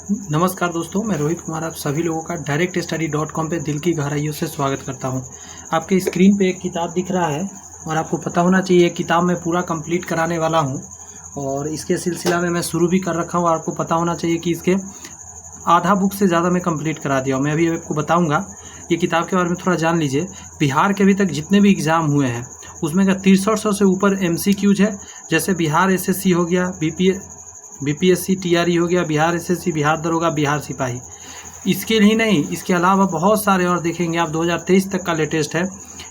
नमस्कार दोस्तों, मैं रोहित कुमार आप सभी लोगों का directstudy.com पे दिल की गहराइयों से स्वागत करता हूं। आपके स्क्रीन पे एक किताब दिख रहा है और आपको पता होना चाहिए किताब मैं पूरा कंप्लीट कराने वाला हूं और इसके सिलसिला में मैं शुरू भी कर रखा हूं। आपको पता होना चाहिए कि इसके आधा बुक से ज़्यादा मैं कंप्लीट करा दिया हूँ। मैं अभी आपको बताऊँगा, ये किताब के बारे में थोड़ा जान लीजिए। बिहार के अभी तक जितने भी एग्ज़ाम हुए हैं उसमें का 6300 से ऊपर MCQs है। जैसे बिहार SSC हो गया, BPSC TRE हो गया, बिहार SSC, बिहार दरोगा, बिहार सिपाही। इसके ही नहीं, इसके अलावा बहुत सारे और देखेंगे आप। 2023 तक का लेटेस्ट है।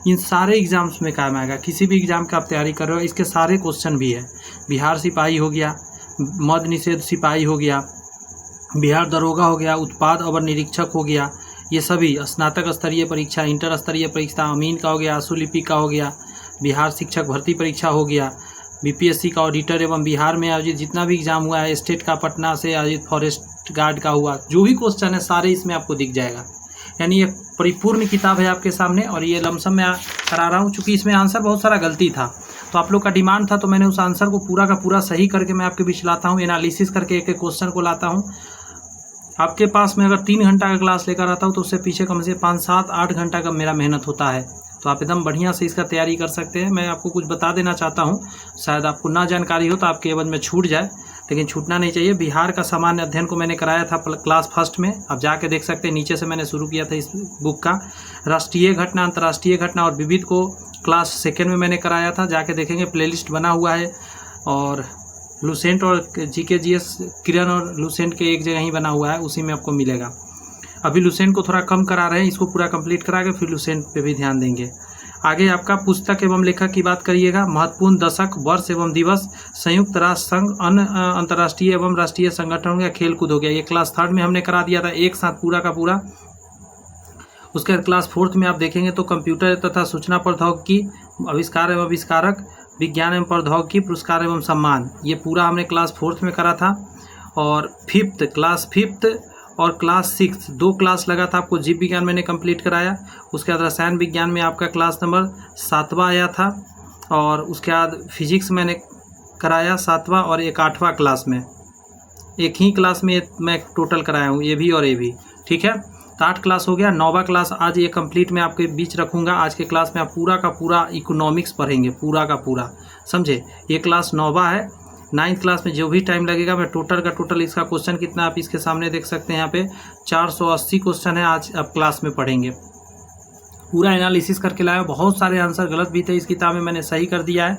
इन सारे एग्ज़ाम्स में काम आएगा। किसी भी एग्ज़ाम का आप तैयारी कर रहे हो, इसके सारे क्वेश्चन भी है। बिहार सिपाही हो गया, मद्य निषेध सिपाही हो गया, बिहार दरोगा हो गया, उत्पाद अवर निरीक्षक हो गया, ये सभी स्नातक स्तरीय परीक्षा, इंटर स्तरीय परीक्षा, अमीन का हो गया, आशुलिपि का हो गया, बिहार शिक्षक भर्ती परीक्षा हो गया, BPSC का ऑडिटर एवं बिहार में आयोजित जितना भी एग्जाम हुआ है, स्टेट का पटना से आयोजित फॉरेस्ट गार्ड का हुआ, जो भी क्वेश्चन है सारे इसमें आपको दिख जाएगा। यानी ये परिपूर्ण किताब है आपके सामने और ये लमसम मैं करा रहा हूँ। चूँकि इसमें आंसर बहुत सारा गलती था तो आप लोग का डिमांड था, तो मैंने उस आंसर को पूरा का पूरा सही करके मैं आपके बीच लाता हूँ। एनालिसिस करके एक एक क्वेश्चन को लाता हूँ। आपके पास में अगर 3 घंटा का क्लास लेकर आता हूँ तो उससे पीछे कम से 5, 7, 8 घंटा का मेरा मेहनत होता है। तो आप एकदम बढ़िया से इसका तैयारी कर सकते हैं। मैं आपको कुछ बता देना चाहता हूँ, शायद आपको ना जानकारी हो तो आपके एवज में छूट जाए, लेकिन छूटना नहीं चाहिए। बिहार का सामान्य अध्ययन को मैंने कराया था क्लास फर्स्ट में, आप जाके देख सकते हैं। नीचे से मैंने शुरू किया था इस बुक का। राष्ट्रीय घटना, अंतर्राष्ट्रीय घटना और विविध को क्लास सेकेंड में मैंने कराया था, जाके देखेंगे, प्लेलिस्ट बना हुआ है। और लूसेंट और GK GS, किरण और लूसेंट के एक जगह ही बना हुआ है, उसी में आपको मिलेगा। अभी लूसेंट को थोड़ा कम करा रहे हैं, इसको पूरा कंप्लीट करा के फिर लूसेंट पे भी ध्यान देंगे। आगे आपका पुस्तक एवं लेखक की बात करिएगा। महत्वपूर्ण दशक, वर्ष एवं दिवस, संयुक्त राष्ट्र संघ, अन्य अंतर्राष्ट्रीय एवं राष्ट्रीय संगठन हो गया, खेल कूद हो गया। ये क्लास थर्ड में हमने करा दिया था एक साथ पूरा का पूरा। उसके बाद क्लास फोर्थ में आप देखेंगे तो कंप्यूटर तथा सूचना प्रौद्योगिकी, आविष्कार एवं आविष्कारक, विज्ञान एवं प्रौद्योगिकी, पुरस्कार एवं सम्मान, ये पूरा हमने क्लास फोर्थ में करा था। और क्लास फिफ्थ और क्लास 6 2 क्लास लगा था आपको। जीव विज्ञान मैंने कंप्लीट कराया। उसके बाद रसायन विज्ञान में आपका क्लास नंबर 7वां आया था। और उसके बाद फिजिक्स मैंने कराया 7वां और एक 8वां क्लास में। एक ही क्लास में मैं टोटल कराया हूँ, ये भी और ये भी, ठीक है। तो 8 क्लास हो गया। 9वां क्लास आज ये कंप्लीट मैं आपके बीच रखूँगा। आज के क्लास में आप पूरा का पूरा इकोनॉमिक्स पढ़ेंगे, पूरा का पूरा, समझे। ये क्लास 9वां है। 9th क्लास में जो भी टाइम लगेगा मैं टोटल का टोटल, इसका क्वेश्चन कितना आप इसके सामने देख सकते हैं। यहाँ पे 480 क्वेश्चन है आज आप क्लास में पढ़ेंगे। पूरा एनालिसिस करके लाया। बहुत सारे आंसर गलत भी थे इस किताब में, मैंने सही कर दिया है।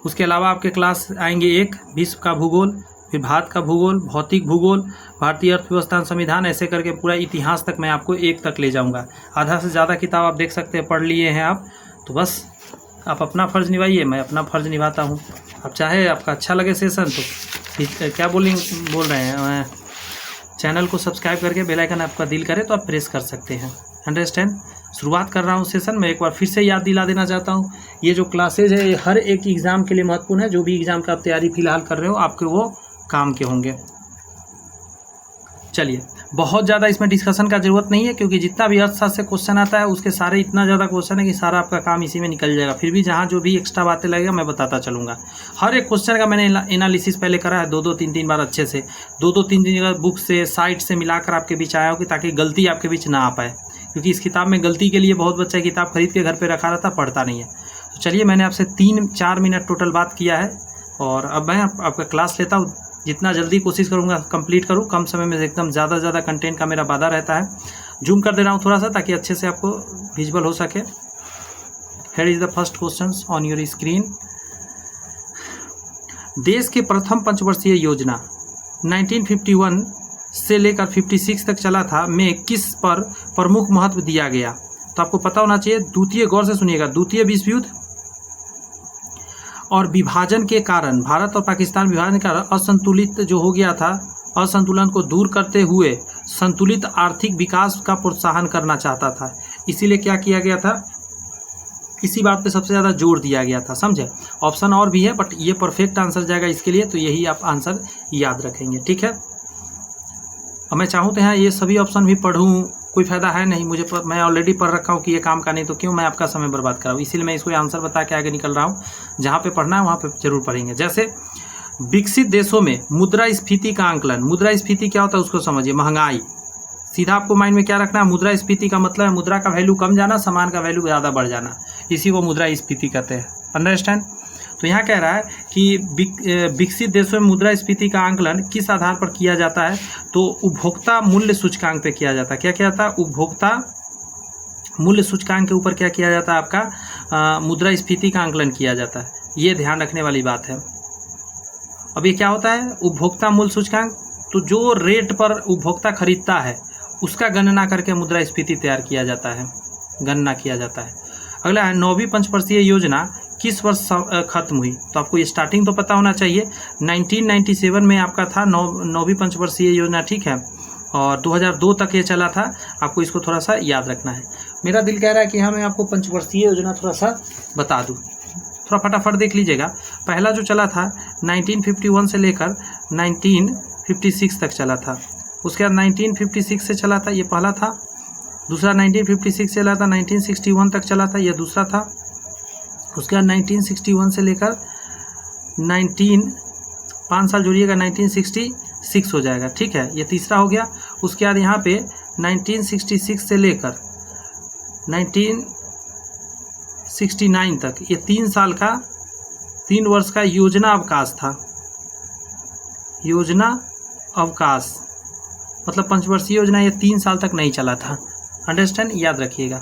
उसके अलावा आपके क्लास आएंगे एक विश्व का भूगोल, फिर भारत का भूगोल, भौतिक भूगोल, भारतीय अर्थव्यवस्था, संविधान, ऐसे करके पूरा इतिहास तक मैं आपको 1 तक ले जाऊँगा। आधा से ज़्यादा किताब आप देख सकते हैं पढ़ लिए हैं आप। तो बस आप अपना फ़र्ज़ निभाइए, मैं अपना फ़र्ज़ निभाता हूँ। अब चाहे आपका अच्छा लगे सेशन तो क्या बोल रहे हैं, चैनल को सब्सक्राइब करके बेल आइकन आपका दिल करे तो आप प्रेस कर सकते हैं। अंडरस्टैंड। शुरुआत कर रहा हूँ सेशन में। एक बार फिर से याद दिला देना चाहता हूँ, ये जो क्लासेज है ये हर एक एग्ज़ाम के लिए महत्वपूर्ण है। जो भी एग्ज़ाम का आप तैयारी फिलहाल कर रहे हो आपके वो काम के होंगे। चलिए, बहुत ज़्यादा इसमें डिस्कशन का ज़रूरत नहीं है, क्योंकि जितना भी अर्थशास्त्र से क्वेश्चन आता है उसके सारे इतना ज़्यादा क्वेश्चन है कि सारा आपका काम इसी में निकल जाएगा। फिर भी जहाँ जो भी एक्स्ट्रा बातें लगेगा मैं बताता चलूँगा। हर एक क्वेश्चन का मैंने एनालिसिस पहले करा है 2-2, 3-3 बार अच्छे से, 2-2, 3-3 जगह बुक से, साइट से मिलाकर आपके बीच आया हो कि ताकि गलती आपके बीच ना आ पाए। क्योंकि इस किताब में गलती के लिए बहुत बच्चा किताब खरीद के घर पर रखा रहता, पढ़ता नहीं है। तो चलिए, मैंने आपसे 3-4 मिनट टोटल बात किया है और अब मैं आपका क्लास लेता हूँ। जितना जल्दी कोशिश करूँगा कंप्लीट करूँ, कम समय में एकदम ज़्यादा कंटेंट का मेरा वादा रहता है। जूम कर दे रहा हूँ थोड़ा सा ताकि अच्छे से आपको विजुअल हो सके। Here is the first question on your screen. देश के प्रथम पंचवर्षीय योजना 1951 से लेकर 56 तक चला था में किस पर प्रमुख महत्व दिया गया? तो आपको पता होना चाहिए। द्वितीय, गौर से सुनिएगा, द्वितीय विश्व युद्ध और विभाजन के कारण, भारत और पाकिस्तान विभाजन के कारण असंतुलित जो हो गया था, असंतुलन को दूर करते हुए संतुलित आर्थिक विकास का प्रोत्साहन करना चाहता था। इसीलिए क्या किया गया था, इसी बात पे सबसे ज़्यादा जोर दिया गया था, समझे। ऑप्शन और भी है बट ये परफेक्ट आंसर जाएगा इसके लिए, तो यही आप आंसर याद रखेंगे, ठीक है। अब मैं चाहूँ तो यहाँ ये सभी ऑप्शन भी पढ़ूँ, कोई फ़ायदा है नहीं मुझे, मैं ऑलरेडी पढ़ रखा हूँ कि ये काम का नहीं, तो क्यों मैं आपका समय बर्बाद कराऊँ। इसीलिए मैं इसको आंसर बता के आगे निकल रहा हूँ। जहाँ पे पढ़ना है वहाँ पे जरूर पढ़ेंगे। जैसे विकसित देशों में मुद्रास्फीति का आंकलन, मुद्रास्फीति क्या होता है उसको समझिए, महंगाई। सीधा आपको माइंड में क्या रखना है, मुद्रास्फीति का मतलब है मुद्रा का वैल्यू कम जाना, सामान का वैल्यू ज़्यादा बढ़ जाना, इसी को मुद्रास्फीति कहते हैं। अंडरस्टैंड। तो यहाँ कह रहा है कि विकसित देशों में मुद्रास्फीति का आंकलन किस आधार पर किया जाता है, तो उपभोक्ता मूल्य सूचकांक पे किया जाता है। क्या किया जाता है, उपभोक्ता मूल्य सूचकांक के ऊपर क्या किया जाता है, आपका मुद्रास्फीति का आंकलन किया जाता है। ये ध्यान रखने वाली बात है। अब ये क्या होता है उपभोक्ता मूल्य सूचकांक, तो जो रेट पर उपभोक्ता खरीदता है उसका गणना करके मुद्रास्फीति तैयार किया जाता है, गणना किया जाता है। अगला है 9वीं पंचवर्षीय योजना किस वर्ष खत्म हुई, तो आपको ये स्टार्टिंग तो पता होना चाहिए। 1997 में आपका था 9वीं पंचवर्षीय योजना, ठीक है, और 2002 तक ये चला था। आपको इसको थोड़ा सा याद रखना है। मेरा दिल कह रहा है कि हाँ मैं आपको पंचवर्षीय योजना थोड़ा सा बता दूँ, थोड़ा फटाफट देख लीजिएगा। पहला जो चला था 1951 से लेकर 1956 तक चला था। उसके बाद 1956 से चला था, ये पहला था। दूसरा 1956 से चला था 1961 तक चला था, ये दूसरा था। उसके बाद 1961 से लेकर 5 साल जोड़िएगा 1966 हो जाएगा, ठीक है, ये तीसरा हो गया। उसके बाद यहाँ पे 1966 से लेकर 1969 तक, ये 3 वर्ष का योजना अवकाश था। योजना अवकाश मतलब पंचवर्षीय योजना ये 3 साल तक नहीं चला था। अंडरस्टैंड, याद रखिएगा।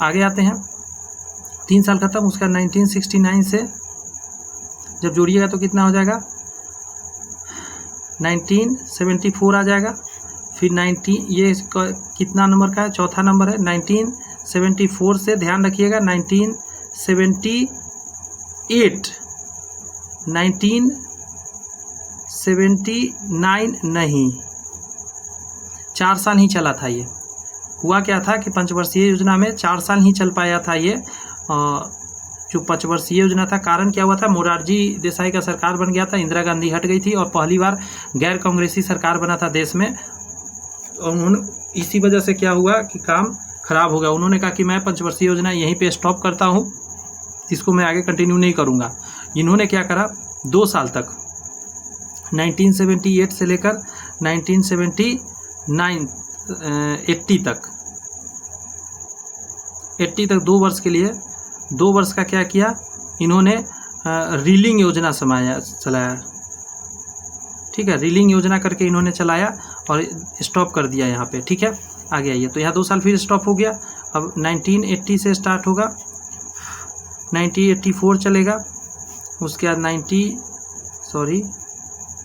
आगे आते हैं, 3 साल खत्म। उसका 1969 से जब जोड़िएगा तो कितना हो जाएगा, 1974 आ जाएगा। फिर 19 ये कितना नंबर का है, चौथा नंबर है। 1974 से ध्यान रखिएगा 1979 नहीं, 4 साल ही चला था ये। हुआ क्या था कि पंचवर्षीय योजना में 4 साल ही चल पाया था ये जो पंचवर्षीय योजना था। कारण क्या हुआ था, मोरारजी देसाई का सरकार बन गया था, इंदिरा गांधी हट गई थी और पहली बार गैर कांग्रेसी सरकार बना था देश में। उन्होंने इसी वजह से क्या हुआ कि काम खराब हो गया। उन्होंने कहा कि मैं पंचवर्षीय योजना यहीं पे स्टॉप करता हूँ, इसको मैं आगे कंटिन्यू नहीं करूँगा। इन्होंने क्या करा, 2 साल तक 1978 से लेकर 80 तक 2 वर्ष के लिए 2 वर्ष का क्या किया इन्होंने, रीलिंग योजना चलाया, ठीक है, रीलिंग योजना करके इन्होंने चलाया और स्टॉप कर दिया यहाँ पे, ठीक है। आगे आइए, तो यहाँ 2 साल फिर स्टॉप हो गया। अब 1980 से स्टार्ट होगा, 1984 चलेगा। उसके बाद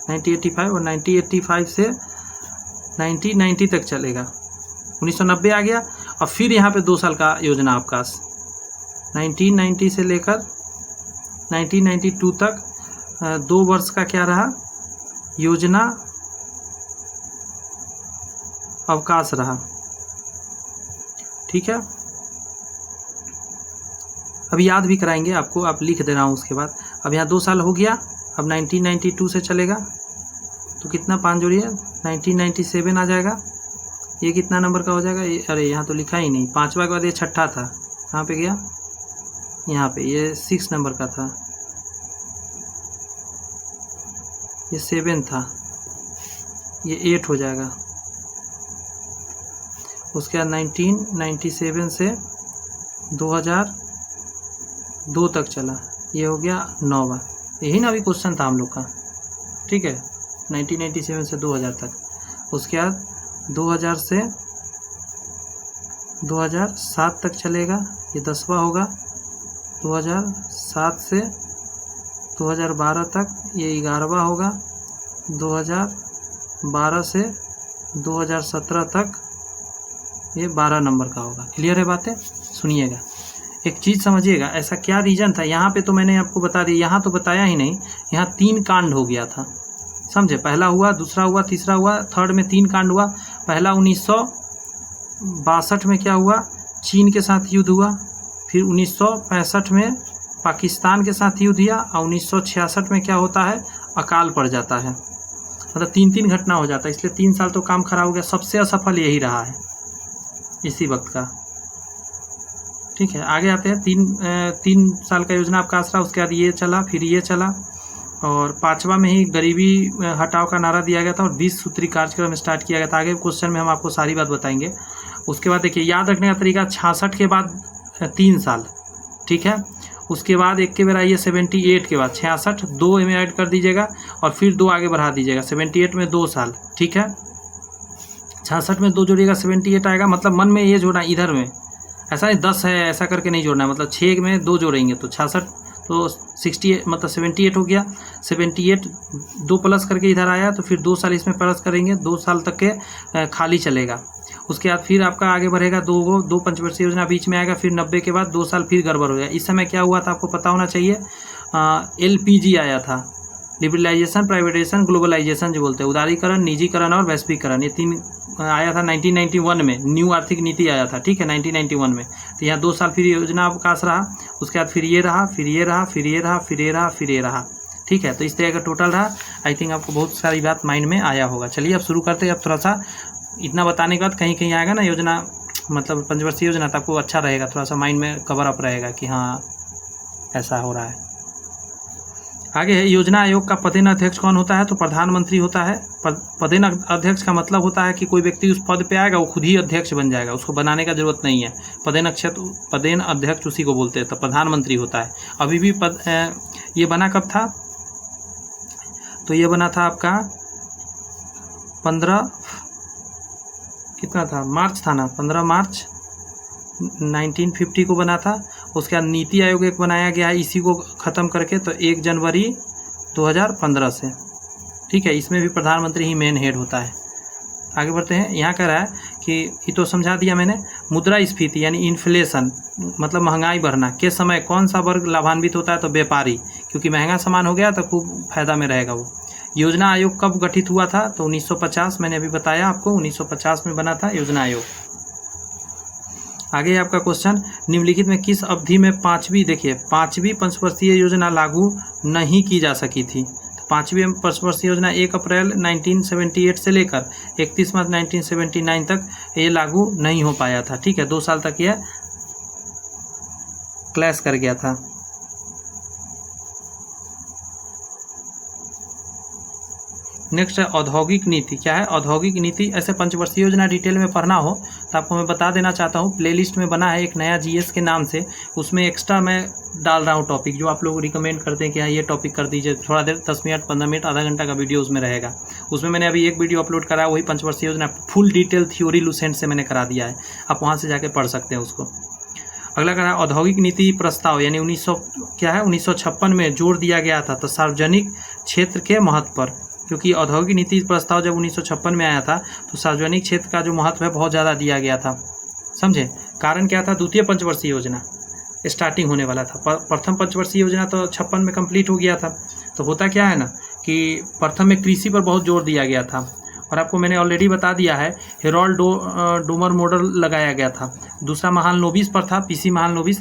1985 और 1985 से 1990 तक चलेगा। 1990 आ गया और फिर यहाँ पे 2 साल का योजना अवकाश, 1990 से लेकर 1992 तक 2 वर्ष का क्या रहा, योजना अवकाश रहा, ठीक है। अभी याद भी कराएंगे आपको, आप लिख दे रहा हूँ उसके बाद। अब यहाँ 2 साल हो गया। अब 1992 से चलेगा तो कितना 5 जोड़िए 1997 आ जाएगा। ये कितना नंबर का हो जाएगा, अरे यहाँ तो लिखा ही नहीं, 5वां के बाद ये छठा था, कहाँ पे गया, यहाँ पे, ये 6 नंबर का था, ये 7 था, ये 8 हो जाएगा। उसके बाद 1997 से 2002 तक चला, ये हो गया 9वां। यही ना अभी क्वेश्चन था हम लोग का, ठीक है, 1997 से 2000 तक। उसके बाद 2000 से 2007 तक चलेगा, ये 10वां होगा। 2007 से 2012 तक ये 11वां होगा। 2012 से 2017 तक ये 12 नंबर का होगा। क्लियर है बातें? सुनिएगा, एक चीज़ समझिएगा, ऐसा क्या रीज़न था। यहाँ पे तो मैंने आपको बता दिया, यहाँ तो बताया ही नहीं। यहाँ 3 कांड हो गया था, समझे, पहला हुआ, दूसरा हुआ, तीसरा हुआ, थर्ड में 3 कांड हुआ। पहला 1962 में क्या हुआ, चीन के साथ युद्ध हुआ। फिर 1965 में पाकिस्तान के साथ युद्ध हुआ और 1966 में क्या होता है, अकाल पड़ जाता है। मतलब 3 घटना हो जाता है, इसलिए 3 साल तो काम खराब हो गया। सबसे असफल यही रहा है इसी वक्त का, ठीक है। आगे आते हैं, 3 साल का योजना अवकाश रहा। उसके बाद ये चला, फिर ये चला, और 5वां में ही गरीबी हटाओ का नारा दिया गया था और 20 सूत्री कार्यक्रम स्टार्ट किया गया था। आगे क्वेश्चन में हम आपको सारी बात बताएंगे। उसके बाद देखिए याद रखने का तरीका, 66 के बाद 3 साल, ठीक है। उसके बाद एक के बेर आइए 78 के बाद 66, 2 में ऐड कर दीजिएगा और फिर 2 आगे बढ़ा दीजिएगा, 78 में 2 साल, ठीक है। 66 में 2 जोड़िएगा 78 आएगा, मतलब मन में ये जोड़ना इधर में, ऐसा नहीं 10 है ऐसा करके नहीं जोड़ना है, मतलब 6 में 2 जोड़ेंगे तो 66 तो 68 मतलब 78 हो गया। 78 2 प्लस करके इधर आया तो फिर 2 साल इसमें प्लस करेंगे, 2 साल तक के खाली चलेगा। उसके बाद फिर आपका आगे बढ़ेगा 2 पंचवर्षीय योजना बीच में आएगा, फिर 90 के बाद 2 साल फिर गड़बड़ हो गया। इस समय क्या हुआ था आपको पता होना चाहिए, LPG आया था, लिबरलाइजेशन, प्राइवेटाइजेशन, ग्लोबलाइजेशन जो बोलते हैं, उदारीकरण, निजीकरण और वैश्वीकरण, ये 3 आया था 1991 में, न्यू आर्थिक नीति आया था, ठीक है 1991 में। तो यहाँ 2 साल फिर योजना अवकाश रहा, उसके बाद फिर ये रहा, फिर ये रहा, फिर ये रहा, फिर ये रहा, फिर ये रहा, ठीक है। तो इस तरह का टोटल रहा। आई थिंक आपको बहुत सारी बात माइंड में आया होगा। चलिए अब शुरू करते हैं। अब थोड़ा सा इतना बताने के बाद कहीं कहीं आएगा ना योजना, मतलब पंचवर्षीय योजना, तो आपको अच्छा रहेगा, थोड़ा सा माइंड में कवर अप रहेगा कि हाँ ऐसा हो रहा है। आगे है योजना आयोग का पदेन अध्यक्ष कौन होता है, तो प्रधानमंत्री होता है। पदेन अध्यक्ष का मतलब होता है कि कोई व्यक्ति उस पद पे आएगा वो खुद ही अध्यक्ष बन जाएगा, उसको बनाने का जरूरत नहीं है। पदेन अध्यक्ष उसी को बोलते हैं, तो प्रधानमंत्री होता है। अभी भी ये बना कब था, तो ये बना था आपका 15 कितना था, मार्च था ना, 15 मार्च 1950 को बना था। उसके बाद नीति आयोग एक बनाया गया है इसी को ख़त्म करके, तो 1 जनवरी 2015 से, ठीक है। इसमें भी प्रधानमंत्री ही मेन हेड होता है। आगे बढ़ते हैं। यहाँ कह रहा है कि ये तो समझा दिया मैंने, मुद्रास्फीति यानी इन्फ्लेशन मतलब महंगाई बढ़ना के समय कौन सा वर्ग लाभान्वित होता है, तो व्यापारी, क्योंकि महंगा सामान हो गया तो खूब फायदा में रहेगा वो। योजना आयोग कब गठित हुआ था, तो 1950, मैंने अभी बताया आपको 1950 में बना था योजना आयोग। आगे आपका क्वेश्चन, निम्नलिखित में किस अवधि में 5वीं, देखिए 5वीं पंचवर्षीय योजना लागू नहीं की जा सकी थी। तो 5वीं पंचवर्षीय योजना 1 अप्रैल 1978 से लेकर 31 मार्च 1979 तक ये लागू नहीं हो पाया था, ठीक है। 2 साल तक यह क्लैश कर गया था। नेक्स्ट है औद्योगिक नीति। क्या है औद्योगिक नीति, ऐसे पंचवर्षीय योजना डिटेल में पढ़ना हो तो आपको मैं बता देना चाहता हूँ, प्लेलिस्ट में बना है एक नया GS के नाम से, उसमें एक्स्ट्रा मैं डाल रहा हूँ टॉपिक जो आप लोग रिकमेंड करते हैं कि हाँ ये टॉपिक कर दीजिए, थोड़ा देर 10 मिनट 15 मिनट आधा घंटा का वीडियो उसमें रहेगा। उसमें मैंने अभी एक वीडियो अपलोड करा है, वही पंचवर्षीय योजना फुल डिटेल थ्योरी लुसेंट से मैंने करा दिया है, आप वहाँ से जाके पढ़ सकते हैं उसको। अगला कह रहा है औद्योगिक नीति प्रस्ताव, यानी 1956 में जोर दिया गया था तो सार्वजनिक क्षेत्र के महत्व पर, क्योंकि औद्योगिक नीति प्रस्ताव जब 1956 में आया था तो सार्वजनिक क्षेत्र का जो महत्व है बहुत ज़्यादा दिया गया था, समझे। कारण क्या था, द्वितीय पंचवर्षीय योजना स्टार्टिंग होने वाला था, प्रथम पंचवर्षीय योजना तो 56 में कंप्लीट हो गया था। तो होता क्या है ना कि प्रथम में कृषि पर बहुत जोर दिया गया था, और आपको मैंने ऑलरेडी बता दिया है हेरोल्ड डोमर मॉडल लगाया गया था। दूसरा महालनोबिस पर था, PC महालनोबिस,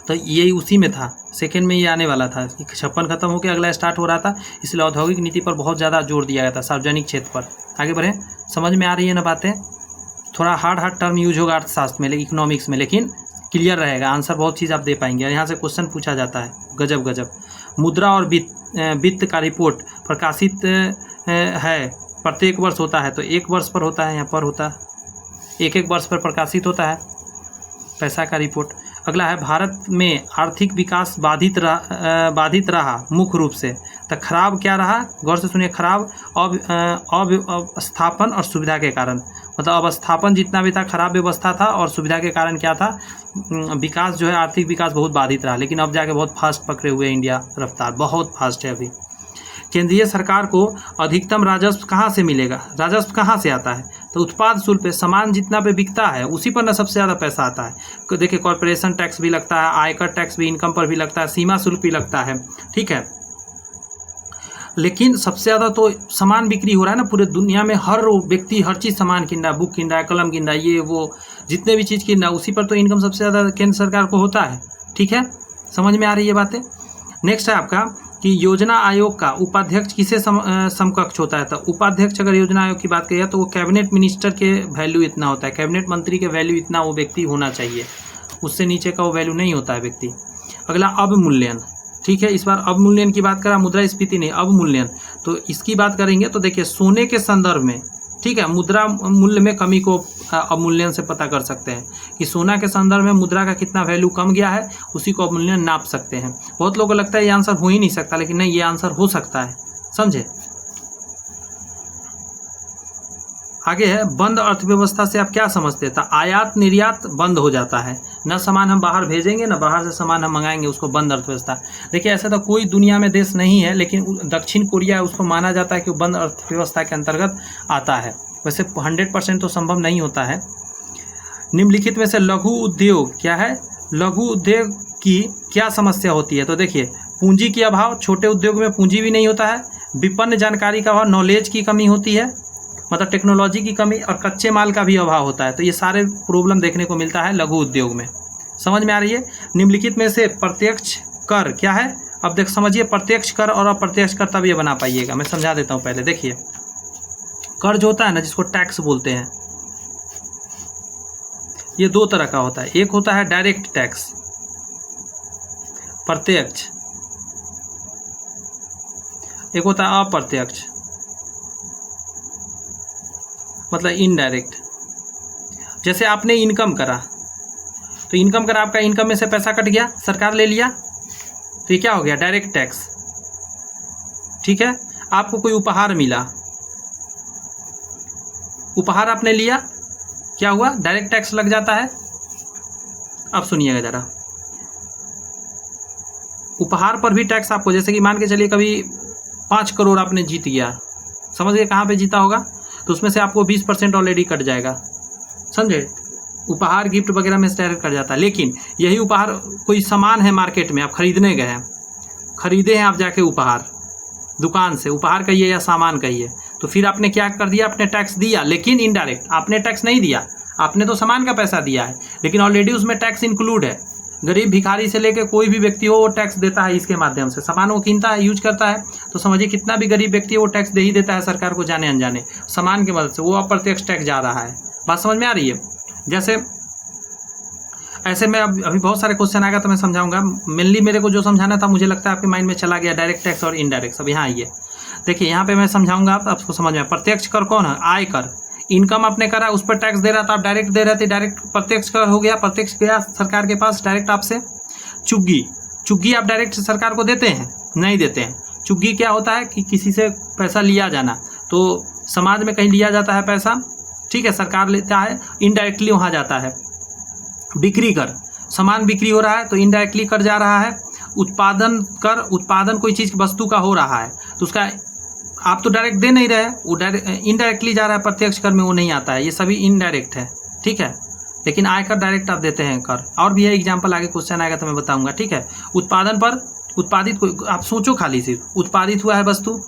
तो ये उसी में था, सेकेंड में ये आने वाला था। 56 खत्म होकर अगला स्टार्ट हो रहा था, इसलिए औद्योगिक नीति पर बहुत ज़्यादा जोर दिया गया था, सार्वजनिक क्षेत्र पर। आगे बढ़ें, समझ में आ रही है ना बातें। थोड़ा हार्ड टर्म यूज होगा अर्थशास्त्र में, इकोनॉमिक्स में, लेकिन क्लियर रहेगा, आंसर बहुत चीज़ आप दे पाएंगे। और यहाँ से क्वेश्चन पूछा जाता है गजब गजब। मुद्रा और वित्त का रिपोर्ट प्रकाशित है, प्रत्येक वर्ष होता है, तो 1 वर्ष पर होता है, यहाँ पर होता है 1 वर्ष पर प्रकाशित होता है पैसा का रिपोर्ट। अगला है भारत में आर्थिक विकास बाधित रहा मुख्य रूप से, तो खराब क्या रहा, गौर से सुनिए, खराब अवस्थापन और सुविधा के कारण, मतलब अवस्थापन जितना भी था खराब व्यवस्था था, और सुविधा के कारण क्या था, विकास जो है आर्थिक विकास बहुत बाधित रहा। लेकिन अब जाके बहुत फास्ट पकड़े हुए इंडिया, रफ्तार बहुत फास्ट है अभी। केंद्रीय सरकार को अधिकतम राजस्व कहाँ से मिलेगा, राजस्व कहाँ से आता है, तो उत्पाद शुल्क पे, सामान जितना पे बिकता है उसी पर ना सबसे ज़्यादा पैसा आता है। देखिए कॉर्पोरेशन टैक्स भी लगता है, आयकर टैक्स भी इनकम पर भी लगता है, सीमा शुल्क भी लगता है, ठीक है। लेकिन सबसे ज़्यादा तो सामान बिक्री हो रहा है ना पूरे दुनिया में, हर व्यक्ति हर चीज़ सामान किन रहा है, बुक किन रहा है, कलम किन रहा है, ये वो जितने भी चीज़ किन रहा है, उसी पर तो इनकम सबसे ज़्यादा केंद्र सरकार को होता है, ठीक है। समझ में आ रही है बातें। नेक्स्ट है आपका कि योजना आयोग का उपाध्यक्ष किसे समकक्ष होता है, तो उपाध्यक्ष अगर योजना आयोग की बात करें तो वो कैबिनेट मिनिस्टर के वैल्यू इतना होता है, कैबिनेट मंत्री के वैल्यू इतना वो व्यक्ति होना चाहिए, उससे नीचे का वो वैल्यू नहीं होता है व्यक्ति। अगला अवमूल्यन, ठीक है। इस बार अवमूल्यन की बात करा, मुद्रास्फीति नहीं, अवमूल्यन। तो इसकी बात करेंगे तो देखिए सोने के संदर्भ में, ठीक है, मुद्रा मूल्य में कमी को अवमूल्यन से पता कर सकते हैं कि सोना के संदर्भ में मुद्रा का कितना वैल्यू कम गया है, उसी को अवमूल्यन नाप सकते हैं। बहुत लोगों को लगता है ये आंसर हो ही नहीं सकता, लेकिन नहीं, ये आंसर हो सकता है, समझे। आगे है बंद अर्थव्यवस्था से आप क्या समझते हैं? तो आयात निर्यात बंद हो जाता है, न सामान हम बाहर भेजेंगे न बाहर से सामान हम मंगाएंगे, उसको बंद अर्थव्यवस्था। देखिए ऐसा तो कोई दुनिया में देश नहीं है, लेकिन दक्षिण कोरिया उसको माना जाता है कि बंद अर्थव्यवस्था के अंतर्गत आता है। वैसे 100% तो संभव नहीं होता है। निम्नलिखित में से लघु उद्योग क्या है? लघु उद्योग की क्या समस्या होती है? तो देखिए पूंजी की अभाव, छोटे उद्योग में पूंजी भी नहीं होता है, विपन्न जानकारी का अभाव, नॉलेज की कमी होती है, मतलब टेक्नोलॉजी की कमी, और कच्चे माल का भी अभाव होता है। तो ये सारे प्रॉब्लम देखने को मिलता है लघु उद्योग में। समझ में आ रही है? निम्नलिखित में से प्रत्यक्ष कर क्या है? अब देख समझिए, प्रत्यक्ष कर और अप्रत्यक्ष कर तब ये बना पाइएगा। मैं समझा देता हूँ पहले। देखिए कर जो होता है ना, जिसको टैक्स बोलते हैं, ये दो तरह का होता है। एक होता है डायरेक्ट टैक्स, प्रत्यक्ष, एक होता है अप्रत्यक्ष, मतलब इनडायरेक्ट। जैसे आपने इनकम करा, तो इनकम करा, आपका इनकम में से पैसा कट गया, सरकार ले लिया, तो ये क्या हो गया? Direct tax. ठीक है। आपको कोई उपहार मिला, उपहार आपने लिया, क्या हुआ? डायरेक्ट टैक्स लग जाता है। अब सुनिएगा जरा, उपहार पर भी टैक्स आपको, जैसे कि मान के चलिए कभी 5 करोड़ आपने जीत गया, समझ गए कहाँ पे जीता होगा, तो उसमें से आपको 20% ऑलरेडी कट जाएगा, समझे। उपहार गिफ्ट वगैरह में से डायरेक्ट कट जाता है। लेकिन यही उपहार कोई सामान है मार्केट में, आप खरीदने गए हैं, खरीदे हैं आप जाके उपहार दुकान से, उपहार कहिए या सामान कहिए, तो फिर आपने क्या कर दिया? आपने टैक्स दिया, लेकिन इनडायरेक्ट। आपने टैक्स नहीं दिया, आपने तो सामान का पैसा दिया है, लेकिन ऑलरेडी उसमें टैक्स इंक्लूड है। गरीब भिखारी से लेकर कोई भी व्यक्ति हो, वो टैक्स देता है। इसके माध्यम से सामान वो कीनता है, यूज करता है, तो समझिए कितना भी गरीब व्यक्ति है वो टैक्स दे ही देता है सरकार को, जाने अनजाने सामान की मदद से, वो अप्रत्यक्ष टैक्स जा रहा है। बात समझ में आ रही है? जैसे ऐसे में अभी बहुत सारे क्वेश्चन आएगा तो मैं समझाऊंगा। मेनली मेरे को जो समझाना था, मुझे लगता है आपके माइंड में चला गया, डायरेक्ट टैक्स और इनडायरेक्ट। अब यहाँ आइए, देखिए यहाँ पे मैं समझाऊंगा, आपको समझ में। प्रत्यक्ष कर कौन है? आय कर। इनकम आपने करा, उस पर टैक्स दे रहा था, आप डायरेक्ट दे रहे थे, डायरेक्ट प्रत्यक्ष कर हो गया। प्रत्यक्ष गया सरकार के पास डायरेक्ट आपसे। चुग्गी, चुग्गी आप डायरेक्ट सरकार को देते हैं? नहीं देते हैं। चुग्गी क्या होता है कि किसी से पैसा लिया जाना, तो समाज में कहीं लिया जाता है पैसा, ठीक है, सरकार लेता है, इनडायरेक्टली वहाँ जाता है। बिक्री कर, सामान बिक्री हो रहा है तो इनडायरेक्टली कर जा रहा है। उत्पादन कर, उत्पादन कोई चीज़ वस्तु का हो रहा है तो उसका आप तो डायरेक्ट दे नहीं रहे, वो डायरेक्ट इनडायरेक्टली जा रहा है, प्रत्यक्ष कर में वो नहीं आता है। ये सभी इनडायरेक्ट है, ठीक है। लेकिन आयकर डायरेक्ट आप देते हैं कर। और भी है एग्जाम्पल, आगे क्वेश्चन आएगा तो मैं बताऊंगा, ठीक है। उत्पादन पर, उत्पादित कोई, आप सोचो खाली, सिर्फ उत्पादित हुआ है वस्तु,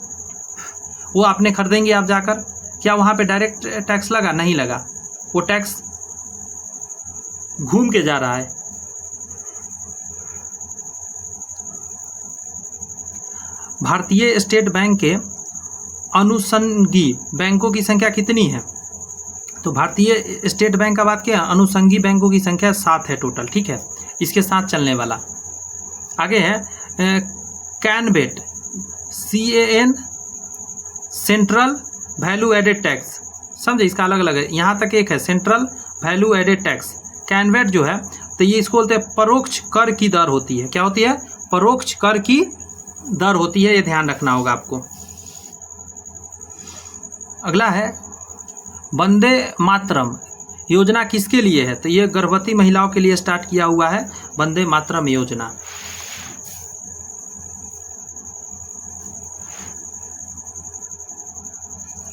वो आपने खरीदेंगे आप जाकर, क्या वहाँ पे डायरेक्ट टैक्स लगा? नहीं लगा, वो टैक्स घूम के जा रहा है। भारतीय स्टेट बैंक के अनुषंगी बैंकों की संख्या कितनी है? तो भारतीय स्टेट बैंक का बात किया, अनुषंगी बैंकों की संख्या 7 है टोटल, ठीक है, इसके साथ चलने वाला। आगे है CENVAT, CAN, central value added tax, समझे, इसका अलग अलग है। यहाँ तक एक है central value added tax. CENVAT जो है, तो ये इसको बोलते हैं परोक्ष कर की दर होती है। क्या होती है? परोक्ष कर की दर होती है, ये ध्यान रखना होगा आपको। अगला है वंदे मातरम योजना किसके लिए है? तो ये गर्भवती महिलाओं के लिए स्टार्ट किया हुआ है वंदे मातरम योजना।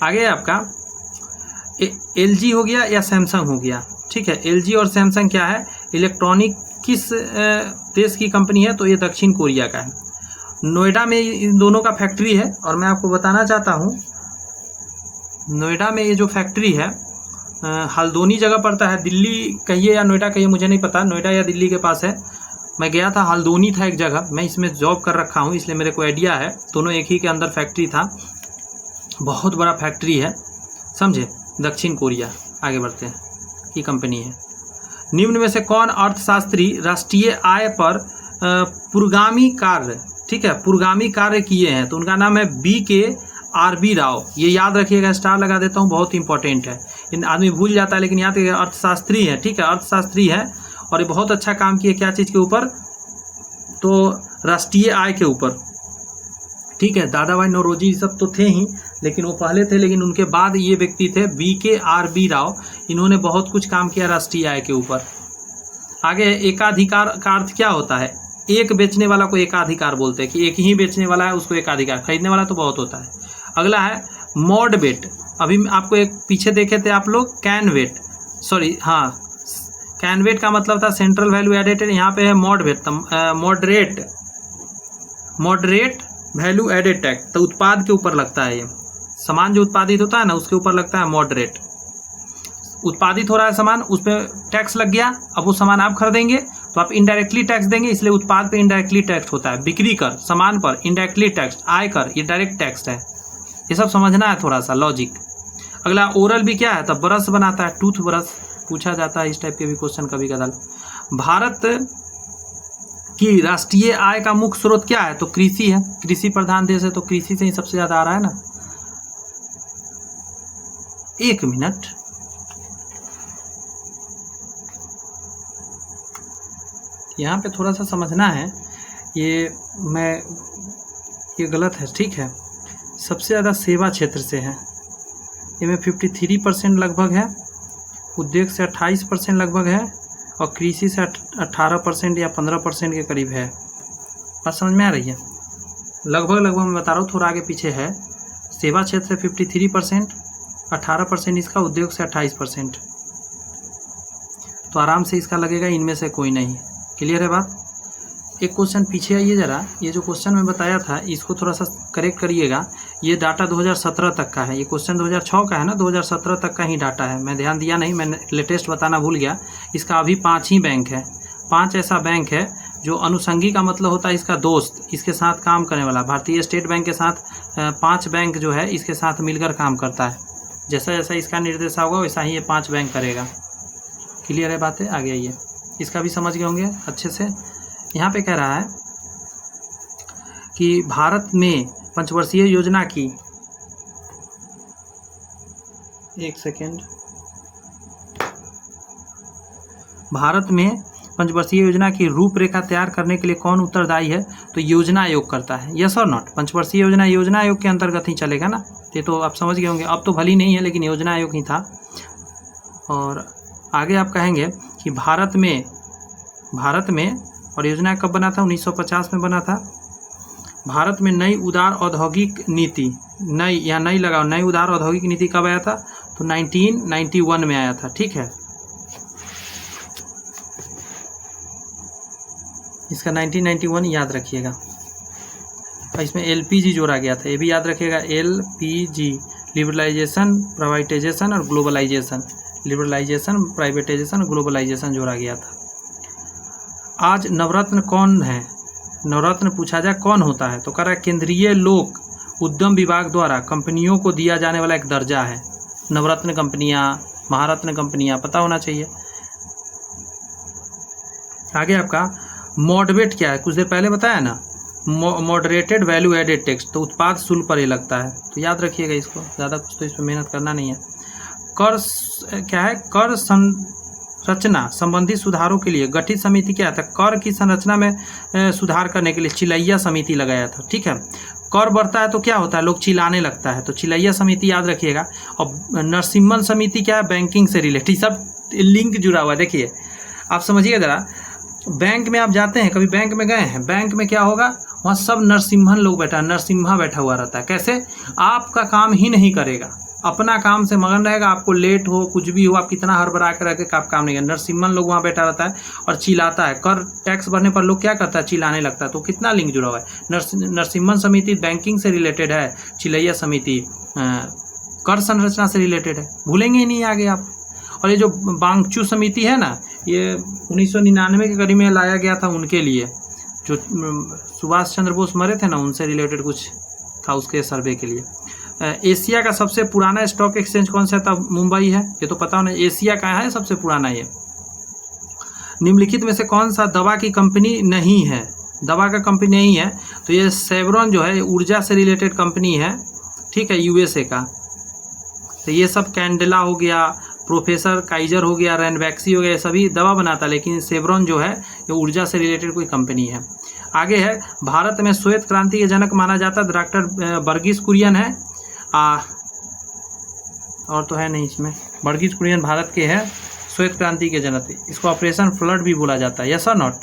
आगे आपका LG हो गया या सैमसंग हो गया, ठीक है। LG और सैमसंग क्या है? इलेक्ट्रॉनिक किस देश की कंपनी है? तो ये दक्षिण कोरिया का है। नोएडा में इन दोनों का फैक्ट्री है, और मैं आपको बताना चाहता हूँ, नोएडा में ये जो फैक्ट्री है हल्द्वानी जगह पड़ता है, दिल्ली कहिए या नोएडा कहिए मुझे नहीं पता, नोएडा या दिल्ली के पास है। मैं गया था, हल्द्वानी था एक जगह, मैं इसमें जॉब कर रखा हूँ इसलिए मेरे को आइडिया है। दोनों एक ही के अंदर फैक्ट्री था, बहुत बड़ा फैक्ट्री है, समझे, दक्षिण कोरिया। आगे बढ़ते हैं, की कंपनी है। निम्न में से कौन अर्थशास्त्री राष्ट्रीय आय पर पुरोगामी कार्य ठीक है, पुरोगामी कार्य किए हैं, तो उनका नाम है BKRB राव। ये याद रखिएगा, स्टार लगा देता हूँ, बहुत इंपॉर्टेंट है। इन आदमी भूल जाता है लेकिन याद रखिएगा, अर्थशास्त्री है, ठीक है, अर्थशास्त्री है और ये बहुत अच्छा काम किए क्या चीज़ के ऊपर, तो राष्ट्रीय आय के ऊपर, ठीक है। दादाभाई नौरोजी सब तो थे ही, लेकिन वो पहले थे, लेकिन उनके बाद ये व्यक्ति थे BKRB राव। इन्होंने बहुत कुछ काम किया राष्ट्रीय आय के ऊपर। आगे एकाधिकार का अर्थ क्या होता है, एक बेचने वाला को एकाधिकार बोलते हैं, कि एक ही बेचने वाला है उसको एकाधिकार, खरीदने वाला तो बहुत होता है। अगला है मॉडवेट। अभी आपको एक पीछे देखे थे आप लोग कैनवेट, सॉरी हाँ, कैनवेट का मतलब था सेंट्रल वैल्यू एडेड, यहाँ पे है MODVAT, moderate value added tax, तो उत्पाद के ऊपर लगता है। ये सामान जो उत्पादित होता है ना उसके ऊपर लगता है मॉडरेट। उत्पादित हो रहा है सामान, उस पर टैक्स लग गया, अब वो सामान आप खरीदेंगे तो आप इनडायरेक्टली टैक्स देंगे, इसलिए उत्पाद पे इनडायरेक्टली टैक्स होता है। बिक्री कर, सामान पर इनडायरेक्टली टैक्स, आय कर ये डायरेक्ट टैक्स है। ये सब समझना है थोड़ा सा लॉजिक। अगला ओरल भी क्या है, तब ब्रश बनाता है, टूथ ब्रश, पूछा जाता है इस टाइप के भी क्वेश्चन कभी कदार। भारत की राष्ट्रीय आय का मुख्य स्रोत क्या है, तो कृषि है, कृषि प्रधान देश है, तो कृषि से ही सबसे ज्यादा आ रहा है ना। 1 मिनट, यहाँ पे थोड़ा सा समझना है, ये गलत है, ठीक है। सबसे ज़्यादा सेवा क्षेत्र से है, इसमें 53% लगभग है, उद्योग से 28% लगभग है, और कृषि से 18% या 15% के करीब है। बात समझ में आ रही है, लगभग मैं बता रहा हूँ, थोड़ा आगे पीछे है। सेवा क्षेत्र से 53%, 18% इसका, उद्योग से 28%, तो आराम से इसका लगेगा इनमें से कोई नहीं। क्लियर है बात। एक क्वेश्चन पीछे आइए जरा, ये जो क्वेश्चन मैं बताया था इसको थोड़ा सा करेक्ट करिएगा। ये डाटा 2017 तक का है, ये क्वेश्चन 2006 का है ना, 2017 तक का ही डाटा है। मैं ध्यान दिया नहीं, मैंने लेटेस्ट बताना भूल गया। इसका अभी 5 ही बैंक है, 5 ऐसा बैंक है जो अनुषंगी का मतलब होता है इसका दोस्त, इसके साथ काम करने वाला। भारतीय स्टेट बैंक के साथ 5 बैंक जो है इसके साथ मिलकर काम करता है। जैसा जैसा इसका निर्देश होगा वैसा ही ये 5 बैंक करेगा। क्लियर है बातें, आगे आइए, इसका भी समझ गए होंगे अच्छे से। यहाँ पे कह रहा है कि भारत में पंचवर्षीय योजना की, एक सेकेंड, भारत में पंचवर्षीय योजना की रूपरेखा तैयार करने के लिए कौन उत्तरदायी है, तो योजना आयोग करता है। यस और नॉट, पंचवर्षीय योजना आयोग के अंतर्गत ही चलेगा ना, ये तो आप समझ गए होंगे। अब तो भली नहीं है लेकिन योजना आयोग ही था। और आगे आप कहेंगे कि भारत में और योजना कब बना था, 1950 में बना था। भारत में नई उदार औद्योगिक नीति, नई लगाओ, नई उदार औद्योगिक नीति कब आया था, तो 1991 में आया था, ठीक है। इसका 1991 याद रखिएगा। और इसमें LPG जोड़ा गया था, ये भी याद रखिएगा, LPG, लिबरलाइजेशन, प्राइवेटाइजेशन और ग्लोबलाइजेशन, लिबरलाइजेशन, प्राइवेटाइजेशन, ग्लोबलाइजेशन जोड़ा गया था। आज नवरत्न कौन है, नवरत्न पूछा जाए कौन होता है, तो कह रहा है केंद्रीय लोक उद्यम विभाग द्वारा कंपनियों को दिया जाने वाला एक दर्जा है। नवरत्न कंपनियां, महारत्न कंपनियां, पता होना चाहिए। आगे आपका मॉडरेट क्या है, कुछ देर पहले बताया ना, मॉडरेटेड वैल्यू एडेड टैक्स, तो उत्पाद शुल्क पर ही लगता है, तो याद रखिएगा इसको, ज़्यादा कुछ तो इस पर मेहनत करना नहीं है। कर क्या है, कर संरचना संबंधी सुधारों के लिए गठित समिति क्या था, कर की संरचना में सुधार करने के लिए चिलैया समिति लगाया था, ठीक है। कर बढ़ता है तो क्या होता है, लोग चिल्लाने लगता है, तो चिलैया समिति याद रखिएगा। और नरसिम्हन समिति क्या है, बैंकिंग से रिलेटेड, सब लिंक जुड़ा हुआ है। देखिए आप समझिए ज़रा, बैंक में आप जाते हैं, कभी बैंक में गए हैं, बैंक में क्या होगा, वहाँ सब नरसिम्हन लोग बैठा, नरसिम्हा बैठा हुआ रहता है। कैसे, आपका काम ही नहीं करेगा, अपना काम से मगन रहेगा, आपको लेट हो कुछ भी हो, आप कितना हड़बड़ा कर रखे आप काम नहीं करें। नरसिम्हन लोग वहाँ बैठा रहता है और चिल्लाता है। कर टैक्स भरने पर लोग क्या करता है, चिल्लाने लगता है। तो कितना लिंक जुड़ा हुआ है, नरसिम्हन समिति बैंकिंग से रिलेटेड है, चिलैया समिति कर संरचना से रिलेटेड है, भूलेंगे ही नहीं आगे आप। और ये जो बांगचू समिति है ना, ये 1999 के करीब में लाया गया था उनके लिए, जो सुभाष चंद्र बोस मरे थे ना, उनसे रिलेटेड कुछ था, उसके सर्वे के लिए। एशिया का सबसे पुराना स्टॉक एक्सचेंज कौन सा था, मुंबई है, ये तो पता होना। एशिया का है सबसे पुराना ये। निम्नलिखित में से कौन सा दवा की कंपनी नहीं है, दवा का कंपनी नहीं है। तो ये सेवरॉन जो है ऊर्जा से रिलेटेड कंपनी है, ठीक है, यूएसए का। तो ये सब कैंडेला हो गया, प्रोफेसर काइजर हो गया, रैनबैक्सी हो गया, ये सभी दवा बनाता है, लेकिन सेवरॉन जो है ये ऊर्जा से रिलेटेड कोई कंपनी है। आगे है, भारत में श्वेत क्रांति के जनक माना जाता है डॉक्टर वर्गीस कुरियन है। और तो है नहीं इसमें, वर्गीस कुरियन भारत के हैं श्वेत क्रांति के जनक। इसको ऑपरेशन फ्लड भी बोला जाता है, यस और नॉट।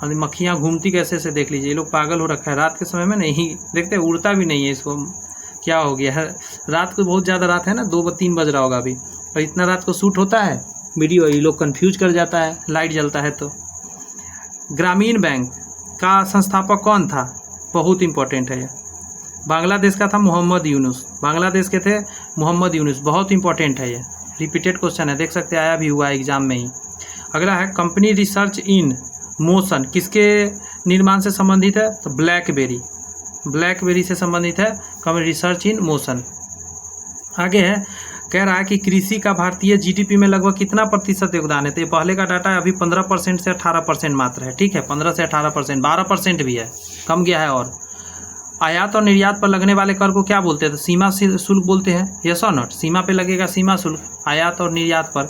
और मक्खियाँ घूमती कैसे से देख लीजिए, ये लोग पागल हो रखा है, रात के समय में नहीं देखते, उड़ता भी नहीं है, इसको क्या हो गया है। रात को बहुत ज़्यादा रात है ना, 2-3 बज रहा होगा अभी, और इतना रात को शूट होता है वीडियो, ये लोग कंफ्यूज कर जाता है लाइट जलता है तो। ग्रामीण बैंक का संस्थापक कौन था, बहुत इंपॉर्टेंट है ये। बांग्लादेश का था मोहम्मद यूनुस, बांग्लादेश के थे मोहम्मद यूनुस, बहुत इंपॉर्टेंट है ये, रिपीटेड क्वेश्चन है, देख सकते हैं आया भी हुआ एग्जाम में ही। अगला है, कंपनी रिसर्च इन मोशन किसके निर्माण से संबंधित है, तो ब्लैकबेरी, ब्लैकबेरी से संबंधित है कंपनी रिसर्च इन मोशन। आगे है, कह रहा है कि कृषि का भारतीय जीडीपी में लगभग कितना प्रतिशत योगदान है, तो ये पहले का डाटा है, अभी 15% से 18% मात्र है, ठीक है, 15 से 18%, 12% भी है, कम गया है। और आयात और निर्यात पर लगने वाले कर को क्या बोलते हैं, तो सीमा शुल्क बोलते हैं, यस और नॉट। सीमा पे लगेगा सीमा शुल्क, आयात और निर्यात पर।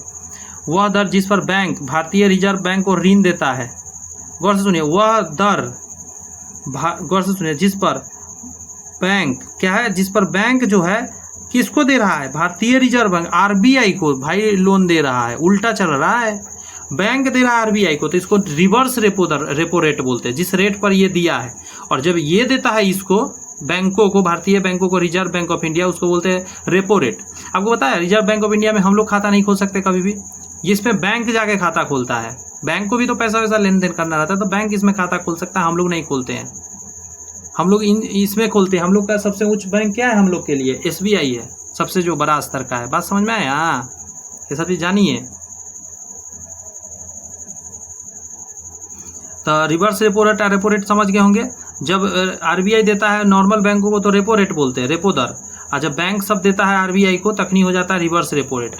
वह दर जिस पर बैंक भारतीय रिजर्व बैंक को ऋण देता है, गौर से सुनिए, वह दर गौर से सुनिए, जिस पर बैंक क्या है, जिस पर बैंक जो है किसको दे रहा है, भारतीय रिजर्व बैंक आरबीआई को भाई लोन दे रहा है, उल्टा चल रहा है, बैंक दे रहा है आरबीआई को, तो इसको रिवर्स रेपो रेट बोलते हैं, जिस रेट पर ये दिया है। और जब ये देता है इसको बैंकों को, भारतीय बैंकों को, रिजर्व बैंक ऑफ इंडिया, उसको बोलते हैं रेपो रेट। आपको पता है रिजर्व बैंक ऑफ इंडिया में हम लोग खाता नहीं खोल सकते कभी भी, इसमें बैंक जाके खाता खोलता है, बैंक को भी तो पैसा वैसा लेन देन करना रहता है, तो बैंक इसमें खाता खोल सकता है, हम लोग नहीं खोलते हैं, हम लोग इसमें खोलते हैं। हम लोग का सबसे उच्च बैंक क्या है हम लोग के लिए, एसबीआई है, सबसे जो बड़ा स्तर का है। बात समझ में आया, हाँ, ये सब चीज जानिए। तो reverse repo rate, repo rate समझ गए होंगे। जब आरबीआई देता है नॉर्मल बैंकों को तो रेपो रेट बोलते हैं, रेपो दर, और जब बैंक सब देता है आरबीआई को तखनी हो जाता है रिवर्स रेपो रेट।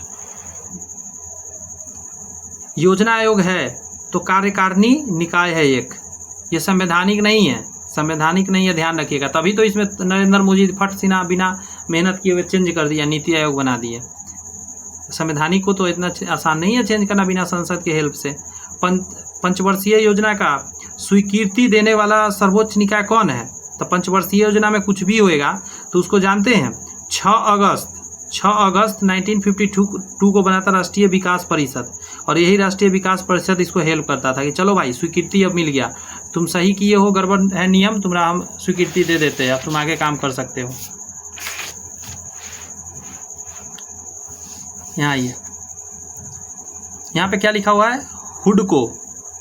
योजना आयोग है तो कार्यकारिणी निकाय है एक, ये संवैधानिक नहीं है, संवैधानिक नहीं है, ध्यान रखिएगा। तभी तो इसमें नरेंद्र मोदी फट सिना बिना मेहनत किए हुए चेंज कर दिया, नीति आयोग बना दिए। संवैधानिक को तो इतना आसान नहीं है चेंज करना बिना संसद के हेल्प से। पंचवर्षीय योजना का स्वीकृति देने वाला सर्वोच्च निकाय कौन है, तो पंचवर्षीय योजना में कुछ भी होएगा तो उसको जानते हैं, 6 अगस्त 1952 को बना था राष्ट्रीय विकास परिषद, और यही राष्ट्रीय विकास परिषद इसको हेल्प करता था कि चलो भाई स्वीकृति अब मिल गया, तुम सही किए हो, गड़बड़ है नियम, तुम्हारा हम स्वीकृति दे देते हैं, अब तुम आगे काम कर सकते हो। यहाँ आइए, यहाँ पे क्या लिखा हुआ है, हुडको।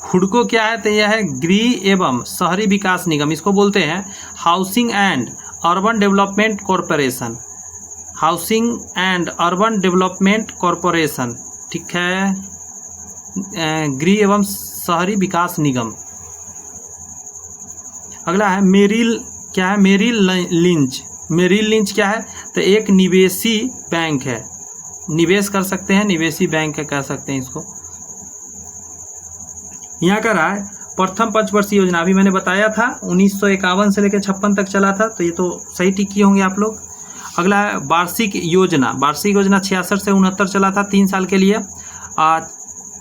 हुडको क्या है, तो यह है गृह एवं शहरी विकास निगम, इसको बोलते हैं housing and urban development corporation, housing and urban development corporation, ठीक है, गृह एवं शहरी विकास निगम। अगला है मेरिल, क्या है, मेरिल लिंच। मेरिल लिंच क्या है, तो एक निवेशी बैंक है, निवेश कर सकते हैं, निवेशी बैंक कह सकते हैं इसको। यहाँ का रहा है प्रथम पंचवर्षीय योजना, अभी मैंने बताया था 1951 से लेकर 56 तक चला था, तो ये तो सही ठीक किए होंगे आप लोग। अगला है वार्षिक योजना, वार्षिक योजना 66 से 69 चला था, 3 साल के लिए।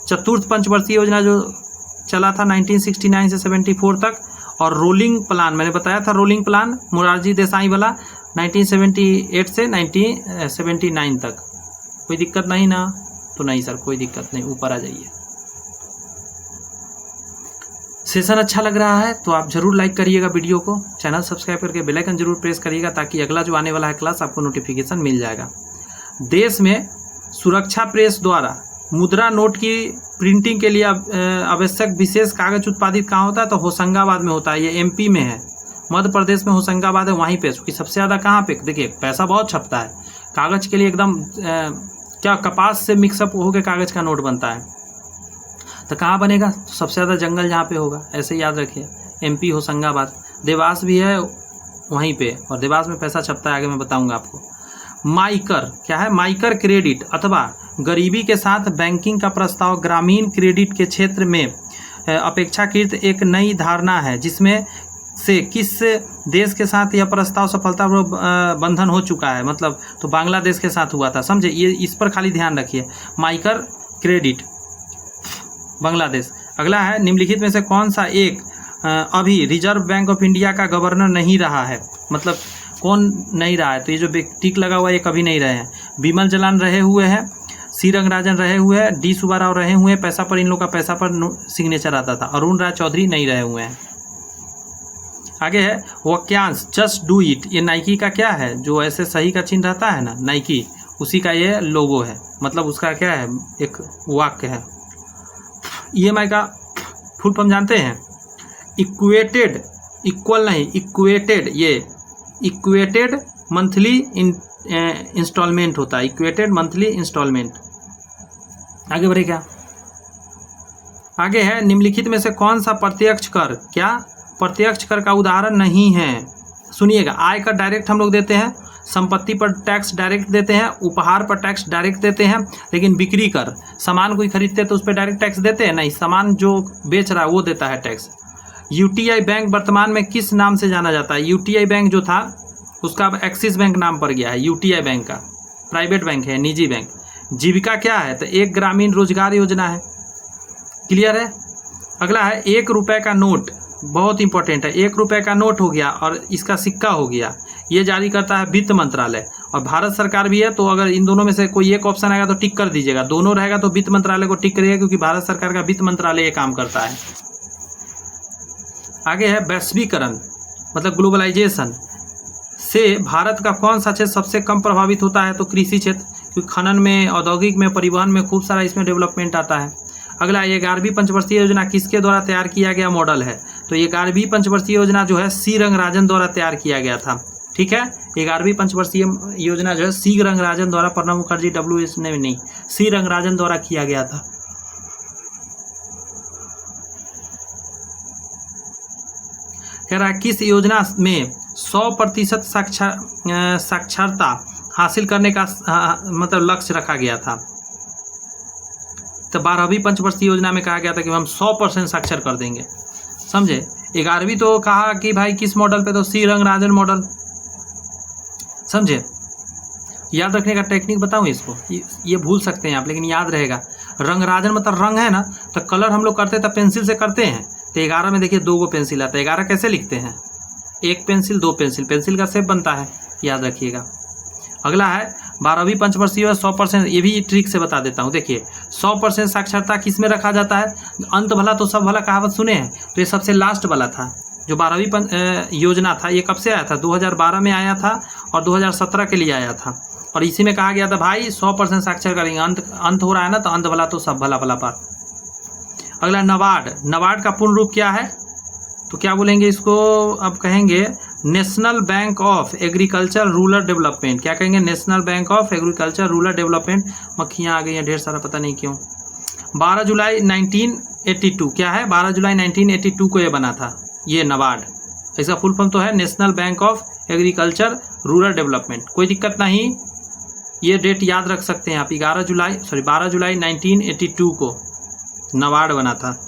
चतुर्थ पंचवर्षीय योजना जो चला था 1969 से 74 तक, और रोलिंग प्लान मैंने बताया था, रोलिंग प्लान मोरारजी देसाई वाला 1978 से 1979 तक। कोई दिक्कत नहीं ना, तो नहीं सर कोई दिक्कत नहीं, ऊपर आ जाइए। सेशन अच्छा लग रहा है तो आप जरूर लाइक करिएगा वीडियो को, चैनल सब्सक्राइब करके बेल आइकन जरूर प्रेस करिएगा, ताकि अगला जो आने वाला है क्लास आपको नोटिफिकेशन मिल जाएगा। देश में सुरक्षा प्रेस द्वारा मुद्रा नोट की प्रिंटिंग के लिए आवश्यक विशेष कागज उत्पादित कहाँ होता है, तो होशंगाबाद में होता है, ये एमपी में है, मध्य प्रदेश में होशंगाबाद है, वहीं पे क्योंकि सबसे ज़्यादा कहाँ पे, देखिए पैसा बहुत छपता है कागज़ के लिए, एकदम क्या कपास से मिक्सअप होकर कागज़ का नोट बनता है, तो कहाँ बनेगा, तो सबसे ज़्यादा जंगल जहाँ पे होगा, ऐसे याद रखिए, एमपी होशंगाबाद। देवास भी है वहीं पे, और देवास में पैसा छपता है, आगे मैं बताऊंगा आपको। माइकर क्या है, माइकर क्रेडिट अथवा गरीबी के साथ बैंकिंग का प्रस्ताव ग्रामीण क्रेडिट के क्षेत्र में अपेक्षाकृत एक नई धारणा है जिसमें से किस देश के साथ यह प्रस्ताव सफलतापूर्वक बंधन हो चुका है, मतलब तो बांग्लादेश के साथ हुआ था, समझे। ये इस पर खाली ध्यान रखिए। Micro credit Bangladesh. अगला है निम्नलिखित में से कौन सा एक अभी रिजर्व बैंक ऑफ इंडिया का गवर्नर नहीं रहा है, मतलब कौन नहीं रहा है, तो ये जो टिक लगा हुआ है ये कभी नहीं रहे हैं। बिमल जलान रहे हुए हैं, सी रंगराजन रहे हुए हैं, डी सुब्बाराव रहे हुए हैं, पैसा पर इन लोग का पैसा पर सिग्नेचर आता था। अरुण राज चौधरी नहीं रहे हुए हैं। आगे है वाक्यांश जस्ट डू इट। ये नाइकी का क्या है, जो ऐसे सही का चिन्ह रहता है ना नाइकी, उसी का ये लोगो है, मतलब उसका क्या है, एक वाक्य है। EMI का फुल फॉर्म जानते हैं? इक्वेटेड, इक्वल नहीं, इक्वेटेड, ये इक्वेटेड मंथली इंस्टॉलमेंट होता है, इक्वेटेड मंथली इंस्टॉलमेंट। आगे बढ़े क्या? आगे है निम्नलिखित में से कौन सा प्रत्यक्ष कर, क्या प्रत्यक्ष कर का उदाहरण नहीं है? सुनिएगा, आय कर डायरेक्ट हम लोग देते हैं, संपत्ति पर टैक्स डायरेक्ट देते हैं, उपहार पर टैक्स डायरेक्ट देते हैं, लेकिन बिक्री कर, सामान कोई खरीदते हैं तो उस पर डायरेक्ट टैक्स देते हैं नहीं, सामान जो बेच रहा है वो देता है टैक्स। UTI बैंक वर्तमान में किस नाम से जाना जाता है? UTI बैंक जो था उसका अब एक्सिस बैंक नाम पड़ गया है, UTI बैंक का, प्राइवेट बैंक है, निजी बैंक। जीविका क्या है? तो एक ग्रामीण रोजगार योजना है। क्लियर है? अगला है 1 रुपये का नोट, बहुत इंपॉर्टेंट है। 1 रुपये का नोट हो गया और इसका सिक्का हो गया, ये जारी करता है वित्त मंत्रालय, और भारत सरकार भी है। तो अगर इन दोनों में से कोई एक ऑप्शन आएगा तो टिक कर दीजिएगा, दोनों रहेगा तो वित्त मंत्रालय को टिक करिएगा, क्योंकि भारत सरकार का वित्त मंत्रालय ये काम करता है। आगे है वैश्वीकरण, मतलब ग्लोबलाइजेशन से भारत का कौन सा क्षेत्र सबसे कम प्रभावित होता है? तो कृषि क्षेत्र, क्योंकि खनन में, औद्योगिक में, परिवहन में खूब सारा इसमें डेवलपमेंट आता है। अगला 11वीं पंचवर्षीय योजना किसके द्वारा तैयार किया गया मॉडल है? तो 11वीं पंचवर्षीय योजना जो है सी रंगराजन द्वारा तैयार किया गया था। ठीक है, 11वीं पंचवर्षीय योजना जो है सी रंगराजन द्वारा, प्रणब मुखर्जी WS ने नहीं, सी रंगराजन द्वारा किया गया था। कह रहा है किस योजना में 100% साक्षरता हासिल करने का मतलब लक्ष्य रखा गया था? तो 12वीं पंचवर्षीय योजना में कहा गया था कि हम 100% साक्षर कर देंगे, समझे। 11वीं तो कहा कि भाई किस मॉडल पे, तो सी रंगराजन मॉडल, समझे। याद रखने का टेक्निक बताऊं इसको, ये भूल सकते हैं आप लेकिन याद रहेगा। रंगराजन मतलब रंग है ना, तो कलर हम लोग करते तब पेंसिल से करते हैं। तो 11 में देखिए 2 गो पेंसिल आता है, 11 कैसे लिखते हैं? 1 पेंसिल 2 पेंसिल, पेंसिल का शेप बनता है, याद रखिएगा। अगला है 12वीं पंचवर्षीय 100%, ये भी ट्रिक से बता देता हूँ। देखिए 100% साक्षरता किस में रखा जाता है? अंत भला तो सब भला कहावत सुने हैं, तो ये सबसे लास्ट वाला था जो 12वीं योजना था। ये कब से आया था? 2012 में आया था और 2017 के लिए आया था, और इसी में कहा गया था भाई 100% साक्षर करेंगे। अंत हो रहा है ना, तो अंत भला तो सब भला भला पार। अगला नबार्ड, नबार्ड का पूर्ण रूप क्या है? तो क्या बोलेंगे इसको? अब कहेंगे national bank of agriculture rural development. क्या कहेंगे? National bank of agriculture rural development. मक्खियाँ आ गई हैं ढेर सारा, पता नहीं क्यों। 12 जुलाई 1982 क्या है? 12 जुलाई 1982 को ये बना था, ये नबार्ड। इसका फुल फॉर्म तो है national bank of agriculture rural development. कोई दिक्कत नहीं, ये डेट याद रख सकते हैं आप। 12 जुलाई 1982 को नबार्ड बना था।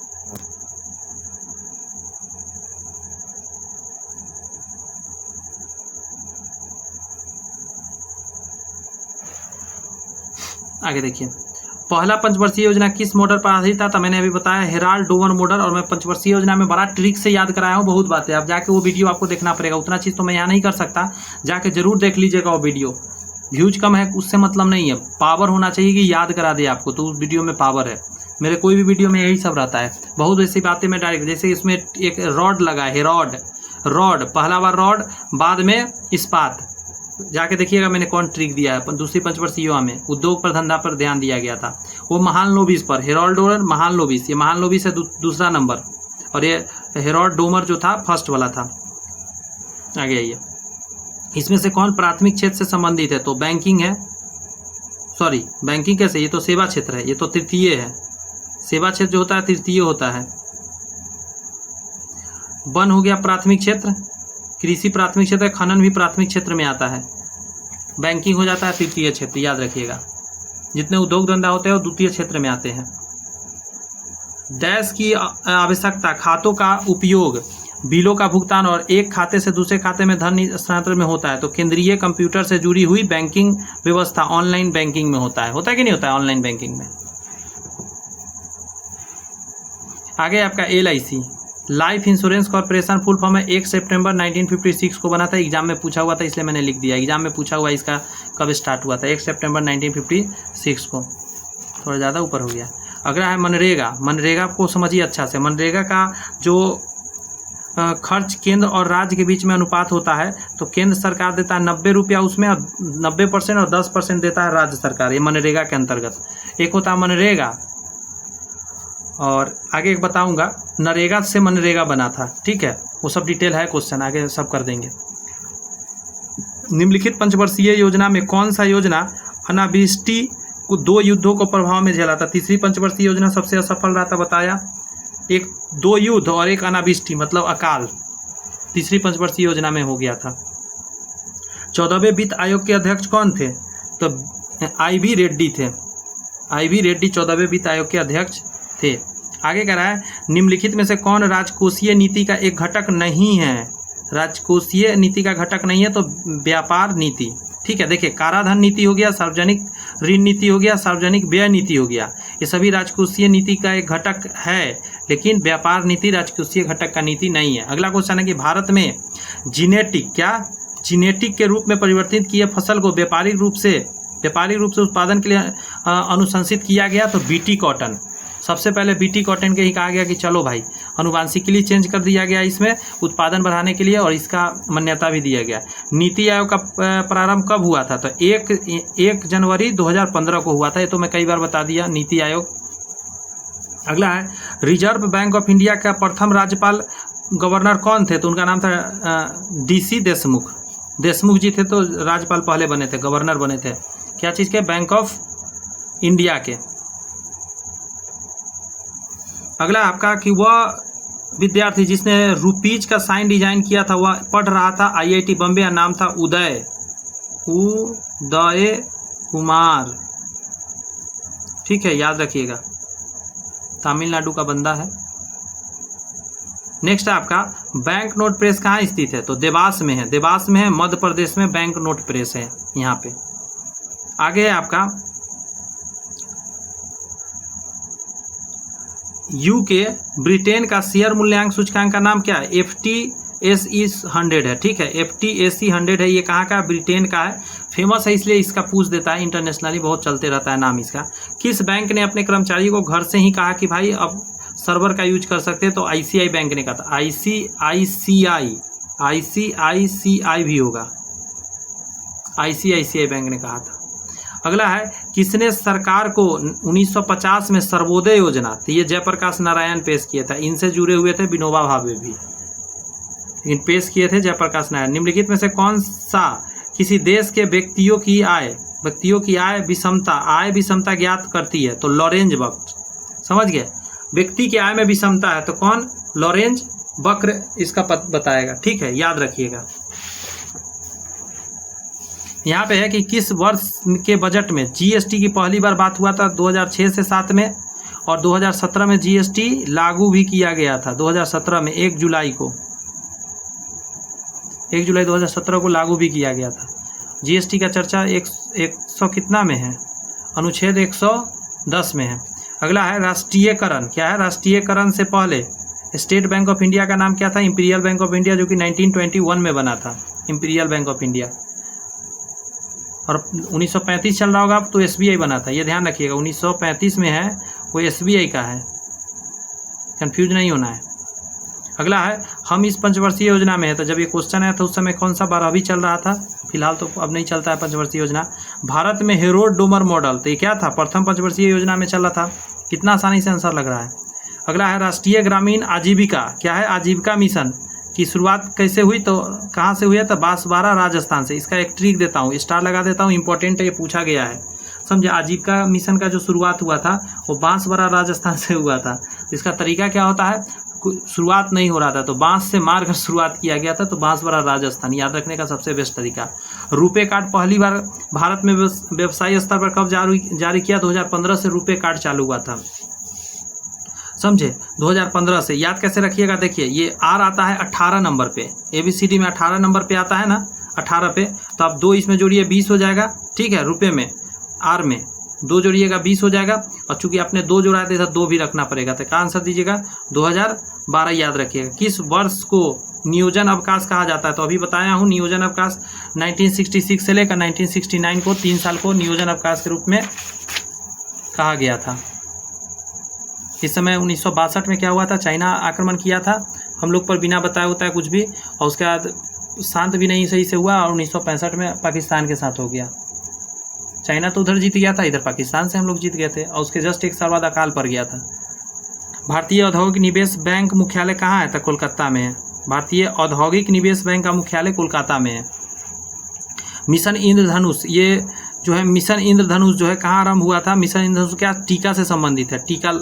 आगे देखिए, पहला पंचवर्षीय योजना किस मॉडल पर आधारित था? तो मैंने अभी बताया हेराल्ड डोवर मॉडल, और मैं पंचवर्षीय योजना में बड़ा ट्रिक से याद कराया हूँ, बहुत बातें। आप जाके वो वीडियो आपको देखना पड़ेगा, उतना चीज़ तो मैं यहाँ नहीं कर सकता, जाके जरूर देख लीजिएगा वो वीडियो। व्यूज कम है उससे मतलब नहीं है, पावर होना चाहिए कि याद करा दे आपको, तो उस वीडियो में पावर है। मेरे कोई भी वीडियो में यही सब रहता है, बहुत ऐसी बातें मैं डायरेक्ट, जैसे इसमें एक रॉड लगा है, रॉड पहला बार रॉड, बाद में इस्पात। जाके देखिएगा मैंने कौन ट्रिक दिया है। दूसरी पंचवर्षीय योजना में उद्योग पर, धंधा पर ध्यान दिया गया था। वो महान लोबिस पर, हेरोल्ड डोमर महान लोबिस, ये महान लोबिस है दूसरा नंबर, और ये हेरोल्ड डोमर जो था फर्स्ट वाला था। आगे आइए, इसमें से कौन प्राथमिक क्षेत्र से संबंधित है? तो बैंकिंग है, सॉरी बैंकिंग कैसे, ये तो सेवा क्षेत्र है, ये तो तृतीय है। सेवा क्षेत्र जो होता है तृतीय होता है। वन हो गया प्राथमिक क्षेत्र, कृषि प्राथमिक क्षेत्र, खनन भी प्राथमिक क्षेत्र में आता है। बैंकिंग हो जाता है तृतीय क्षेत्र, याद रखिएगा। जितने उद्योग धंधा होते हैं वो द्वितीय क्षेत्र में आते हैं। डैश की आवश्यकता, खातों का उपयोग, बिलों का भुगतान और एक खाते से दूसरे खाते में धन स्थानांतरण में होता है। तो केंद्रीय कंप्यूटर से जुड़ी हुई बैंकिंग व्यवस्था ऑनलाइन बैंकिंग में होता है कि नहीं होता है ऑनलाइन बैंकिंग में। आगे आपका LIC, life insurance corporation, full form है 1 सितंबर 1956 को बना था। एग्जाम में पूछा हुआ था इसलिए मैंने लिख दिया। एग्जाम में पूछा हुआ इसका कब स्टार्ट हुआ था, 1 सितंबर 1956 को। थोड़ा ज़्यादा ऊपर हो गया। अगला है मनरेगा। मनरेगा को समझिए अच्छा से। मनरेगा का जो खर्च केंद्र और राज्य के बीच में अनुपात होता है, तो केंद्र सरकार देता है 90 रुपया उसमें, 90% और 10% देता है राज्य सरकार। ये मनरेगा के अंतर्गत। एक होता है मनरेगा, और आगे एक बताऊंगा नरेगा से मनरेगा बना था, ठीक है, वो सब डिटेल है, क्वेश्चन आगे सब कर देंगे। निम्नलिखित पंचवर्षीय योजना में कौन सा योजना अनावृष्टि को 2 युद्धों को प्रभाव में झेला था? तीसरी पंचवर्षीय योजना सबसे असफल रहा था, बताया। एक 2 युद्ध और एक अनावृष्टि मतलब अकाल तीसरी पंचवर्षीय योजना में हो गया था। 14वें वित्त आयोग के अध्यक्ष कौन थे? तो IV रेड्डी थे। IV रेड्डी 14वें वित्त आयोग के अध्यक्ष थे। आगे कह रहा है निम्नलिखित में से कौन राजकोषीय नीति का एक घटक नहीं है? राजकोषीय नीति का घटक नहीं है तो व्यापार नीति, ठीक है। देखिए, काराधन नीति हो गया, सार्वजनिक ऋण नीति हो गया, सार्वजनिक व्यय नीति हो गया, ये सभी राजकोषीय नीति का एक घटक है, लेकिन व्यापार नीति राजकोषीय घटक का नीति नहीं है। अगला क्वेश्चन है कि भारत में जीनेटिक के रूप में परिवर्तित किए फसल को व्यापारिक रूप से उत्पादन के लिए अनुशंसित किया गया, तो BT कॉटन। सबसे पहले BT कॉटन के ही कहा गया कि चलो भाई, अनुवांशिकली चेंज कर दिया गया इसमें उत्पादन बढ़ाने के लिए, और इसका मान्यता भी दिया गया। नीति आयोग का प्रारंभ कब हुआ था? तो 1 जनवरी 2015 को हुआ था। ये तो मैं कई बार बता दिया, नीति आयोग। अगला है रिजर्व बैंक ऑफ इंडिया का प्रथम राज्यपाल गवर्नर कौन थे? तो उनका नाम था DC देशमुख। देशमुख जी थे तो राज्यपाल पहले बने थे, गवर्नर बने थे क्या चीज़ के? बैंक ऑफ इंडिया के। अगला आपका कि वह विद्यार्थी जिसने रुपीज का साइन डिजाइन किया था वह पढ़ रहा था IIT बम्बे, का नाम था उदय कुमार, ठीक है, याद रखिएगा, तमिलनाडु का बंदा है। नेक्स्ट आपका बैंक नोट प्रेस कहाँ स्थित है? तो देवास में है। देवास में है, मध्य प्रदेश में बैंक नोट प्रेस है यहाँ पे। आगे है आपका UK ब्रिटेन का शेयर मूल्यांक सूचकांक का नाम क्या है? FTSE 100 है, ठीक है, FTSE 100 है। ये कहाँ का? ब्रिटेन का है। फेमस है इसलिए इसका पूछ देता है, इंटरनेशनली बहुत चलते रहता है नाम इसका। किस बैंक ने अपने कर्मचारी को घर से ही कहा कि भाई अब सर्वर का यूज कर सकते हैं? तो ICICI बैंक ने कहा था। ICICI भी होगा, ICICI बैंक ने कहा था। अगला है किसने सरकार को 1950 में सर्वोदय योजना, तो ये जयप्रकाश नारायण पेश किए थे। इनसे जुड़े हुए थे विनोबा भावे भी, लेकिन पेश किए थे जयप्रकाश नारायण। निम्नलिखित में से कौन सा किसी देश के व्यक्तियों की आय विषमता ज्ञात करती है? तो लॉरेंज वक्र, समझ गए, व्यक्ति की आय में विषमता है तो कौन? लॉरेंज वक्र इसका बताएगा, ठीक है, याद रखिएगा। यहाँ पे है कि किस वर्ष के बजट में GST की पहली बार बात हुआ था? 2006 से 7 में, और 2017 में GST लागू भी किया गया था। 2017 में 1 जुलाई 2017 को लागू भी किया गया था। GST का चर्चा 100 कितना में है? अनुच्छेद 110 में है। अगला है राष्ट्रीयकरण। क्या है? राष्ट्रीयकरण से पहले स्टेट बैंक ऑफ इंडिया का नाम क्या था? इंपीरियल बैंक ऑफ इंडिया, जो कि 1921 में बना था, इंपीरियल बैंक ऑफ इंडिया। और 1935 चल रहा होगा तो SBI बना था, ये ध्यान रखिएगा। 1935 में है वो SBI का है, कंफ्यूज नहीं होना है। अगला है हम इस पंचवर्षीय योजना में है, तो जब ये क्वेश्चन आया था उस समय कौन सा 12वीं चल रहा था? फिलहाल तो अब नहीं चलता है पंचवर्षीय योजना। भारत में हेरोड डोमर मॉडल, तो ये क्या था? प्रथम पंचवर्षीय योजना में चल रहा था। कितना आसानी से आंसर लग रहा है। अगला है राष्ट्रीय ग्रामीण आजीविका। क्या है? आजीविका मिशन की शुरुआत कैसे हुई? तो कहाँ से हुई है? तो बांसवाड़ा राजस्थान से। इसका एक ट्रिक देता हूँ, स्टार लगा देता हूँ, इंपॉर्टेंट है, ये पूछा गया है, समझे। आजीविका मिशन का जो शुरुआत हुआ था वो बांसवाड़ा राजस्थान से हुआ था। इसका तरीका क्या होता है? शुरुआत नहीं हो रहा था तो बांस से मार कर शुरुआत किया गया था, तो बांसवाड़ा राजस्थान, याद रखने का सबसे बेस्ट तरीका। रुपे कार्ड पहली बार भारत में व्यवसायी स्तर पर कब जारी किया? 2015 से रुपे कार्ड चालू हुआ था। समझे। 2015 से याद कैसे रखिएगा, देखिए ये आर आता है 18 नंबर पे, ABCD में 18 नंबर पे आता है ना, 18 पे, तो आप 2 इसमें जोड़िए 20 हो जाएगा, ठीक है, रुपये में, आर में 2 जोड़िएगा 20 हो जाएगा, और चूंकि आपने 2 जोड़ा है तो इधर 2 भी रखना पड़ेगा, तो क्या आंसर दीजिएगा 2012 याद रखिएगा। किस वर्ष को नियोजन अवकाश कहा जाता है, तो अभी बताया हूँ नियोजन अवकाश 1966 से लेकर 1969 को 3 साल को नियोजन अवकाश के रूप में कहा गया था। इस समय 1962 में क्या हुआ था, चाइना आक्रमण किया था हम लोग पर बिना बताए होता है कुछ भी, और उसके बाद शांत भी नहीं सही से हुआ, और 1965 में पाकिस्तान के साथ हो गया। चाइना तो उधर जीत गया था, इधर पाकिस्तान से हम लोग जीत गए थे, और उसके जस्ट 1 साल बाद अकाल पड़ गया था। भारतीय औद्योगिक निवेश बैंक मुख्यालय कहाँ है, तो कोलकाता में है। भारतीय औद्योगिक निवेश बैंक का मुख्यालय कोलकाता में है। मिशन इंद्रधनुष, ये जो है मिशन इंद्रधनुष जो है कहाँ आरंभ हुआ था, मिशन इंद्रधनुष क्या टीका से संबंधित है, टीका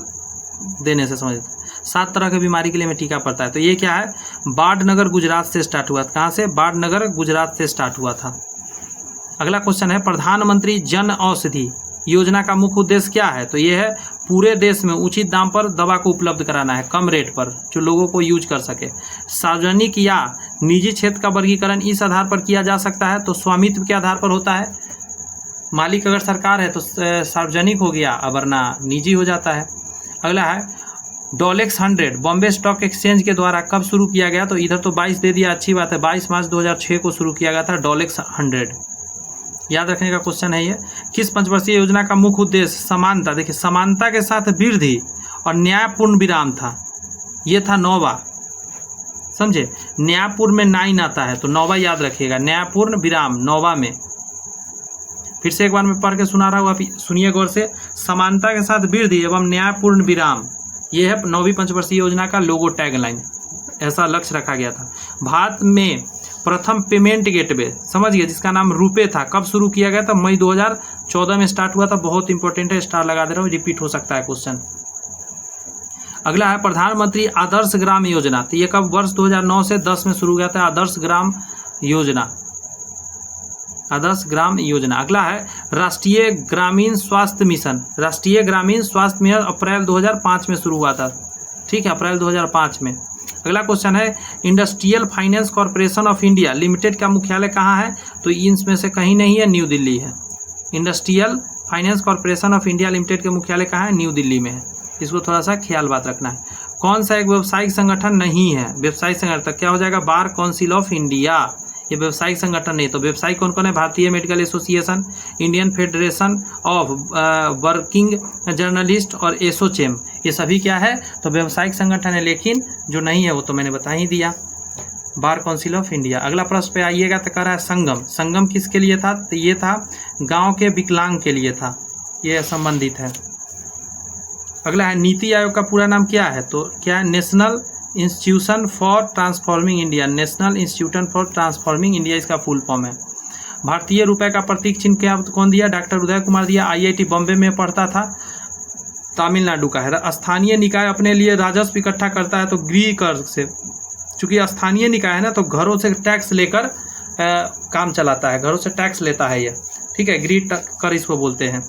देने से संबंधित, 7 तरह की बीमारी के लिए में टीका पड़ता है। तो ये क्या है, बाढ़नगर गुजरात से स्टार्ट हुआ था। कहाँ से, बाढ़नगर गुजरात से स्टार्ट हुआ था। अगला क्वेश्चन है प्रधानमंत्री जन औषधि योजना का मुख्य उद्देश्य क्या है, तो ये है पूरे देश में उचित दाम पर दवा को उपलब्ध कराना है, कम रेट पर, जो लोगों को यूज कर सके। सार्वजनिक या निजी क्षेत्र का वर्गीकरण इस आधार पर किया जा सकता है, तो स्वामित्व के आधार पर होता है। मालिक अगर सरकार है तो सार्वजनिक हो गया, वरना निजी हो जाता है। अगला है डॉलेक्स 100 बॉम्बे स्टॉक एक्सचेंज के द्वारा कब शुरू किया गया, तो इधर तो 22 दे दिया, अच्छी बात है, 22 मार्च 2006 को शुरू किया गया था डॉलेक्स 100। याद रखने का क्वेश्चन है ये। किस पंचवर्षीय योजना का मुख्य उद्देश्य समानता, देखिए समानता के साथ वृद्धि और न्यायपूर्ण विराम था, ये था 9वां, समझे। न्यायपूर्ण में 9 आता है, तो 9वां याद रखिएगा, न्यायपूर्ण विराम 9वां में। फिर से एक बार मैं पढ़ के सुना रहा हूँ, आप सुनिए गौर से। समानता के साथ वृद्धि एवं न्यायपूर्ण विराम, ये है 9वीं पंचवर्षीय योजना का लोगो टैगलाइन, ऐसा लक्ष्य रखा गया था। भारत में प्रथम पेमेंट गेटवे, समझ गए, जिसका नाम रुपे था, कब शुरू किया गया था, मई 2014 में स्टार्ट हुआ था। बहुत इंपॉर्टेंट है, स्टार लगा दे रहा हूँ, रिपीट हो सकता है क्वेश्चन। अगला है प्रधानमंत्री आदर्श ग्राम योजना, तो ये कब, वर्ष 2009 से 10 में शुरू हुआ था आदर्श ग्राम योजना, आदर्श ग्राम योजना। अगला है राष्ट्रीय ग्रामीण स्वास्थ्य मिशन, राष्ट्रीय ग्रामीण स्वास्थ्य मिशन अप्रैल 2005 में शुरू हुआ था, ठीक है, अप्रैल 2005 में। अगला क्वेश्चन है industrial finance corporation of India limited का मुख्यालय कहाँ है, तो इनमें से कहीं नहीं है, न्यू दिल्ली है। Industrial finance corporation of India limited का मुख्यालय कहाँ है, न्यू दिल्ली में है। इसको थोड़ा सा ख्याल बात रखना है। कौन सा एक व्यावसायिक संगठन नहीं है, व्यावसायिक संगठन क्या हो जाएगा, बार काउंसिल ऑफ इंडिया, ये व्यावसायिक संगठन नहीं। तो व्यावसायिक कौन कौन है, भारतीय medical association, Indian federation of working journalist और एसोचेम, ये सभी क्या है, तो व्यावसायिक संगठन है। लेकिन जो नहीं है वो तो मैंने बता ही दिया, बार काउंसिल ऑफ इंडिया। अगला प्रश्न पे आइएगा तो कह रहा है संगम, संगम किसके लिए था, तो ये था गांव के विकलांग के लिए था, ये संबंधित है। अगला है नीति आयोग का पूरा नाम क्या है, तो क्या है, national institution for transforming India, national institution for transforming India इसका फुल फॉर्म है। भारतीय रुपए का प्रतीक चिन्ह क्या कौन दिया, डॉक्टर उदय कुमार दिया, IIT बॉम्बे में पढ़ता था, तमिलनाडु का है। स्थानीय निकाय अपने लिए राजस्व इकट्ठा करता है, तो गृह कर से, चूंकि स्थानीय निकाय है ना, तो घरों से टैक्स लेकर काम चलाता है, घरों से टैक्स लेता है ये, ठीक है, गृह कर इसको बोलते हैं,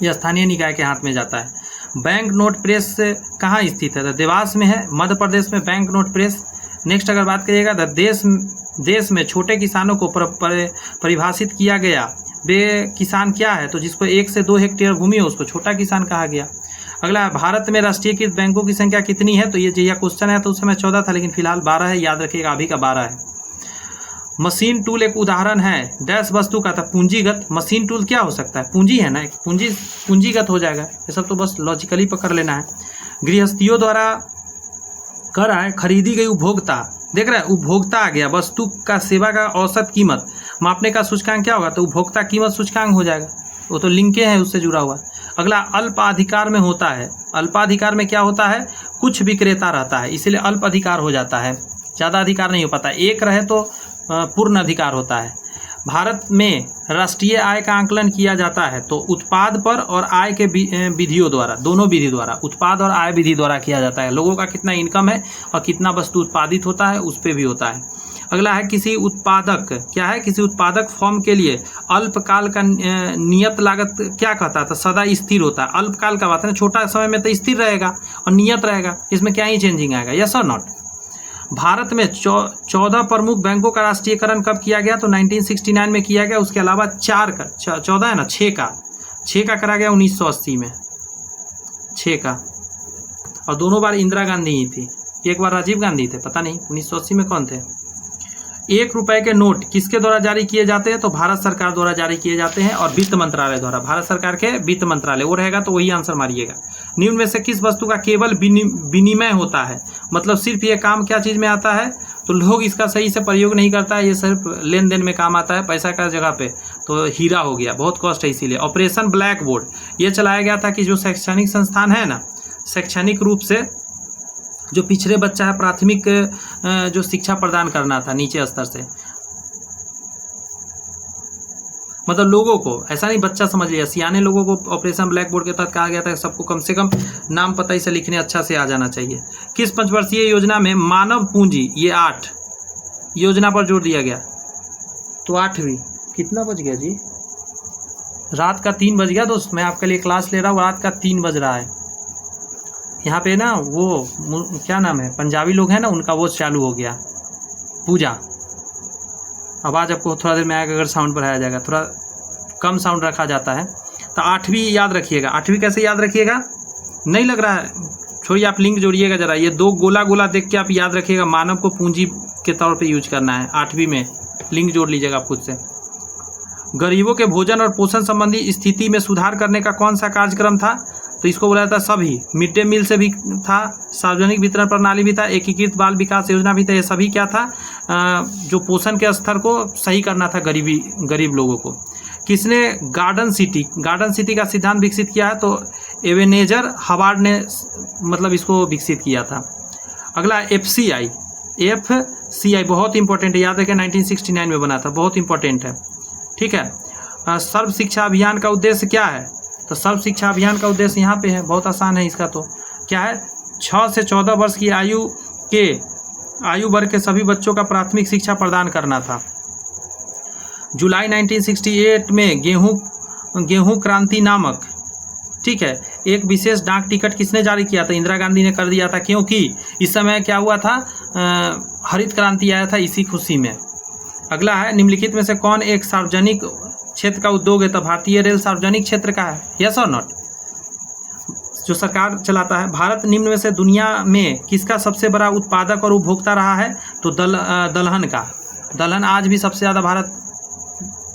यह स्थानीय निकाय के हाथ में जाता है। बैंक नोट प्रेस कहाँ स्थित है, तो देवास में है, मध्य प्रदेश में बैंक नोट प्रेस। नेक्स्ट अगर बात करिएगा तो देश में छोटे किसानों को परिभाषित किया गया, वे किसान क्या है, तो जिसको 1 से 2 हेक्टेयर भूमि है उसको छोटा किसान कहा गया। अगला भारत में राष्ट्रीयकृत बैंकों की संख्या कितनी है, तो ये जैसा क्वेश्चन है तो उस समय 14 था, लेकिन फिलहाल 12 है, याद रखिएगा, अभी का 12 है। मशीन टूल एक उदाहरण है डैश वस्तु का, था पूंजीगत। मशीन टूल क्या हो सकता है, पूंजी है ना, एक पूंजीगत हो जाएगा, ये सब तो बस लॉजिकली पकड़ लेना है। गृहस्थियों द्वारा कर है खरीदी गई उपभोक्ता, देख रहे हैं, उपभोक्ता आ गया, वस्तु का सेवा का औसत कीमत मापने का सूचकांक क्या होगा, तो उपभोक्ता कीमत सूचकांक हो जाएगा, वो तो लिंके है उससे जुड़ा हुआ। अगला अल्पाधिकार में होता है, अल्पाधिकार में क्या होता है, कुछ विक्रेता रहता है, इसलिए अल्प अधिकार हो जाता है, ज़्यादा अधिकार नहीं हो पाता, एक रहे तो पूर्ण अधिकार होता है। भारत में राष्ट्रीय आय का आंकलन किया जाता है, तो उत्पाद पर और आय के विधियों द्वारा, दोनों विधि द्वारा, उत्पाद और आय विधि द्वारा किया जाता है। लोगों का कितना इनकम है और कितना वस्तु उत्पादित होता है उस पर भी होता है। अगला है किसी उत्पादक, क्या है, किसी उत्पादक फर्म के लिए अल्पकाल का नियत लागत क्या कहता है, तो सदा स्थिर होता है। अल्पकाल का बात है ना, छोटा समय में तो स्थिर रहेगा और नियत रहेगा, इसमें क्या ही चेंजिंग आएगा, यस और नॉट। भारत में 14 प्रमुख बैंकों का राष्ट्रीयकरण कब किया गया, तो 1969 में किया गया। उसके अलावा 14 है ना, 6 का करा गया 1980 में, 6 का, और दोनों बार इंदिरा गांधी ही थी, एक बार राजीव गांधी थे, पता नहीं 1980 में कौन थे। 1 रुपए के नोट किसके द्वारा जारी किए जाते हैं, तो भारत सरकार द्वारा जारी किए जाते हैं और वित्त मंत्रालय द्वारा, भारत सरकार के वित्त मंत्रालय, वो रहेगा तो वही आंसर मारिएगा। निम्न में से किस वस्तु का केवल विनिमय होता है, मतलब सिर्फ ये काम क्या चीज़ में आता है, तो लोग इसका सही से प्रयोग नहीं करता है, ये सिर्फ लेन देन में काम आता है पैसा का जगह पे, तो हीरा हो गया, बहुत कॉस्ट है इसीलिए। ऑपरेशन ब्लैक बोर्ड ये चलाया गया था कि जो शैक्षणिक संस्थान है ना, शैक्षणिक रूप से जो पिछड़े बच्चा है, प्राथमिक जो शिक्षा प्रदान करना था नीचे स्तर से, मतलब लोगों को, ऐसा नहीं बच्चा समझ लिया, सियाने लोगों को ऑपरेशन ब्लैक बोर्ड के तहत कहा गया था सबको कम से कम नाम पता ही से लिखने अच्छा से आ जाना चाहिए। किस पंचवर्षीय योजना में मानव पूंजी, ये 8 योजना पर जोर दिया गया, तो 8वीं, कितना बज गया जी, रात का 3 बज गया दोस्त, मैं आपके लिए क्लास ले रहा हूँ, रात का 3 बज रहा है। यहाँ पे ना वो क्या नाम है, पंजाबी लोग हैं ना, उनका वो चालू हो गया, पूजा। आवाज़ आपको थोड़ा देर में आएगा अगर साउंड बढ़ाया जाएगा, थोड़ा कम साउंड रखा जाता है। तो 8वीं याद रखिएगा, 8वीं कैसे याद रखिएगा, नहीं लग रहा है, छोड़िए आप लिंक जोड़िएगा जरा, ये 2 गोला गोला देख के आप याद रखिएगा, मानव को पूंजी के तौर पे यूज करना है 8वीं में, लिंक जोड़ लीजिएगा आप खुद से। गरीबों के भोजन और पोषण संबंधी स्थिति में सुधार करने का कौन सा कार्यक्रम था, तो इसको बोला जाता है सभी, मिड डे मील से भी था, सार्वजनिक वितरण प्रणाली भी था, एकीकृत बाल विकास योजना भी था, ये सभी क्या था, जो पोषण के स्तर को सही करना था गरीब लोगों को। किसने गार्डन सिटी का सिद्धांत विकसित किया है, तो एवेनेजर हवार्ड ने मतलब इसको विकसित किया था। अगला एफसीआई बहुत इंपॉर्टेंट है, याद रखें 1969 में बना था, बहुत इंपॉर्टेंट है, ठीक है। सर्व शिक्षा अभियान का उद्देश्य क्या है, तो सर्व शिक्षा अभियान का उद्देश्य यहाँ पे है, बहुत आसान है इसका, तो क्या है, 6 से 14 वर्ष की आयु वर्ग के सभी बच्चों का प्राथमिक शिक्षा प्रदान करना था। जुलाई 1968 में गेहूं क्रांति नामक, ठीक है, एक विशेष डाक टिकट किसने जारी किया था, इंदिरा गांधी ने कर दिया था, क्योंकि इस समय क्या हुआ था, हरित क्रांति आया था इसी खुशी में। अगला है, निम्नलिखित में से कौन एक सार्वजनिक क्षेत्र का उद्योग है, तो भारतीय रेल सार्वजनिक क्षेत्र का है, यस और नॉट, जो सरकार चलाता है। भारत निम्न में से दुनिया में किसका सबसे बड़ा उत्पादक और उपभोक्ता रहा है, तो दलहन का, दलहन आज भी सबसे ज़्यादा भारत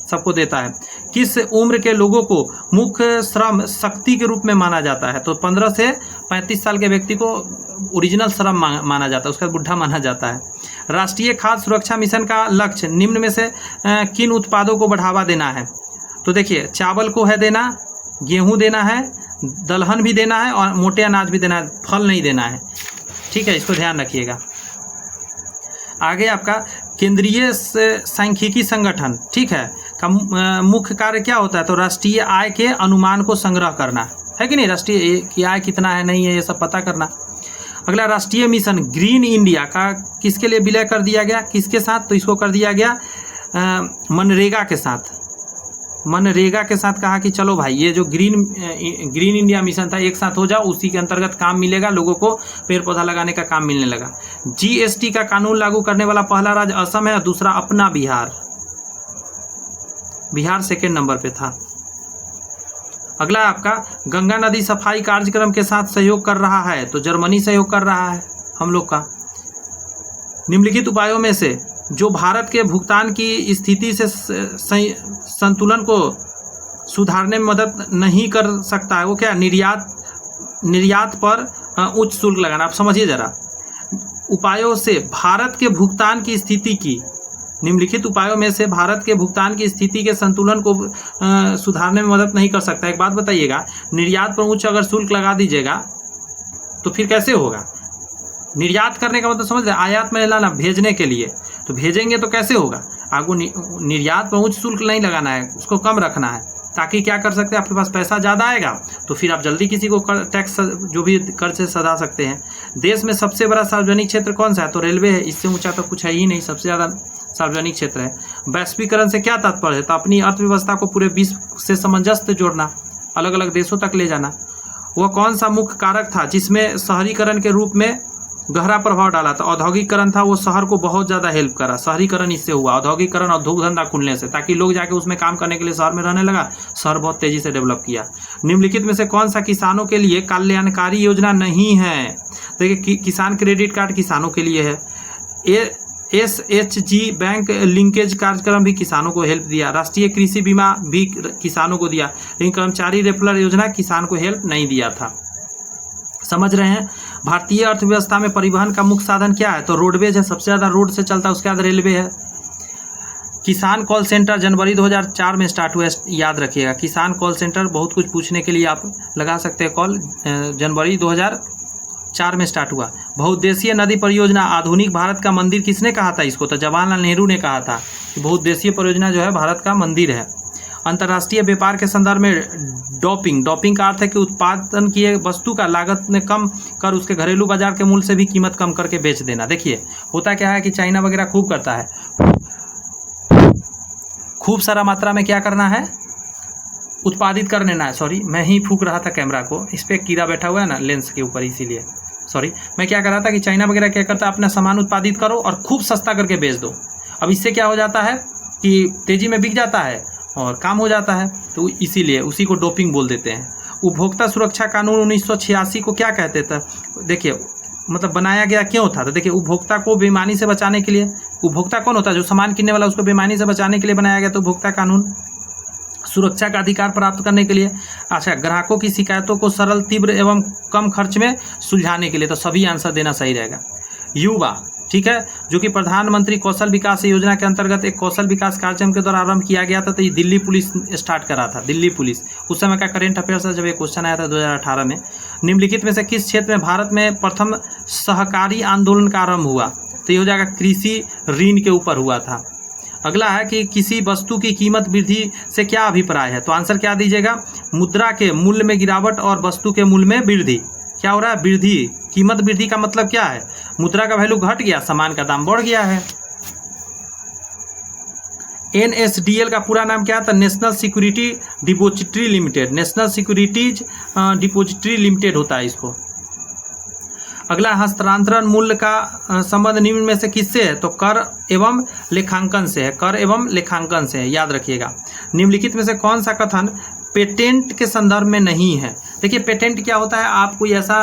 सबको देता है। किस उम्र के लोगों को मुख्य श्रम शक्ति के रूप में माना जाता है, तो 15 से 35 साल के व्यक्ति को ओरिजिनल श्रम माना जाता है, उसका बुढ़ा माना जाता है। राष्ट्रीय खाद्य सुरक्षा मिशन का लक्ष्य निम्न में से किन उत्पादों को बढ़ावा देना है, तो देखिए चावल को है देना, गेहूं देना है, दलहन भी देना है और मोटे अनाज भी देना है, फल नहीं देना है, ठीक है, इसको ध्यान रखिएगा। आगे आपका केंद्रीय सांख्यिकी संगठन, ठीक है, का मुख्य कार्य क्या होता है, तो राष्ट्रीय आय के अनुमान को संग्रह करना है कि नहीं, राष्ट्रीय की आय कितना है नहीं है ये सब पता करना। अगला, राष्ट्रीय मिशन ग्रीन इंडिया का किसके लिए विलय कर दिया गया, किसके साथ, तो इसको कर दिया गया मनरेगा के साथ। मनरेगा के साथ कहा कि चलो भाई ये जो ग्रीन इंडिया मिशन था एक साथ हो जाओ, उसी के अंतर्गत काम मिलेगा, लोगों को पेड़ पौधा लगाने का काम मिलने लगा। जीएसटी का कानून लागू करने वाला पहला राज्य असम है और दूसरा अपना बिहार 2nd नंबर पे था। अगला आपका, गंगा नदी सफाई कार्यक्रम के साथ सहयोग कर रहा है, तो जर्मनी सहयोग कर रहा है हम लोग का। निम्नलिखित उपायों में से जो भारत के भुगतान की स्थिति से संतुलन को सुधारने में मदद नहीं कर सकता है, वो क्या, निर्यात पर उच्च शुल्क लगाना। आप समझिए जरा, उपायों से भारत के भुगतान की स्थिति की, निम्नलिखित उपायों में से भारत के भुगतान की स्थिति के संतुलन को सुधारने में मदद नहीं कर सकता। एक बात बताइएगा, निर्यात पर उच्च अगर शुल्क लगा दीजिएगा तो फिर कैसे होगा, निर्यात करने का मतलब समझ रहे, आयात में लाना, भेजने के लिए, तो भेजेंगे तो कैसे होगा, आगू निर्यात पर उच्च शुल्क नहीं लगाना है, उसको कम रखना है, ताकि क्या कर सकते हैं, आपके पास पैसा ज़्यादा आएगा तो फिर आप जल्दी किसी को टैक्स जो भी कर्ज से सधा सकते हैं। देश में सबसे बड़ा सार्वजनिक क्षेत्र कौन सा है, तो रेलवे है, इससे ऊंचा तो कुछ है ही नहीं, सबसे ज़्यादा सार्वजनिक क्षेत्र है। वैश्वीकरण से क्या तात्पर्य है, तो अपनी अर्थव्यवस्था को पूरे विश्व से सामंजस्य जोड़ना, अलग अलग देशों तक ले जाना। वह कौन सा मुख्य कारक था जिसमें शहरीकरण के रूप में गहरा प्रभाव डाला, तो औद्योगिकरण था, वो शहर को बहुत ज़्यादा हेल्प करा। शहरीकरण इससे हुआ, औद्योगिकरण, उद्योग धंधा खुलने से, ताकि लोग जाके उसमें काम करने के लिए शहर में रहने लगा, शहर बहुत तेजी से डेवलप किया। निम्नलिखित में से कौन सा किसानों के लिए कल्याणकारी योजना नहीं है, देखिए किसान क्रेडिट कार्ड किसानों के लिए है। SHG बैंक लिंकेज कार्यक्रम भी किसानों को हेल्प दिया। राष्ट्रीय कृषि बीमा भी किसानों को दिया, लेकिन कर्मचारी रेफरल योजना किसान को हेल्प नहीं दिया था। समझ रहे हैं। भारतीय अर्थव्यवस्था में परिवहन का मुख्य साधन क्या है, तो रोडवेज है, सबसे ज़्यादा रोड से चलता है, उसके बाद रेलवे है। किसान कॉल सेंटर जनवरी 2004 में स्टार्ट हुआ, याद रखिएगा। किसान कॉल सेंटर बहुत कुछ पूछने के लिए आप लगा सकते हैं कॉल, जनवरी 2004 में स्टार्ट हुआ। बहुउद्देशीय नदी परियोजना आधुनिक भारत का मंदिर किसने कहा था इसको, तो जवाहरलाल नेहरू ने कहा था कि बहुउद्देशीय परियोजना जो है भारत का मंदिर है। अंतर्राष्ट्रीय व्यापार के संदर्भ में डॉपिंग का अर्थ है कि उत्पादन किए वस्तु का लागत में कम कर उसके घरेलू बाजार के मूल्य से भी कीमत कम करके बेच देना। देखिए होता क्या है कि चाइना वगैरह खूब करता है, खूब सारा मात्रा में क्या करना है, उत्पादित कर लेना है। सॉरी, मैं ही फूंक रहा था कैमरा को, इस पर कीड़ा बैठा हुआ है ना लेंस के ऊपर, इसीलिए सॉरी। मैं क्या कर रहा था कि चाइना वगैरह क्या करता है, अपना सामान उत्पादित करो और खूब सस्ता करके बेच दो। अब इससे क्या हो जाता है कि तेजी में बिक जाता है और काम हो जाता है, तो इसीलिए उसी को डोपिंग बोल देते हैं। उपभोक्ता सुरक्षा कानून 1986 को क्या कहते थे, देखिए मतलब बनाया गया क्यों था, तो देखिए उपभोक्ता को बेईमानी से बचाने के लिए। उपभोक्ता कौन होता है, जो सामान किनने वाला, उसको बेईमानी से बचाने के लिए बनाया गया, तो उपभोक्ता कानून। सुरक्षा का अधिकार प्राप्त करने के लिए। अच्छा, ग्राहकों की शिकायतों को सरल, तीव्र एवं कम खर्च में सुलझाने के लिए, तो सभी आंसर देना सही रहेगा। युवा, ठीक है, जो कि प्रधानमंत्री कौशल विकास योजना के अंतर्गत एक कौशल विकास कार्यक्रम के द्वारा आरंभ किया गया था, तो ये दिल्ली पुलिस स्टार्ट करा था, दिल्ली पुलिस। उस समय का करेंट अफेयर्स है जब ये क्वेश्चन आया था 2018 में। निम्नलिखित में से किस क्षेत्र में भारत में प्रथम सहकारी आंदोलन का आरंभ हुआ, तो ये हो जाएगा कृषि ऋण के ऊपर हुआ था। अगला है कि किसी वस्तु की कीमत वृद्धि से क्या अभिप्राय है, तो आंसर क्या दीजिएगा, मुद्रा के मूल्य में गिरावट और वस्तु के मूल्य में वृद्धि। क्या हो रहा है, वृद्धि। कीमत वृद्धि का मतलब क्या है, मुद्रा का वैल्यू घट गया, सामान का दाम बढ़ गया है। NSDL का पूरा नाम क्या था, national security depository limited, national securities depository limited होता है इसको। अगला, हस्तांतरण मूल्य का संबंध निम्न में से किससे है, तो कर एवं लेखांकन से है, कर एवं लेखांकन से है, याद रखिएगा। निम्नलिखित में से कौन सा कथन पेटेंट के संदर्भ में नहीं है। देखिए पेटेंट क्या होता है, आप कोई ऐसा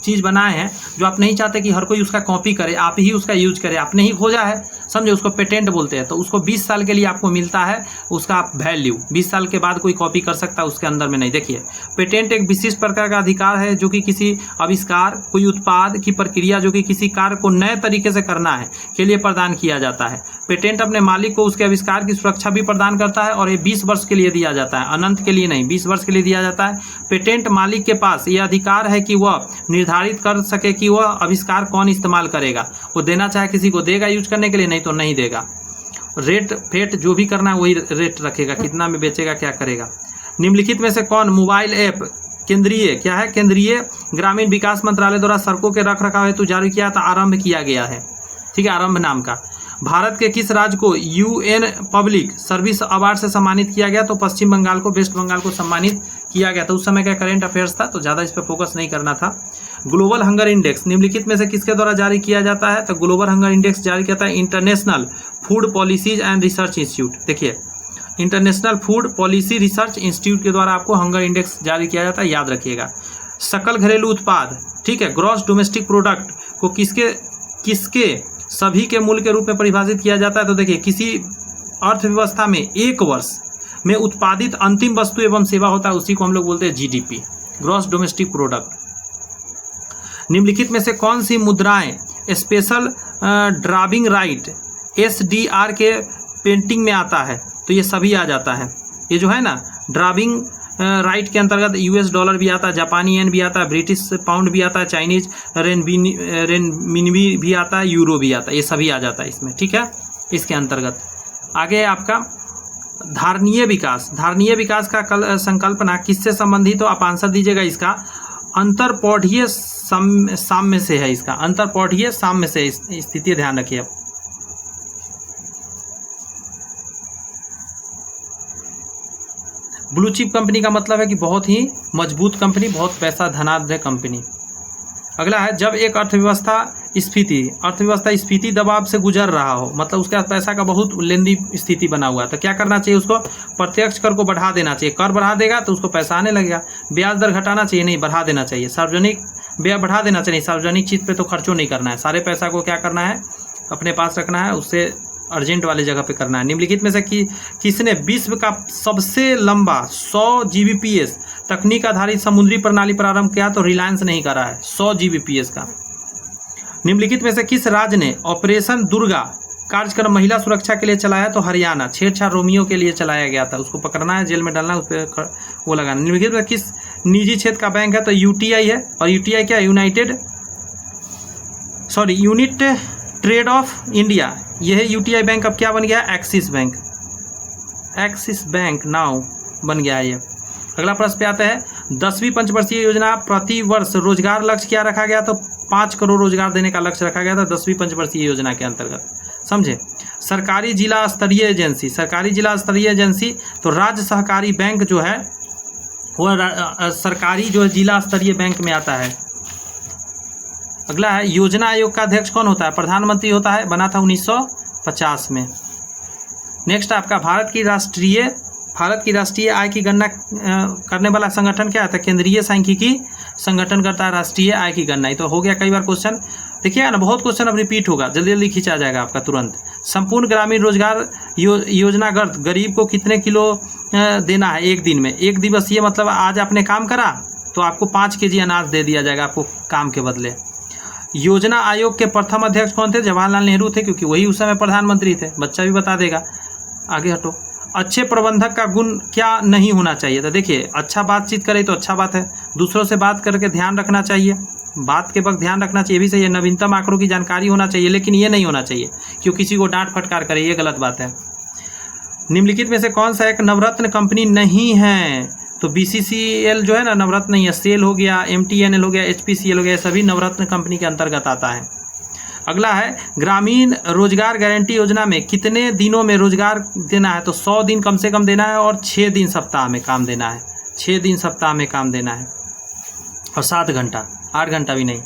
चीज़ बनाए हैं जो आप नहीं चाहते कि हर कोई उसका कॉपी करे, आप ही उसका यूज करे, आपने ही खोजा है, समझे, उसको पेटेंट बोलते हैं। तो उसको 20 साल के लिए आपको मिलता है उसका वैल्यू, 20 साल के बाद कोई कॉपी कर सकता है, उसके अंदर में नहीं। देखिए पेटेंट एक विशिष्ट प्रकार का अधिकार है जो कि किसी आविष्कार, कोई उत्पाद की प्रक्रिया जो कि किसी कार्य को नए तरीके से करना है के लिए प्रदान किया जाता है। पेटेंट अपने मालिक को उसके आविष्कार की सुरक्षा भी प्रदान करता है और ये 20 वर्ष के लिए दिया जाता है, अनंत के लिए नहीं, 20 वर्ष के लिए दिया जाता है। पेटेंट मालिक के पास यह अधिकार है कि वह निर्धारित कर सके कि वह आविष्कार कौन इस्तेमाल करेगा, वो देना चाहे किसी को देगा यूज करने के लिए, नहीं तो नहीं देगा। रेट फेट जो भी करना है वही रेट रखेगा, कितना में बेचेगा, क्या करेगा। निम्नलिखित में से कौन मोबाइल ऐप केंद्रीय क्या है, केंद्रीय ग्रामीण विकास मंत्रालय द्वारा सड़कों के रख रखाव हेतु जारी किया था, आरंभ किया गया है, ठीक है, आरंभ नाम का। भारत के किस राज्य को UN पब्लिक सर्विस अवार्ड से सम्मानित किया गया, तो पश्चिम बंगाल को, वेस्ट बंगाल को सम्मानित किया गया था। उस समय का करेंट अफेयर्स था तो ज़्यादा इस पर फोकस नहीं करना था। ग्लोबल हंगर इंडेक्स निम्नलिखित में से किसके द्वारा जारी किया जाता है, तो ग्लोबल हंगर इंडेक्स जारी किया था international food policies and research institute. देखिए international food policy research institute के द्वारा आपको हंगर इंडेक्स जारी किया जाता है, याद रखिएगा। सकल घरेलू उत्पाद, ठीक है, ग्रॉस डोमेस्टिक प्रोडक्ट को किसके सभी के मूल्य के रूप में परिभाषित किया जाता है, तो देखिए किसी अर्थव्यवस्था में एक वर्ष में उत्पादित अंतिम वस्तु एवं सेवा होता है, उसी को हम लोग बोलते हैं GDP, ग्रॉस डोमेस्टिक प्रोडक्ट। निम्नलिखित में से कौन सी मुद्राएं स्पेशल ड्राबिंग राइट SDR के पेंटिंग में आता है, तो ये सभी आ जाता है। ये जो है ना ड्राबिंग राइट के अंतर्गत US डॉलर भी आता है, जापानी येन भी आता है, ब्रिटिश पाउंड भी आता है, चाइनीज रेनमिनबी भी आता है, यूरो भी आता है, ये सभी आ जाता है इसमें, ठीक है, इसके अंतर्गत। आगे है आपका धारणीय विकास, धारणीय विकास का संकल्पना किससे संबंधित हो? आप आंसर दीजिएगा इसका। अंतरपौढ़ीय साम्य से है, इसका अंतरपौढ़ीय साम्य से स्थिति ध्यान रखिए। ब्लू चिप कंपनी का मतलब है कि बहुत ही मजबूत कंपनी, बहुत पैसा धनाढ्य कंपनी। अगला है जब एक अर्थव्यवस्था स्फीति दबाव से गुजर रहा हो, मतलब उसके पास पैसा का बहुत लेंदी स्थिति बना हुआ है, तो क्या करना चाहिए उसको? प्रत्यक्ष कर को बढ़ा देना चाहिए। कर बढ़ा देगा तो उसको पैसा आने लगेगा। ब्याज दर घटाना चाहिए, नहीं बढ़ा देना चाहिए। सार्वजनिक व्यय बढ़ा देना चाहिए, सार्वजनिक चीज़ पे तो खर्चों नहीं करना है, सारे पैसा को क्या करना है? अपने पास रखना है, उससे अर्जेंट वाली जगह पे करना है। निम्नलिखित में से किसने विश्व का सबसे लंबा 100 Gbps तकनीक आधारित समुद्री प्रणाली प्रारंभ किया? तो रिलायंस नहीं करा है 100 Gbps का। निम्नलिखित में से किस राज्य ने ऑपरेशन दुर्गा कार्यक्रम महिला सुरक्षा के लिए चलाया? तो हरियाणा। छेड़छाड़ रोमियो के लिए चलाया गया था, उसको पकड़ना है, जेल में डालना है, उस पर वो लगाना। निम्नलिखित में किस निजी क्षेत्र का बैंक है? तो यूटीआई है। और यूटीआई क्या? Unit trade off India. यह है यूटीआई बैंक। अब क्या बन गया? Axis bank. Axis bank now बन गया है ये। अगला प्रश्न पे आता है 10वीं पंचवर्षीय योजना प्रति वर्ष रोजगार लक्ष्य क्या रखा गया? तो 5 करोड़ रोजगार देने का लक्ष्य रखा गया था 10वीं पंचवर्षीय योजना के अंतर्गत। समझे? सरकारी जिला स्तरीय एजेंसी, सरकारी जिला स्तरीय एजेंसी तो राज्य सहकारी बैंक जो है वो सरकारी जो है जिला स्तरीय बैंक में आता है। अगला है योजना आयोग का अध्यक्ष कौन होता है? प्रधानमंत्री होता है, बना था 1950 में। नेक्स्ट आपका भारत की राष्ट्रीय आय की गणना करने वाला संगठन क्या है? केंद्रीय सांख्यिकी संगठन करता है राष्ट्रीय आय की गणना। तो हो गया कई बार क्वेश्चन, देखिएगा ना, बहुत क्वेश्चन अब रिपीट होगा, जल्दी जल्दी खींचा जाएगा आपका तुरंत। संपूर्ण ग्रामीण रोजगार योजनागत गरीब को कितने किलो देना है एक दिन में? एक दिवसीय मतलब आज आपने काम करा तो आपको 5 kg अनाज दे दिया जाएगा आपको काम के बदले। योजना आयोग के प्रथम अध्यक्ष कौन थे? जवाहरलाल नेहरू थे, क्योंकि वही उस समय प्रधानमंत्री थे। बच्चा भी बता देगा। आगे हटो। अच्छे प्रबंधक का गुण क्या नहीं होना चाहिए? तो देखिए, अच्छा बातचीत करे तो अच्छा बात है, दूसरों से बात करके ध्यान रखना चाहिए, बात के वक्त ध्यान रखना चाहिए भी सही है, नवीनतम आंकड़ों की जानकारी होना चाहिए, लेकिन ये नहीं होना चाहिए कि किसी को डांट फटकार करे, ये गलत बात है। निम्नलिखित में से कौन सा एक नवरत्न कंपनी नहीं है? तो BCCL जो है ना नवरत्न नहीं है। सेल हो गया, MTNL हो गया, HPCL हो गया, सभी नवरत्न कंपनी के अंतर्गत आता है। अगला है ग्रामीण रोजगार गारंटी योजना में कितने दिनों में रोजगार देना है? तो 100 दिन कम से कम देना है और 6 दिन सप्ताह में काम देना है। 6 दिन सप्ताह में काम देना है और 7 घंटा, 8 घंटा भी नहीं।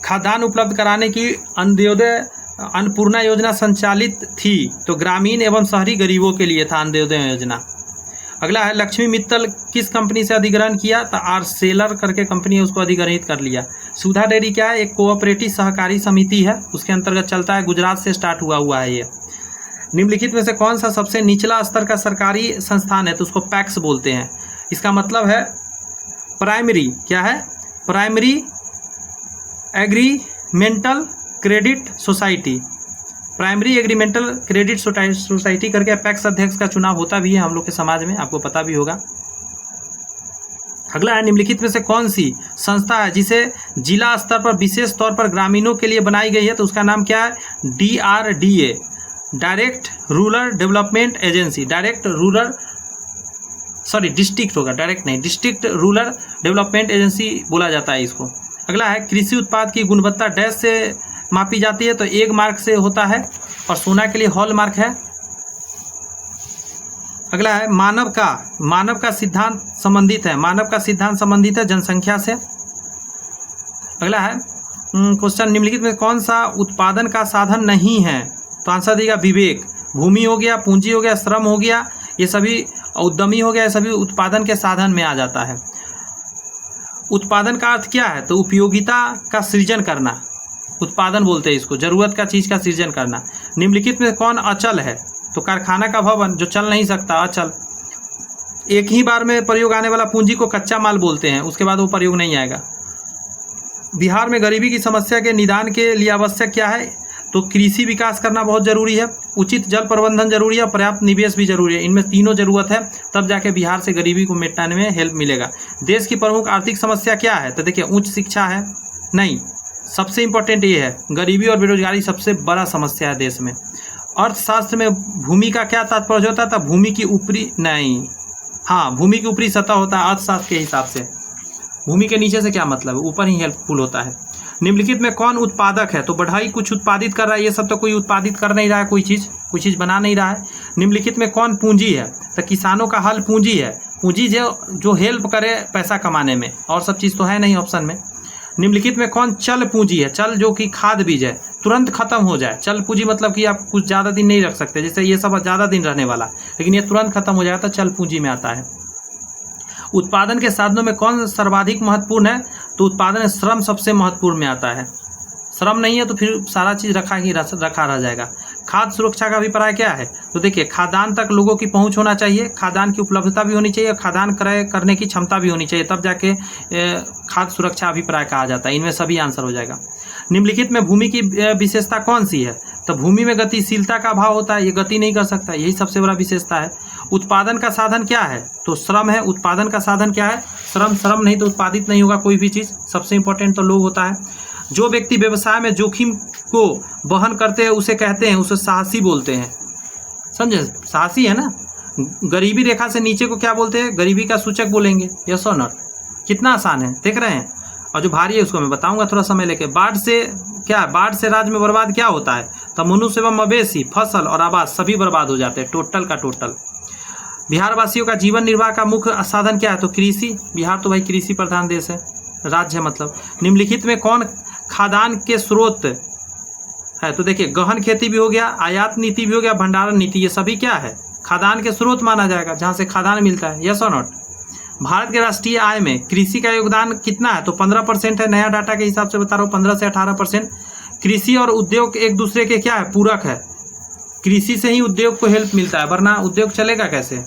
खाद्यान्न उपलब्ध कराने की अंत्योदय अन्नपूर्णा योजना संचालित थी, तो ग्रामीण एवं शहरी गरीबों के लिए था अंत्योदय योजना। अगला है लक्ष्मी मित्तल किस कंपनी से अधिग्रहण किया? तो आर्सेलर करके कंपनी है, उसको अधिग्रहित कर लिया। सुधा डेयरी क्या है? एक कोऑपरेटिव सहकारी समिति है, उसके अंतर्गत चलता है, गुजरात से स्टार्ट हुआ है ये। निम्नलिखित में से कौन सा सबसे निचला स्तर का सरकारी संस्थान है? तो उसको पैक्स बोलते हैं। इसका मतलब है प्राइमरी, क्या है? Primary agricultural credit society. Primary agricultural credit society करके पैक्स अध्यक्ष का चुनाव होता भी है हम लोग के समाज में, आपको पता भी होगा। अगला है निम्नलिखित में से कौन सी संस्था है जिसे जिला स्तर पर विशेष तौर पर ग्रामीणों के लिए बनाई गई है? तो उसका नाम क्या है? DRDA, direct rural development agency. District होगा, डायरेक्ट नहीं, डिस्ट्रिक्ट रूरल डेवलपमेंट एजेंसी बोला जाता है इसको। अगला है कृषि उत्पाद की गुणवत्ता डैश से मापी जाती है? तो 1 मार्क से होता है और सोना के लिए हॉल मार्क है। अगला है मानव का सिद्धांत संबंधित है, मानव का सिद्धांत संबंधित है जनसंख्या से। अगला है क्वेश्चन, निम्नलिखित में कौन सा उत्पादन का साधन नहीं है? तो आंसर देगा विवेक। भूमि हो गया, पूंजी हो गया, श्रम हो गया, ये सभी उद्यमी हो गया, ये सभी उत्पादन के साधन में आ जाता है। उत्पादन का अर्थ क्या है? तो उपयोगिता का सृजन करना, उत्पादन बोलते हैं इसको, जरूरत का चीज का सृजन करना। निम्नलिखित में कौन अचल है? तो कारखाना का भवन जो चल नहीं सकता, अचल। एक ही बार में प्रयोग आने वाला पूंजी को कच्चा माल बोलते हैं, उसके बाद वो प्रयोग नहीं आएगा। बिहार में गरीबी की समस्या के निदान के लिए आवश्यक क्या है? तो कृषि विकास करना बहुत जरूरी है, उचित जल प्रबंधन जरूरी है, पर्याप्त निवेश भी जरूरी है। इनमें तीनों जरूरत है, तब जाके बिहार से गरीबी को मिटाने में हेल्प मिलेगा। देश की प्रमुख आर्थिक समस्या क्या है? तो देखिए उच्च शिक्षा है, नहीं, सबसे इंपॉर्टेंट ये है, गरीबी और बेरोजगारी सबसे बड़ा समस्या है देश में। अर्थशास्त्र में भूमि का क्या तात्पर्य होता था? भूमि की ऊपरी नहीं, हाँ, भूमि की ऊपरी सतह होता है अर्थशास्त्र के हिसाब से। भूमि के नीचे से क्या मतलब है? ऊपर ही हेल्पफुल होता है। निम्नलिखित में कौन उत्पादक है? तो बढ़ई कुछ उत्पादित कर रहा है, ये सब तो कोई उत्पादित कर नहीं रहा है, कोई चीज़ बना नहीं रहा है। निम्नलिखित में कौन पूंजी है? तो किसानों का हल पूंजी है। पूंजी जो हेल्प करे पैसा कमाने में, और सब चीज़ तो है नहीं ऑप्शन में। निम्नलिखित में कौन चल पूंजी है? चल जो कि खाद बीज है, तुरंत खत्म हो जाए। चल पूंजी मतलब कि आप कुछ ज़्यादा दिन नहीं रख सकते, जैसे ये सब ज़्यादा दिन रहने वाला, लेकिन ये तुरंत खत्म हो जाता, चल पूंजी में आता है। उत्पादन के साधनों में कौन सर्वाधिक महत्वपूर्ण है? तो उत्पादन में श्रम सबसे महत्वपूर्ण में आता है। श्रम नहीं है तो फिर सारा चीज़ रखा रह जाएगा। खाद्य सुरक्षा का अभिप्राय क्या है? तो देखिए, खाद्यान्न तक लोगों की पहुंच होना चाहिए, खाद्यान्न की उपलब्धता भी होनी चाहिए, खाद्यान्न क्रय करने की क्षमता भी होनी चाहिए, तब जाके खाद्य सुरक्षा अभिप्राय कहा जाता है। इनमें सभी आंसर हो जाएगा। निम्नलिखित में भूमि की विशेषता कौन सी है? तो भूमि में गतिशीलता का अभाव होता है, ये गति नहीं कर सकता, यही सबसे बड़ा विशेषता है। उत्पादन का साधन क्या है? तो श्रम है। उत्पादन का साधन क्या है? श्रम नहीं तो उत्पादित नहीं होगा कोई भी चीज़। सबसे इंपॉर्टेंट तो लोग होता है। जो व्यक्ति व्यवसाय में जोखिम को वहन करते हैं उसे कहते हैं, उसे साहसी बोलते हैं। समझे? साहसी है ना। गरीबी रेखा से नीचे को क्या बोलते हैं? गरीबी का सूचक बोलेंगे। यस और नॉट? कितना आसान है, देख रहे हैं। और जो भारी है उसको मैं बताऊंगा थोड़ा समय लेके। बाढ़ से क्या, बाढ़ से राज्य में बर्बाद क्या होता है? तो मनुष्य एवं मवेशी, फसल और आवास सभी बर्बाद हो जाते हैं, टोटल का टोटल। बिहार वासियों का जीवन निर्वाह का मुख्य साधन क्या है? तो कृषि। बिहार तो भाई कृषि प्रधान देश है, राज्य है मतलब। निम्नलिखित में कौन खाद्यान्न के स्रोत है? तो देखिए, गहन खेती भी हो गया, आयात नीति भी हो गया, भंडारण नीति, ये सभी क्या है? खाद्यान्न के स्रोत माना जाएगा, जहाँ से खाद्यान्न मिलता है। यस और नॉट? भारत के राष्ट्रीय आय में कृषि का योगदान कितना है? तो 15% है। नया डाटा के हिसाब से बता रहा हूँ, 15 से 18%। कृषि और उद्योग एक दूसरे के क्या है? पूरक है। कृषि से ही उद्योग को हेल्प मिलता है, वरना उद्योग चलेगा कैसे?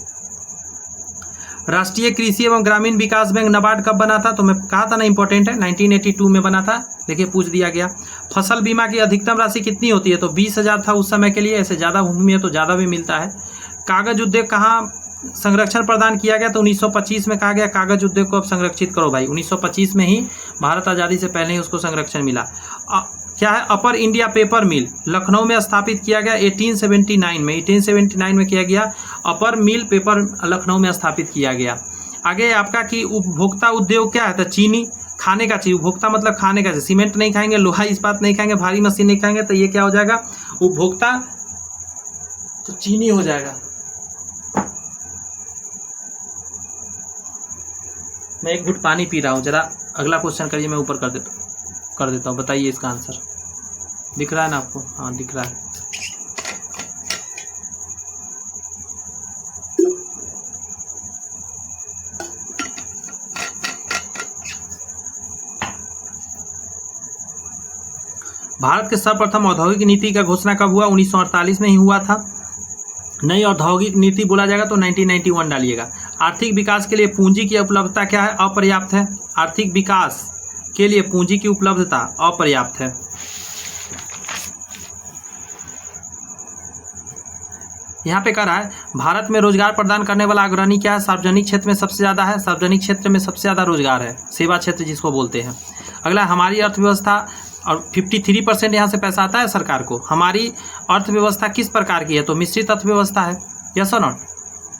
राष्ट्रीय कृषि एवं ग्रामीण विकास बैंक नाबार्ड कब बना था? तो मैं कहा था ना, इंपॉर्टेंट है, 1982 में बना था। देखिए, पूछ दिया गया। फसल बीमा की अधिकतम राशि कितनी होती है? तो 20,000 था उस समय के लिए। ऐसे ज़्यादा भूमि है तो ज़्यादा भी मिलता है। कागज उद्योग कहाँ संरक्षण प्रदान किया गया? तो 1925 में कहा गया कागज उद्योग को अब संरक्षित करो भाई। 1925 में ही, भारत आज़ादी से पहले ही उसको संरक्षण मिला। क्या है? अपर इंडिया पेपर मिल लखनऊ में स्थापित किया गया 1879 में। 1879 में किया गया अपर मिल पेपर लखनऊ में स्थापित किया गया। आगे आपका कि उपभोक्ता उद्योग क्या है? तो चीनी, खाने का चीज। उपभोक्ता मतलब खाने का चीज। सीमेंट नहीं खाएंगे, लोहा इस्पात नहीं खाएंगे, भारी मशीन नहीं खाएंगे, तो ये क्या हो जाएगा? उपभोक्ता, तो चीनी हो जाएगा। मैं एक घुट पानी पी रहा हूँ, जरा अगला क्वेश्चन करिए, मैं ऊपर कर देता हूँ। बताइए इसका आंसर। दिख रहा है ना आपको? हाँ, दिख रहा है। भारत के सर्वप्रथम औद्योगिक नीति का घोषणा कब हुआ? 1948 में ही हुआ था। नई औद्योगिक नीति बोला जाएगा तो 1991 डालिएगा। आर्थिक विकास के लिए पूंजी की उपलब्धता क्या है? अपर्याप्त है। आर्थिक विकास के लिए पूंजी की उपलब्धता अपर्याप्त है। यहाँ पे कह रहा है भारत में रोजगार प्रदान करने वाला अग्रणी क्या है? सार्वजनिक क्षेत्र में सबसे ज़्यादा है। सार्वजनिक क्षेत्र में सबसे ज़्यादा रोजगार है, सेवा क्षेत्र जिसको बोलते हैं। अगला, हमारी अर्थव्यवस्था, और 53% यहाँ से पैसा आता है सरकार को। हमारी अर्थव्यवस्था किस प्रकार की है? तो मिश्रित अर्थव्यवस्था है। यस और नॉट?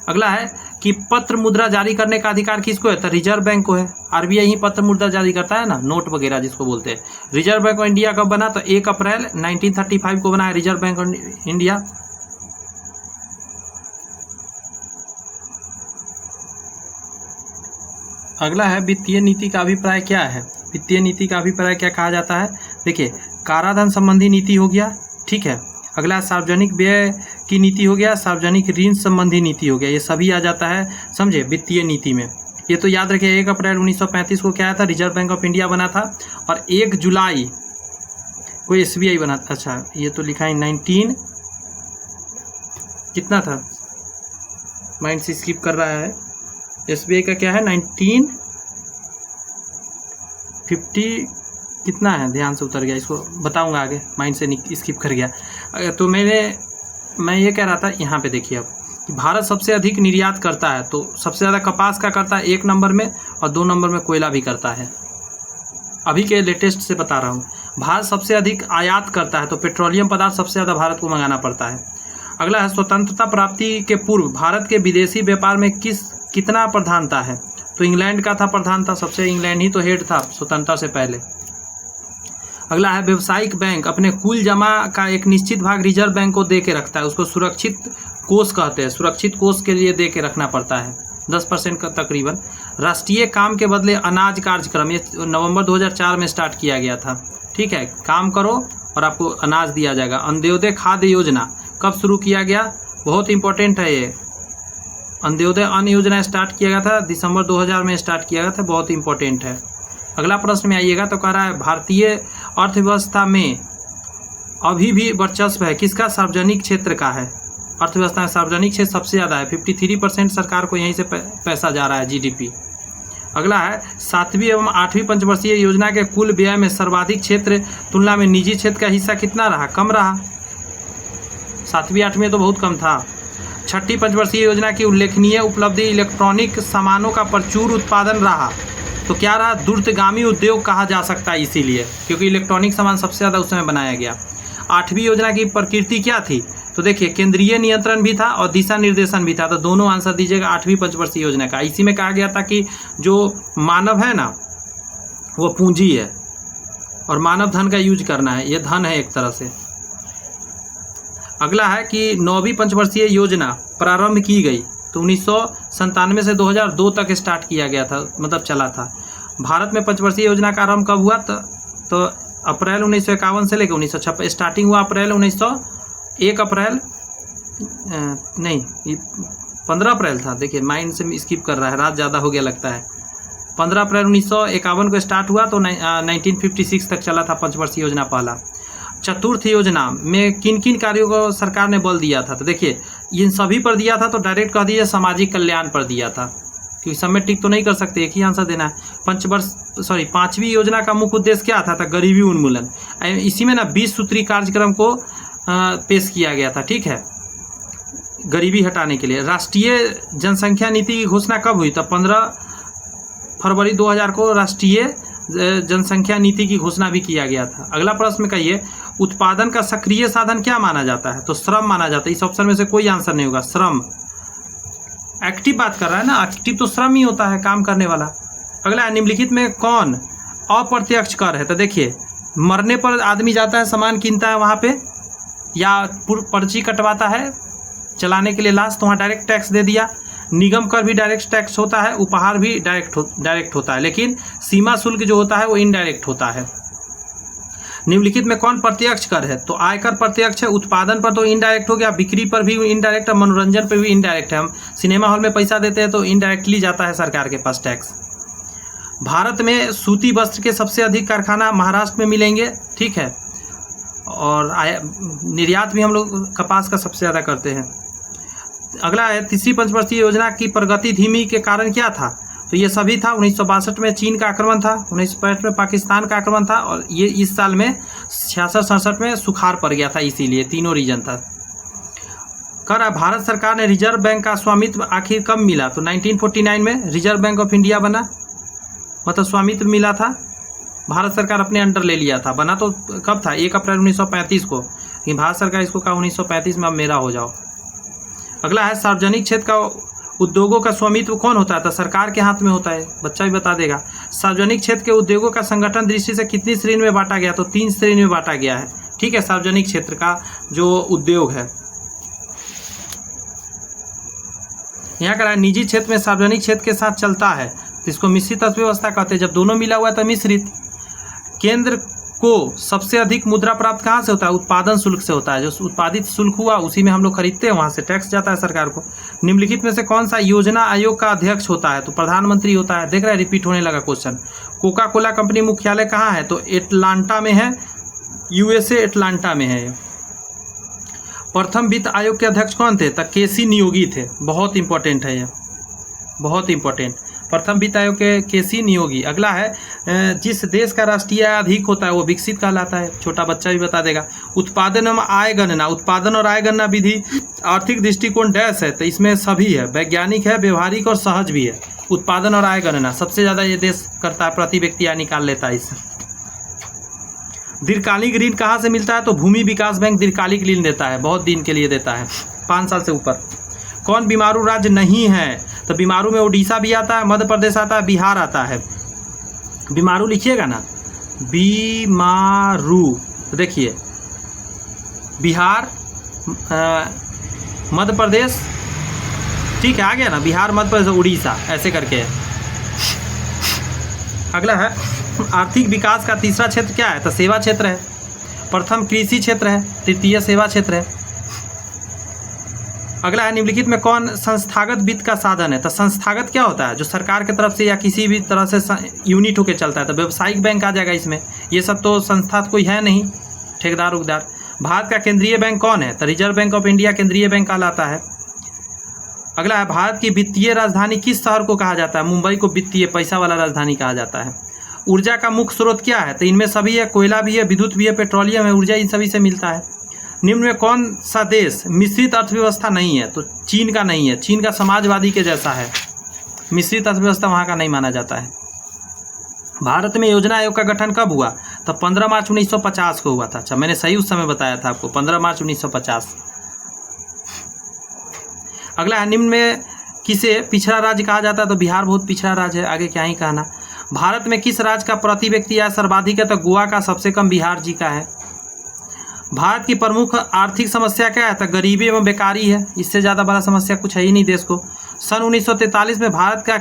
अगला है कि पत्र मुद्रा जारी करने का अधिकार किसको है? तो रिजर्व बैंक को है। आरबीआई ही पत्र मुद्रा जारी करता है ना, नोट वगैरह जिसको बोलते हैं। रिजर्व बैंक ऑफ इंडिया कब बना? तो 1 अप्रैल 1935 को बना है रिजर्व बैंक ऑफ इंडिया। अगला है वित्तीय नीति का अभिप्राय क्या है? वित्तीय नीति का अभिप्राय क्या कहा जाता है? देखिए, काराधन संबंधी नीति हो गया, ठीक है। अगला सार्वजनिक व्यय की नीति हो गया, सार्वजनिक ऋण संबंधी नीति हो गया, ये सभी आ जाता है, समझे, वित्तीय नीति में। ये तो याद रखिए, 1 अप्रैल 1935 को क्या आया था? रिजर्व बैंक ऑफ इंडिया बना था। और 1 जुलाई को SBI बना था। अच्छा, ये तो लिखा है 19 कितना था, माइंड से स्किप कर रहा है। SBI का क्या है? 1950 कितना है, ध्यान से उतर गया, इसको बताऊंगा आगे, माइंड से स्किप कर गया। तो मैं ये कह रहा था, यहाँ पे देखिए अब कि भारत सबसे अधिक निर्यात करता है, तो सबसे ज़्यादा कपास का करता है 1 नंबर में, और 2 नंबर में कोयला भी करता है। अभी के लेटेस्ट से बता रहा हूँ। भारत सबसे अधिक आयात करता है, तो पेट्रोलियम पदार्थ सबसे ज़्यादा भारत को मंगाना पड़ता है। अगला है स्वतंत्रता प्राप्ति के पूर्व भारत के विदेशी व्यापार में कितना प्रधानता है? तो इंग्लैंड का था प्रधानता, सबसे इंग्लैंड ही तो हेड था स्वतंत्रता से पहले। अगला है व्यवसायिक बैंक अपने कुल जमा का एक निश्चित भाग रिजर्व बैंक को दे के रखता है, उसको सुरक्षित कोष कहते हैं। सुरक्षित कोष के लिए दे के रखना पड़ता है 10% का तकरीबन। राष्ट्रीय काम के बदले अनाज कार्यक्रम, ये नवंबर 2004 में स्टार्ट किया गया था। ठीक है, काम करो और आपको अनाज दिया जाएगा। अंत्योदय खाद्य योजना कब शुरू किया गया? बहुत इंपॉर्टेंट है ये। अंत्योदय अन्न योजना स्टार्ट किया गया था दिसंबर 2000 में स्टार्ट किया गया था, बहुत इंपॉर्टेंट है। अगला प्रश्न में आइएगा तो कह रहा है भारतीय अर्थव्यवस्था में अभी भी वर्चस्व है किसका? सार्वजनिक क्षेत्र का है। अर्थव्यवस्था में सार्वजनिक क्षेत्र सबसे ज़्यादा है, 53% सरकार को यहीं से पैसा जा रहा है, जीडीपी। अगला है 7वीं एवं 8वीं पंचवर्षीय योजना के कुल व्यय में सर्वाधिक क्षेत्र तुलना में निजी क्षेत्र का हिस्सा कितना रहा? कम रहा। 7वीं 8वीं में तो बहुत कम था। 6ठी पंचवर्षीय योजना की उल्लेखनीय उपलब्धि इलेक्ट्रॉनिक सामानों का प्रचुर उत्पादन रहा। तो क्या रहा? दूरगामी उद्योग कहा जा सकता है, इसीलिए क्योंकि इलेक्ट्रॉनिक सामान सबसे ज़्यादा उस समय बनाया गया। 8वीं योजना की प्रकृति क्या थी? तो देखिए, केंद्रीय नियंत्रण भी था और दिशा निर्देशन भी था। तो दोनों आंसर दीजिएगा 8वीं पंचवर्षीय योजना का। इसी में कहा गया था कि जो मानव है ना, वो पूंजी है और मानव धन का यूज करना है, ये धन है एक तरह से। अगला है कि 9वीं पंचवर्षीय योजना प्रारंभ की गई तो 1997 से 2002 तक स्टार्ट किया गया था, मतलब चला था। भारत में पंचवर्षीय योजना का आरंभ कब हुआ? तो अप्रैल 1951 से लेकर 1956। स्टार्टिंग हुआ अप्रैल 1 अप्रैल नहीं 15 अप्रैल था। देखिए माइंड से स्किप कर रहा है, रात ज़्यादा हो गया लगता है। 15 अप्रैल 1951 को स्टार्ट हुआ तो 1956 तक चला था पंचवर्षीय योजना पहला। चतुर्थ योजना में किन किन कार्यों को सरकार ने बल दिया था? तो देखिए, इन सभी पर दिया था तो डायरेक्ट कह दीजिए सामाजिक कल्याण पर दिया था, क्योंकि सब में टिक तो नहीं कर सकते, एक ही आंसर देना है। 5वीं योजना का मुख्य उद्देश्य क्या था? गरीबी उन्मूलन। इसी में ना 20 सूत्री कार्यक्रम को पेश किया गया था, ठीक है, गरीबी हटाने के लिए। राष्ट्रीय जनसंख्या नीति की घोषणा कब हुई? तो 15 फरवरी 2000 को राष्ट्रीय जनसंख्या नीति की घोषणा भी किया गया था। अगला प्रश्न कहिए, उत्पादन का सक्रिय साधन क्या माना जाता है? तो श्रम माना जाता है। इस ऑप्शन में से कोई आंसर नहीं होगा। श्रम, एक्टिव बात कर रहा है ना, एक्टिव तो श्रम ही होता है, काम करने वाला। अगला, निम्नलिखित में कौन अप्रत्यक्ष कर है? तो देखिए, मरने पर आदमी जाता है, सामान कीनता है वहाँ पे, या पर्ची कटवाता है चलाने के लिए लाश, तो वहाँ डायरेक्ट टैक्स दे दिया। निगम कर भी डायरेक्ट टैक्स होता है, उपहार भी डायरेक्ट होता है, लेकिन सीमा शुल्क जो होता है वो इनडायरेक्ट होता है। निम्नलिखित में कौन प्रत्यक्ष कर है? तो आयकर प्रत्यक्ष है। उत्पादन पर तो इनडायरेक्ट हो गया, बिक्री पर भी इनडायरेक्ट है, मनोरंजन पर भी इनडायरेक्ट है। हम सिनेमा हॉल में पैसा देते हैं तो इनडायरेक्टली जाता है सरकार के पास टैक्स। भारत में सूती वस्त्र के सबसे अधिक कारखाना महाराष्ट्र में मिलेंगे, ठीक है, और निर्यात भी हम लोग कपास का सबसे ज़्यादा करते हैं। अगला है, 3री पंचवर्षीय योजना की प्रगति धीमी के कारण क्या था? तो ये सभी था। 1962 में चीन का आक्रमण था, 1965 में पाकिस्तान का आक्रमण था, और ये इस साल में 66-67 में सुखाड़ पड़ गया था, इसीलिए तीनों रीजन था। कर भारत सरकार ने रिजर्व बैंक का स्वामित्व आखिर कब मिला? तो 1949 में रिजर्व बैंक ऑफ इंडिया बना, मतलब स्वामित्व मिला था, भारत सरकार अपने अंडर ले लिया था। बना तो कब था? 1 अप्रैल 1935 को, लेकिन भारत सरकार इसको कहा 1935 में अब मेरा हो जाओ। अगला है, सार्वजनिक क्षेत्र का उद्योगों का स्वामित्व कौन होता है? तो सरकार के हाथ में होता है, बच्चा भी बता देगा। सार्वजनिक क्षेत्र के उद्योगों का संगठन दृष्टि से कितनी श्रेणी में बांटा गया? तो 3 श्रेणी में बांटा गया है, ठीक है, सार्वजनिक क्षेत्र का जो उद्योग है। यहाँ का निजी क्षेत्र में सार्वजनिक क्षेत्र के साथ चलता है, तो इसको मिश्रित अर्थव्यवस्था कहते हैं। जब दोनों मिला हुआ है तो मिश्रित। केंद्र को सबसे अधिक मुद्रा प्राप्त कहाँ से होता है? उत्पादन शुल्क से होता है। जो उत्पादित शुल्क हुआ उसी में हम लोग खरीदते हैं, वहाँ से टैक्स जाता है सरकार को। निम्नलिखित में से कौन सा योजना आयोग का अध्यक्ष होता है? तो प्रधानमंत्री होता है। देख रहे हैं, रिपीट होने लगा क्वेश्चन। कोका कोला कंपनी मुख्यालय कहाँ है? तो एटलांटा में है, यूएसए एटलांटा में है। प्रथम वित्त आयोग के अध्यक्ष कौन थे? तो केसी नियोगी थे। बहुत इंपॉर्टेंट है ये, बहुत इंपॉर्टेंट। प्रथम वित्त आयोग के केसी नियोगी। अगला है, जिस देश का राष्ट्रीय आय अधिक होता है वो विकसित कहलाता है। छोटा बच्चा भी बता देगा। उत्पादन एवं आय गणना, उत्पादन और आय गणना विधि आर्थिक दृष्टिकोण डैश है, तो इसमें सभी है, वैज्ञानिक है, व्यवहारिक और सहज भी है। उत्पादन और आय गणना सबसे ज़्यादा ये देश करता है, प्रति व्यक्ति आय निकाल लेता है इससे। दीर्घकालिक ऋण कहाँ से मिलता है? तो भूमि विकास बैंक दीर्घकालिक ऋण देता है, बहुत दिन के लिए देता है, 5 साल से ऊपर। कौन बीमारू राज्य नहीं है? तो बीमारू में उड़ीसा भी आता है, मध्य प्रदेश आता है, बिहार आता है। बीमारू लिखिएगा ना, बीमारू, तो देखिए बिहार, मध्य प्रदेश, ठीक है, आ गया ना, बिहार, मध्य प्रदेश, उड़ीसा, ऐसे करके। अगला है आर्थिक विकास का तीसरा क्षेत्र क्या है? तो सेवा क्षेत्र है। प्रथम कृषि क्षेत्र है, तृतीय सेवा क्षेत्र है। अगला है निम्नलिखित में कौन संस्थागत वित्त का साधन है? तो संस्थागत क्या होता है? जो सरकार की तरफ से या किसी भी तरह से यूनिट होकर चलता है, तो व्यावसायिक बैंक आ जाएगा इसमें। ये सब तो संस्था कोई है नहीं, ठेकेदार उगदार। भारत का केंद्रीय बैंक कौन है? तो रिजर्व बैंक ऑफ इंडिया केंद्रीय बैंक कहलाता है। अगला है भारत की वित्तीय राजधानी किस शहर को कहा जाता है? मुंबई को वित्तीय पैसा वाला राजधानी कहा जाता है। ऊर्जा का मुख्य स्रोत क्या है? तो इनमें सभी है, कोयला भी है, विद्युत भी है, पेट्रोलियम है, ऊर्जा इन सभी से मिलता है। निम्न में कौन सा देश मिश्रित अर्थव्यवस्था नहीं है? तो चीन का नहीं है, चीन का समाजवादी के जैसा है, मिश्रित अर्थव्यवस्था वहाँ का नहीं माना जाता है। भारत में योजना आयोग का गठन कब हुआ? तो 15 मार्च 1950 को हुआ था। अच्छा, मैंने सही उस समय बताया था आपको, 15 मार्च 1950। अगला है निम्न में किसे पिछड़ा राज्य कहा जाता है? तो बिहार बहुत पिछड़ा राज्य है, आगे क्या ही कहना। भारत में किस राज्य का प्रति व्यक्ति आय सर्वाधिक है? तो गोवा का, सबसे कम बिहार जी का है। भारत की प्रमुख आर्थिक समस्या क्या है? तो गरीबी एवं बेकारी है, इससे ज़्यादा बड़ा समस्या कुछ है ही नहीं देश को। सन 1943 में भारत का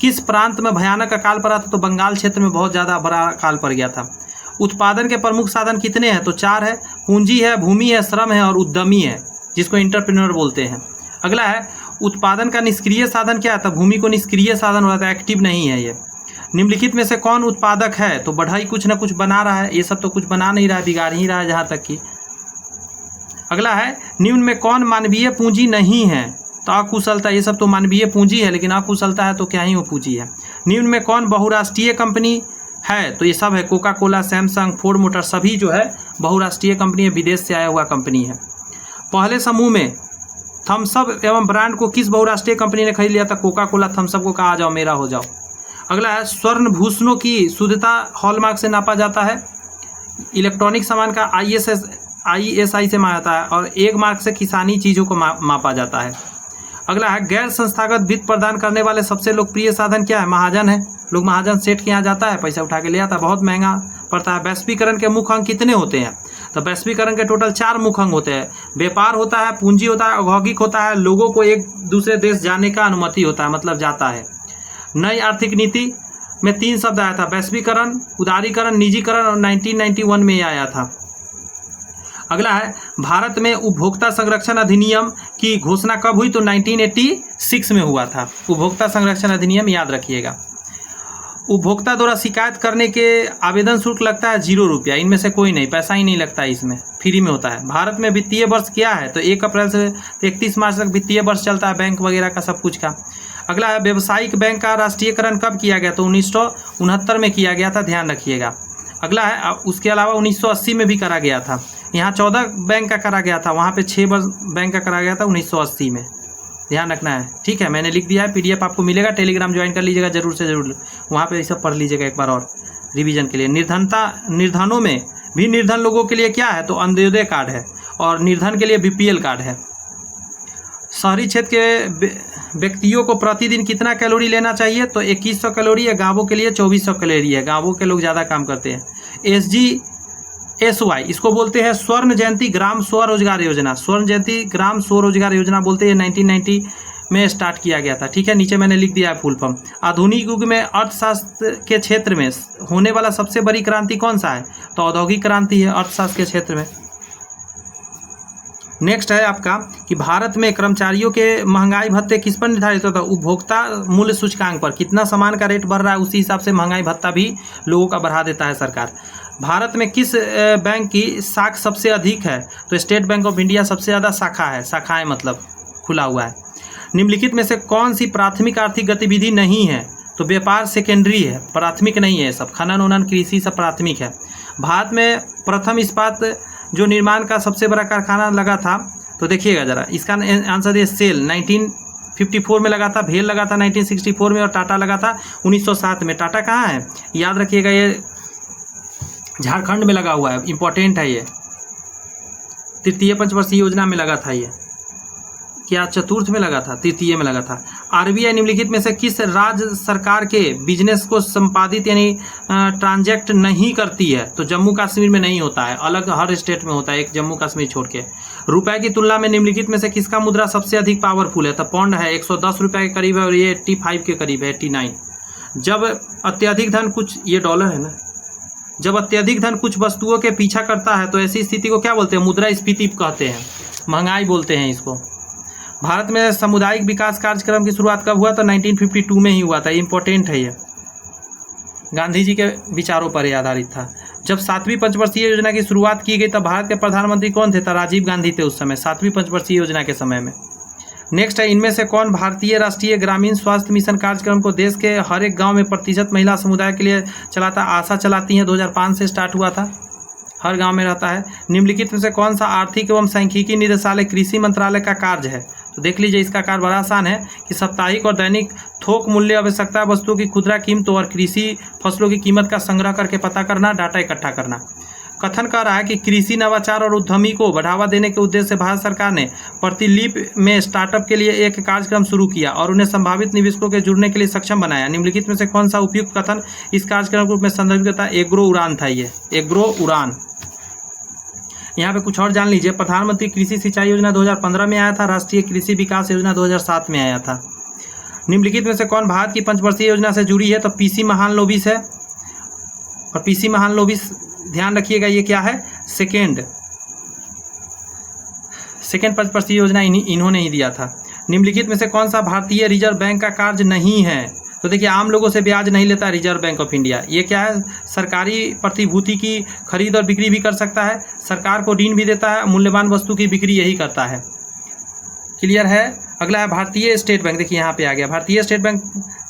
किस प्रांत में भयानक अकाल पड़ा था? तो बंगाल क्षेत्र में बहुत ज़्यादा बड़ा अकाल पड़ गया था। उत्पादन के प्रमुख साधन कितने हैं? तो 4 है, पूंजी है, भूमि है, श्रम है और उद्यमी है, जिसको एंटरप्रेन्योर बोलते हैं। अगला है उत्पादन का निष्क्रिय साधन क्या है? तो भूमि को निष्क्रिय साधन हो जाता है, एक्टिव नहीं है ये। निम्नलिखित में से कौन उत्पादक है? तो बढ़ई कुछ ना कुछ बना रहा है, ये सब तो कुछ बना नहीं रहा है, बिगाड़ ही रहा है जहाँ तक कि। अगला है निम्न में कौन मानवीय पूंजी नहीं है? तो अकुशलता, ये सब तो मानवीय पूंजी है, लेकिन अकुशलता है तो क्या ही वो पूंजी है। निम्न में कौन बहुराष्ट्रीय कंपनी है? तो ये सब है, Coca Cola, Samsung, Ford motor, सभी जो है बहुराष्ट्रीय कंपनी है, विदेश से आया हुआ कंपनी है। पहले समूह में थम्सअप एवं ब्रांड को किस बहुराष्ट्रीय कंपनी ने खरीद लिया था? Coca Cola. थम्सअप को कहा, आ जाओ मेरा हो जाओ। अगला है स्वर्ण भूषणों की शुद्धता हॉलमार्क से नापा जाता है। इलेक्ट्रॉनिक सामान का ISI से मापा जाता है, और 1 मार्क से किसानी चीज़ों को मापा जाता है। अगला है गैर संस्थागत वित्त प्रदान करने वाले सबसे लोकप्रिय साधन क्या है? महाजन है। लोग महाजन सेठ के यहाँ जाता है, पैसा उठा के ले आता है, बहुत महंगा पड़ता है। वैश्वीकरण के मुख्य अंग कितने होते हैं? तो वैश्वीकरण के टोटल 4 मुख्य अंग होते हैं। व्यापार होता है, पूंजी होता है, औद्योगिक होता है, लोगों को एक दूसरे देश जाने का अनुमति होता है, मतलब जाता है। नई आर्थिक नीति में 3 शब्द आया था, वैश्वीकरण, उदारीकरण, निजीकरण, और 1991 में आया था। अगला है भारत में उपभोक्ता संरक्षण अधिनियम की घोषणा कब हुई? तो 1986 में हुआ था। उपभोक्ता संरक्षण अधिनियम याद रखिएगा। उपभोक्ता द्वारा शिकायत करने के आवेदन शुल्क लगता है 0 रुपया, इनमें से कोई नहीं, पैसा ही नहीं लगता है, इसमें फ्री में होता है। भारत में वित्तीय वर्ष क्या है? तो 1 अप्रैल से 31 मार्च तक वित्तीय वर्ष चलता है, बैंक वगैरह का सब कुछ का। अगला है व्यावसायिक बैंक का राष्ट्रीयकरण कब किया गया? तो 1969 में किया गया था, ध्यान रखिएगा। अगला है उसके अलावा 1980 में भी करा गया था। यहाँ 14 बैंक का करा गया था, वहाँ पे 6 बैंक का करा गया था 1980 में, ध्यान रखना है। ठीक है, मैंने लिख दिया है, PDF आपको मिलेगा, टेलीग्राम ज्वाइन कर लीजिएगा जरूर से जरूर, वहाँ पे सब पढ़ लीजिएगा एक बार और रिवीजन के लिए। निर्धनों में भी निर्धन लोगों के लिए क्या है? तो अंत्योदय कार्ड है, और निर्धन के लिए BPL कार्ड है। शहरी क्षेत्र के व्यक्तियों को प्रतिदिन कितना कैलोरी लेना चाहिए? तो 2100 कैलोरी है, गाँवों के लिए 2400 कैलोरी है, गाँवों के लोग ज़्यादा काम करते हैं। SGSY इसको बोलते हैं स्वर्ण जयंती ग्राम स्वरोजगार योजना, स्वर्ण जयंती ग्राम स्वरोजगार योजना बोलते हैं, 1990 में स्टार्ट किया गया था। ठीक है, नीचे मैंने लिख दिया है फुल फॉर्म। आधुनिक युग में अर्थशास्त्र के क्षेत्र में होने वाला सबसे बड़ी क्रांति कौन सा है? तो औद्योगिक क्रांति है अर्थशास्त्र के क्षेत्र में। नेक्स्ट है आपका कि भारत में कर्मचारियों के महंगाई भत्ते किस पर निर्धारित होता है? उपभोक्ता मूल्य सूचकांक पर, कितना सामान का रेट बढ़ रहा है उसी हिसाब से महंगाई भत्ता भी लोगों का बढ़ा देता है सरकार। भारत में किस बैंक की शाखा सबसे अधिक है? तो स्टेट बैंक ऑफ इंडिया सबसे ज़्यादा शाखा है, शाखाएं मतलब खुला हुआ है। निम्नलिखित में से कौन सी प्राथमिक आर्थिक गतिविधि नहीं है? तो व्यापार सेकेंडरी है, प्राथमिक नहीं है सब। खनन उनन कृषि सब प्राथमिक है। भारत में प्रथम इस्पात जो निर्माण का सबसे बड़ा कारखाना लगा था, तो देखिएगा ज़रा, इसका आंसर है सेल, 1954 में लगा था, भेल लगा था 1964 में, और टाटा लगा था 1907 में। टाटा कहाँ है? याद रखिएगा, ये झारखंड में लगा हुआ है, इम्पोर्टेंट है ये। तृतीय पंचवर्षीय योजना में लगा था ये, क्या चतुर्थ में लगा था, तृतीय में लगा था। आरबीआई निम्नलिखित में से किस राज्य सरकार के बिजनेस को संपादित यानी ट्रांजैक्ट नहीं करती है? तो जम्मू कश्मीर में नहीं होता है, अलग हर स्टेट में होता है, एक जम्मू कश्मीर छोड़ के। रुपए की तुलना में निम्नलिखित में से किसका मुद्रा सबसे अधिक पावरफुल है? तो पौंड है, 110 रुपये के करीब है और ये 85 के करीब है, 89। जब अत्यधिक धन कुछ, ये डॉलर है ना, जब अत्यधिक धन कुछ वस्तुओं के पीछा करता है तो ऐसी स्थिति को क्या बोलते हैं? मुद्रास्फीति कहते हैं, महंगाई बोलते हैं इसको। भारत में सामुदायिक विकास कार्यक्रम की शुरुआत कब हुआ? तो 1952 में ही हुआ था, इम्पोर्टेंट है ये, गांधी जी के विचारों पर आधारित था। जब 7वीं पंचवर्षीय योजना की शुरुआत की गई तब भारत के प्रधानमंत्री कौन थे? तो राजीव गांधी थे उस समय, 7वीं पंचवर्षीय योजना के समय में। नेक्स्ट है, इनमें से कौन भारतीय राष्ट्रीय ग्रामीण स्वास्थ्य मिशन कार्यक्रम को देश के हर एक गांव में प्रतिशत महिला समुदाय के लिए चलाता? आशा चलाती हैं, 2005 से स्टार्ट हुआ था, हर गांव में रहता है। निम्नलिखित में से कौन सा आर्थिक एवं सांख्यिकी निदेशालय कृषि मंत्रालय का कार्य है? तो देख लीजिए, इसका कार्य बड़ा आसान है कि साप्ताहिक और दैनिक थोक मूल्य आवश्यकता वस्तुओं की खुदरा कीमतों और कृषि फसलों की कीमत का संग्रह करके पता करना, डाटा इकट्ठा करना। कथन कर रहा है कि कृषि नवाचार और उद्यमी को बढ़ावा देने के उद्देश्य से भारत सरकार ने प्रतिलिप में स्टार्टअप के लिए एक कार्यक्रम शुरू किया और उन्हें संभावित निवेशकों के जुड़ने के लिए सक्षम बनाया। निम्नलिखित में से कौन सा उपयुक्त कथन इस कार्यक्रम के रूप में संदर्भित करता है? एग्रो उड़ान था ये, एग्रो उड़ान। यहाँ पे कुछ और जान लीजिए, प्रधानमंत्री कृषि सिंचाई योजना 2015 में आया था, राष्ट्रीय कृषि विकास योजना 2007 में आया था। निम्नलिखित में से कौन भारत की पंचवर्षीय योजना से जुड़ी है? तो पीसी महालनोबिस है, और पीसी महालनोबिस ध्यान रखिएगा ये क्या है? सेकेंड पंचवर्षीय योजना इन्होंने ही दिया था। निम्नलिखित में से कौन सा भारतीय रिजर्व बैंक का कार्य नहीं है? तो देखिए, आम लोगों से ब्याज नहीं लेता रिजर्व बैंक ऑफ इंडिया। ये क्या है? सरकारी प्रतिभूति की खरीद और बिक्री भी कर सकता है, सरकार को ऋण भी देता है, मूल्यवान वस्तु की बिक्री यही करता है। क्लियर है? अगला है भारतीय स्टेट बैंक। देखिए यहाँ पे आ गया, भारतीय स्टेट बैंक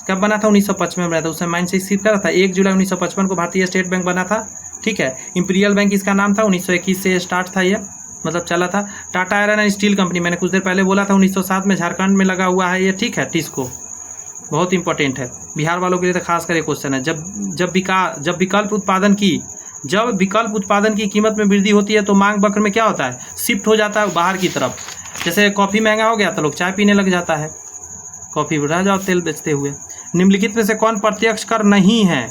कब बना था? 1955 में बना था। उसमें माइंड से स्थित करा था, 1 जुलाई 1955 को भारतीय स्टेट बैंक बना था। ठीक है, इंपीरियल बैंक इसका नाम था, 1921 से स्टार्ट था ये, मतलब चला था। Tata iron and steel company, मैंने कुछ देर पहले बोला था, 1907 में झारखंड में लगा हुआ है ये। ठीक है, टिस्को बहुत इंपॉर्टेंट है, बिहार वालों के लिए तो खास कर क्वेश्चन है। जब विकल्प उत्पादन की कीमत में वृद्धि होती है तो मांग वक्र में क्या होता है? शिफ्ट हो जाता है बाहर की तरफ। जैसे कॉफ़ी महंगा हो गया तो लोग चाय पीने लग जाता है, कॉफ़ी बढ़ा जाओ तेल बेचते हुए। निम्नलिखित में से कौन प्रत्यक्ष कर नहीं है?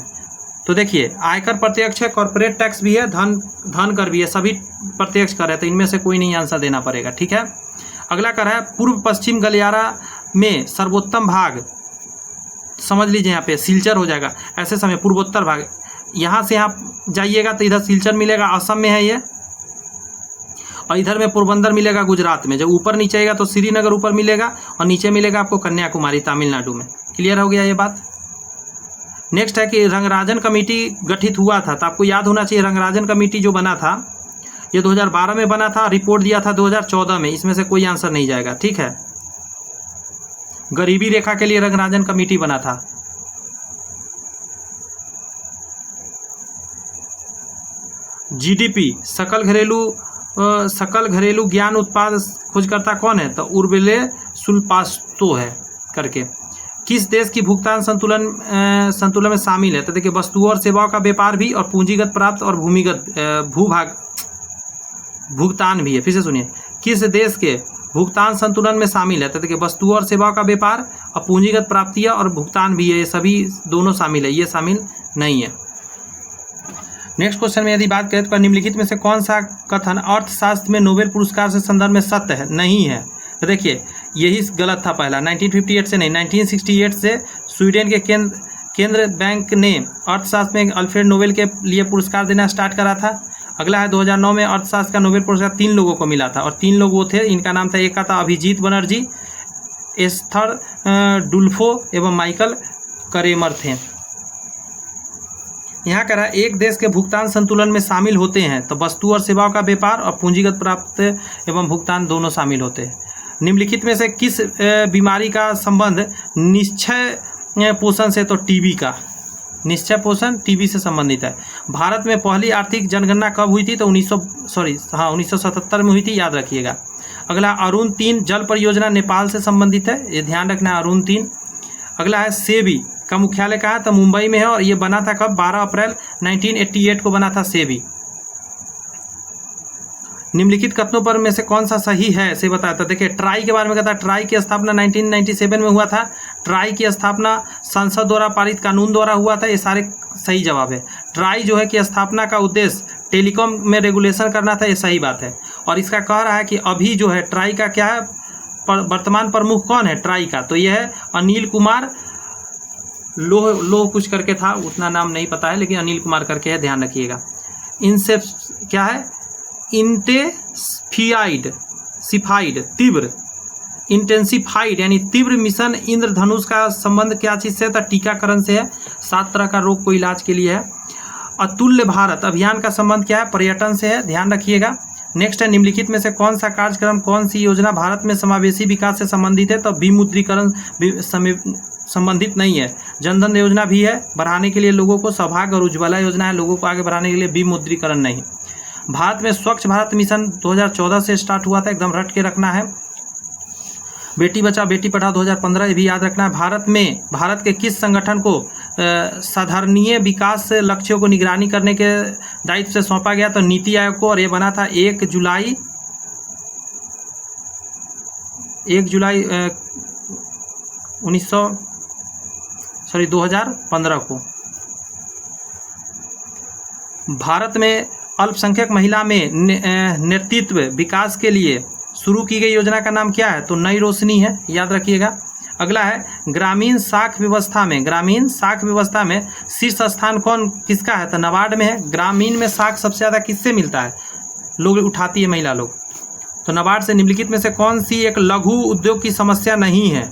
तो देखिए, आयकर प्रत्यक्ष है, कॉर्पोरेट टैक्स भी है, धन कर भी है, सभी प्रत्यक्ष कर है, तो इनमें से कोई नहीं आंसर देना पड़ेगा। ठीक है, अगला कर है पूर्व पश्चिम गलियारा में सर्वोत्तम भाग, समझ लीजिए यहाँ पे सिलचर हो जाएगा। ऐसे समय पूर्वोत्तर भाग, यहाँ से यहाँ जाइएगा तो इधर सिलचर मिलेगा, असम में है ये, और इधर में पोरबंदर मिलेगा गुजरात में। जब ऊपर नीचे आएगा तो श्रीनगर ऊपर मिलेगा और नीचे मिलेगा आपको कन्याकुमारी तमिलनाडु में। क्लियर हो गया ये बात? नेक्स्ट है कि रंगराजन कमेटी गठित हुआ था, तो आपको याद होना चाहिए रंगराजन कमेटी जो बना था ये 2012 में बना था, रिपोर्ट दिया था 2014 में, इसमें से कोई आंसर नहीं जाएगा। ठीक है, गरीबी रेखा के लिए रंगराजन कमेटी बना था। जीडीपी सकल घरेलू ज्ञान उत्पाद खोजकर्ता कौन है? तो उर्बिले सुल्पास्तो है करके। किस देश की भुगतान संतुलन में शामिल है? तो देखिए, वस्तुओं और सेवाओं का व्यापार भी और पूंजीगत प्राप्त और भूमिगत भुगतान भी है। फिर से सुनिए, किस देश के भुगतान संतुलन में शामिल है? तो देखिए, वस्तुओं और सेवाओं का व्यापार और पूंजीगत प्राप्तियां और भुगतान भी है, ये सभी दोनों शामिल है, ये शामिल नहीं है। नेक्स्ट क्वेश्चन में यदि बात करें तो निम्नलिखित में से कौन सा कथन अर्थशास्त्र में नोबेल पुरस्कार से संदर्भ में सत्य है? नहीं है। तो देखिए, यही गलत था पहला, 1958 से नहीं, 1968 से स्वीडन के केंद्र बैंक ने अर्थशास्त्र में अल्फ्रेड नोबेल के लिए पुरस्कार देना स्टार्ट करा था। अगला है 2009 में अर्थशास्त्र का नोबेल पुरस्कार 3 लोगों को मिला था, और 3 लोग वो थे, इनका नाम था, एक का था अभिजीत बनर्जी, एस्थर डुल्फो एवं माइकल करेमर थे। यहाँ कह रहा है एक देश के भुगतान संतुलन में शामिल होते हैं तो वस्तु और सेवाओं का व्यापार और पूंजीगत प्राप्त एवं भुगतान दोनों शामिल होते हैं। निम्नलिखित में से किस बीमारी का संबंध निश्चय पोषण से? तो टीबी का। निश्चय पोषण टीबी से संबंधित है। भारत में पहली आर्थिक जनगणना कब हुई थी? तो 1977 में हुई थी, याद रखिएगा। अगला अरुण 3 जल परियोजना नेपाल से संबंधित है, ये ध्यान रखना है, अरुण 3। अगला है सेबी का मुख्यालय कहाँ है? तो मुंबई में है। और ये बना था कब? 12 अप्रैल 1988 को बना था सेबी। निम्नलिखित कथनों पर में से कौन सा सही है इसे बताया। तो देखिए ट्राई के बारे में कहता है, ट्राई की स्थापना 1997 में हुआ था। ट्राई की स्थापना संसद द्वारा पारित कानून द्वारा हुआ था। ये सारे सही जवाब है। ट्राई जो है कि स्थापना का उद्देश्य टेलीकॉम में रेगुलेशन करना था, ये सही बात है। और इसका कह रहा है कि अभी जो है ट्राई का क्या है, वर्तमान प्रमुख कौन है ट्राई का? तो यह है अनिल कुमार लोह कुछ करके था, उतना नाम नहीं पता है, लेकिन अनिल कुमार करके है, ध्यान रखिएगा। इनसे क्या है? इंटेंसिफाइड तीव्र, इंटेंसिफाइड यानी तीव्र मिशन इंद्रधनुष का संबंध क्या चीज़ से है? तो टीकाकरण से है। 7 तरह का रोग को इलाज के लिए है। अतुल्य भारत अभियान का संबंध क्या है? पर्यटन से है, ध्यान रखिएगा। नेक्स्ट है, निम्नलिखित में से कौन सा कार्यक्रम, कौन सी योजना भारत में समावेशी विकास से संबंधित है? तो विमुद्रीकरण संबंधित नहीं है। जनधन योजना भी है बढ़ाने के लिए लोगों को, सौभाग्य और उज्ज्वला योजना है लोगों को आगे बढ़ाने के लिए, विमुद्रीकरण नहीं। भारत में स्वच्छ भारत मिशन 2014 से स्टार्ट हुआ था, एकदम रट के रखना है। बेटी बचाओ बेटी पढ़ाओ 2015, ये भी याद रखना है। भारत के किस संगठन को साधारणीय विकास लक्ष्यों को निगरानी करने के दायित्व से सौंपा गया? तो नीति आयोग को। और ये बना था 1 जुलाई 2015 को। भारत में अल्पसंख्यक महिला में नेतृत्व विकास के लिए शुरू की गई योजना का नाम क्या है? तो नई रोशनी है, याद रखिएगा। अगला है, ग्रामीण साख व्यवस्था में शीर्ष स्थान कौन किसका है? तो नाबार्ड में है। ग्रामीण में साख सबसे ज़्यादा किससे मिलता है? लोग उठाती है महिला लोग, तो नाबार्ड से। निम्नलिखित में से कौन सी एक लघु उद्योग की समस्या नहीं है?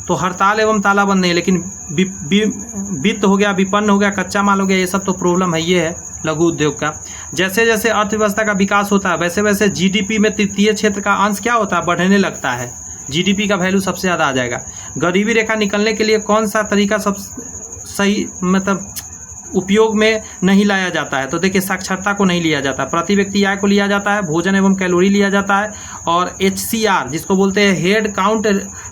तो हड़ताल एवं तालाबंद नहीं, लेकिन वित्त हो गया, विपन्न हो गया, कच्चा माल हो गया, ये सब तो प्रॉब्लम है, ये है लघु उद्योग का। जैसे जैसे अर्थव्यवस्था का विकास होता है वैसे वैसे जीडीपी में तृतीय क्षेत्र का अंश क्या होता है? बढ़ने लगता है। जीडीपी का वैल्यू सबसे ज़्यादा आ जाएगा। गरीबी रेखा निकलने के लिए कौन सा तरीका सब सही मतलब उपयोग में नहीं लाया जाता है? तो देखिए साक्षरता को नहीं लिया जाता, प्रति व्यक्ति आय को लिया जाता है, भोजन एवं कैलोरी लिया जाता है, और HCR जिसको बोलते हैं हेड काउंट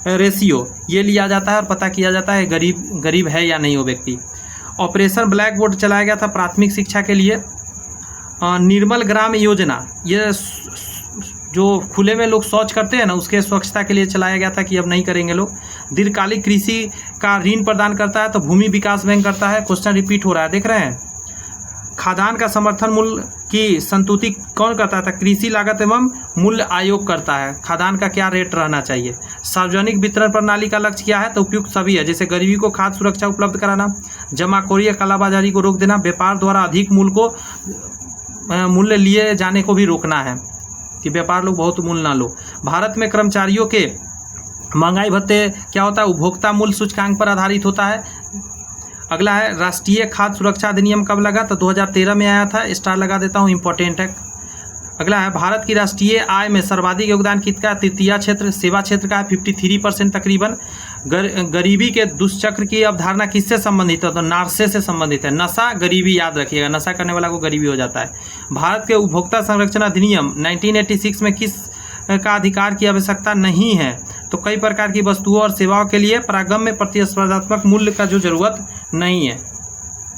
रेशियो, ये लिया जाता है और पता किया जाता है गरीब है या नहीं वो व्यक्ति। ऑपरेशन ब्लैक बोर्ड चलाया गया था प्राथमिक शिक्षा के लिए। निर्मल ग्राम योजना, ये जो खुले में लोग शौच करते हैं ना, उसके स्वच्छता के लिए चलाया गया था कि अब नहीं करेंगे लोग। दीर्घकालिक कृषि का ऋण प्रदान करता है तो भूमि विकास बैंक करता है। क्वेश्चन रिपीट हो रहा है, देख रहे हैं। खाद्यान्न का समर्थन मूल्य की संतुष्टि कौन करता है? कृषि लागत एवं मूल्य आयोग करता है। खाद्यान्न का क्या रेट रहना चाहिए? सार्वजनिक वितरण प्रणाली का लक्ष्य क्या है? तो उपयुक्त सभी है, जैसे गरीबी को खाद्य सुरक्षा उपलब्ध कराना, जमाखोरी या कालाबाजारी को रोक देना, व्यापार द्वारा अधिक मूल्य लिए जाने को भी रोकना है कि व्यापार लोग बहुत मूल्य ना लो। भारत में कर्मचारियों के महंगाई भत्ते क्या होता है? उपभोक्ता मूल्य सूचकांक पर आधारित होता है। अगला है, राष्ट्रीय खाद्य सुरक्षा अधिनियम कब लगा? तो 2013 में आया था, स्टार लगा देता हूँ, इंपॉर्टेंट है। अगला है, भारत की राष्ट्रीय आय में सर्वाधिक योगदान किसका? तृतीय क्षेत्र सेवा क्षेत्र का है, 53% तकरीबन। गरीबी के दुष्चक्र की अवधारणा किससे संबंधित है? तो नार्से से संबंधित है। नशा गरीबी, याद रखिएगा, नशा करने वाला को गरीबी हो जाता है। भारत के उपभोक्ता संरक्षण अधिनियम 1986 में किस का अधिकार की आवश्यकता नहीं है? तो कई प्रकार की वस्तुओं और सेवाओं के लिए प्रागम्य प्रतिस्पर्धात्मक मूल्य का जो जरूरत नहीं है।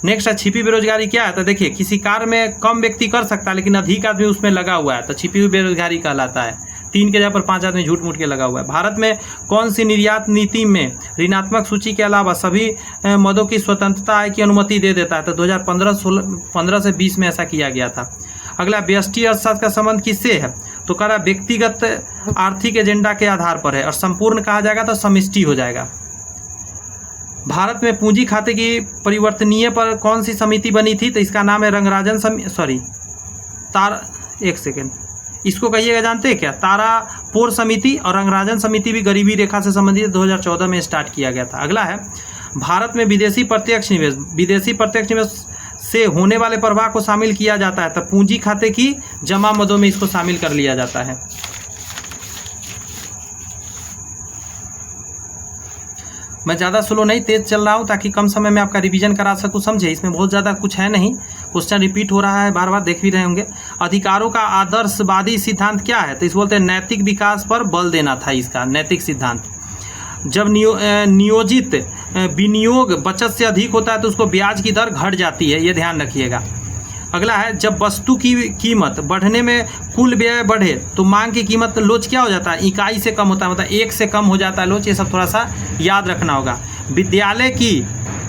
नेक्स्ट है, छिपी बेरोजगारी क्या है? तो देखिए किसी कार्य में कम व्यक्ति कर सकता है लेकिन अधिक आदमी उसमें लगा हुआ है, तो छिपी हुई बेरोजगारी कहलाता है। 3 के जगह पर 5 आदमी झूठ मूठ के लगा हुआ है। भारत में कौन सी निर्यात नीति में ऋणात्मक सूची के अलावा सभी मदों की स्वतंत्रता आय की अनुमति दे देता है? तो 2015 से 20 में ऐसा किया गया था। अगला, व्यष्टि अर्थशास्त्र का संबंध किससे है? तो कह रहा व्यक्तिगत आर्थिक एजेंडा के आधार पर है, और संपूर्ण कहा जाएगा तो समष्टि हो जाएगा। भारत में पूंजी खाते की परिवर्तनीय पर कौन सी समिति बनी थी? तो इसका नाम है एक सेकेंड, इसको कहिएगा, जानते हैं क्या? तारापुर समिति और रंगराजन समिति भी गरीबी रेखा से संबंधित 2014 में स्टार्ट किया गया था। अगला है, भारत में विदेशी प्रत्यक्ष निवेश से होने वाले प्रवाह को शामिल किया जाता है, तब पूंजी खाते की जमा मदों में इसको शामिल कर लिया जाता है। मैं ज़्यादा स्लो नहीं, तेज चल रहा हूँ ताकि कम समय में आपका रिवीजन करा सकूँ, समझे। इसमें बहुत ज़्यादा कुछ है नहीं, क्वेश्चन रिपीट हो रहा है, बार बार देख भी रहे होंगे। अधिकारों का आदर्शवादी सिद्धांत क्या है? तो इस बोलते हैं नैतिक विकास पर बल देना था, इसका नैतिक सिद्धांत। जब नियोजित विनियोग बचत से अधिक होता है तो उसको ब्याज की दर घट जाती है, ये ध्यान रखिएगा। अगला है, जब वस्तु की कीमत बढ़ने में कुल व्यय बढ़े तो मांग की कीमत लोच क्या हो जाता है, इकाई से कम होता है, मतलब एक से कम हो जाता है लोच। ये सब थोड़ा सा याद रखना होगा। विद्यालय की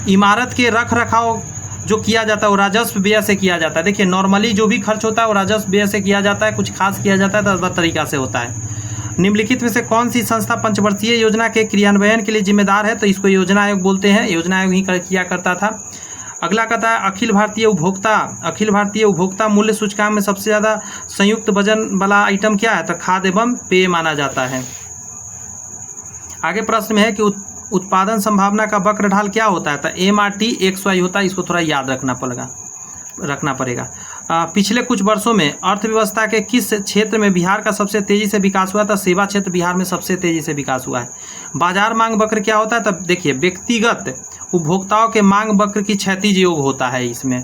इमारत के रख रखाव जो किया जाता है वो राजस्व व्यय से किया जाता है। देखिए नॉर्मली जो भी खर्च होता है वो राजस्व व्यय से किया जाता है, कुछ खास किया जाता है तो अलग तरीका से होता है। निम्नलिखित में से कौन सी संस्था पंचवर्षीय योजना के क्रियान्वयन के लिए जिम्मेदार है, तो इसको योजना आयोग बोलते हैं, योजना आयोग ही किया करता था। अगला कहता है, अखिल भारतीय उपभोक्ता मूल्य सूचकांक में सबसे ज़्यादा संयुक्त वजन वाला आइटम क्या है, तो खाद्य एवं पेय माना जाता है। आगे प्रश्न में है कि उत्पादन संभावना का वक्र ढाल क्या होता है, तो MRT XY होता है, इसको थोड़ा याद रखना पड़ेगा। पिछले कुछ वर्षों में अर्थव्यवस्था के किस क्षेत्र में बिहार का सबसे तेजी से विकास हुआ था, सेवा क्षेत्र बिहार में सबसे तेजी से विकास हुआ है। बाजार मांग वक्र क्या होता है, तब देखिए व्यक्तिगत उपभोक्ताओं के मांग वक्र की क्षैतिज योग होता है इसमें।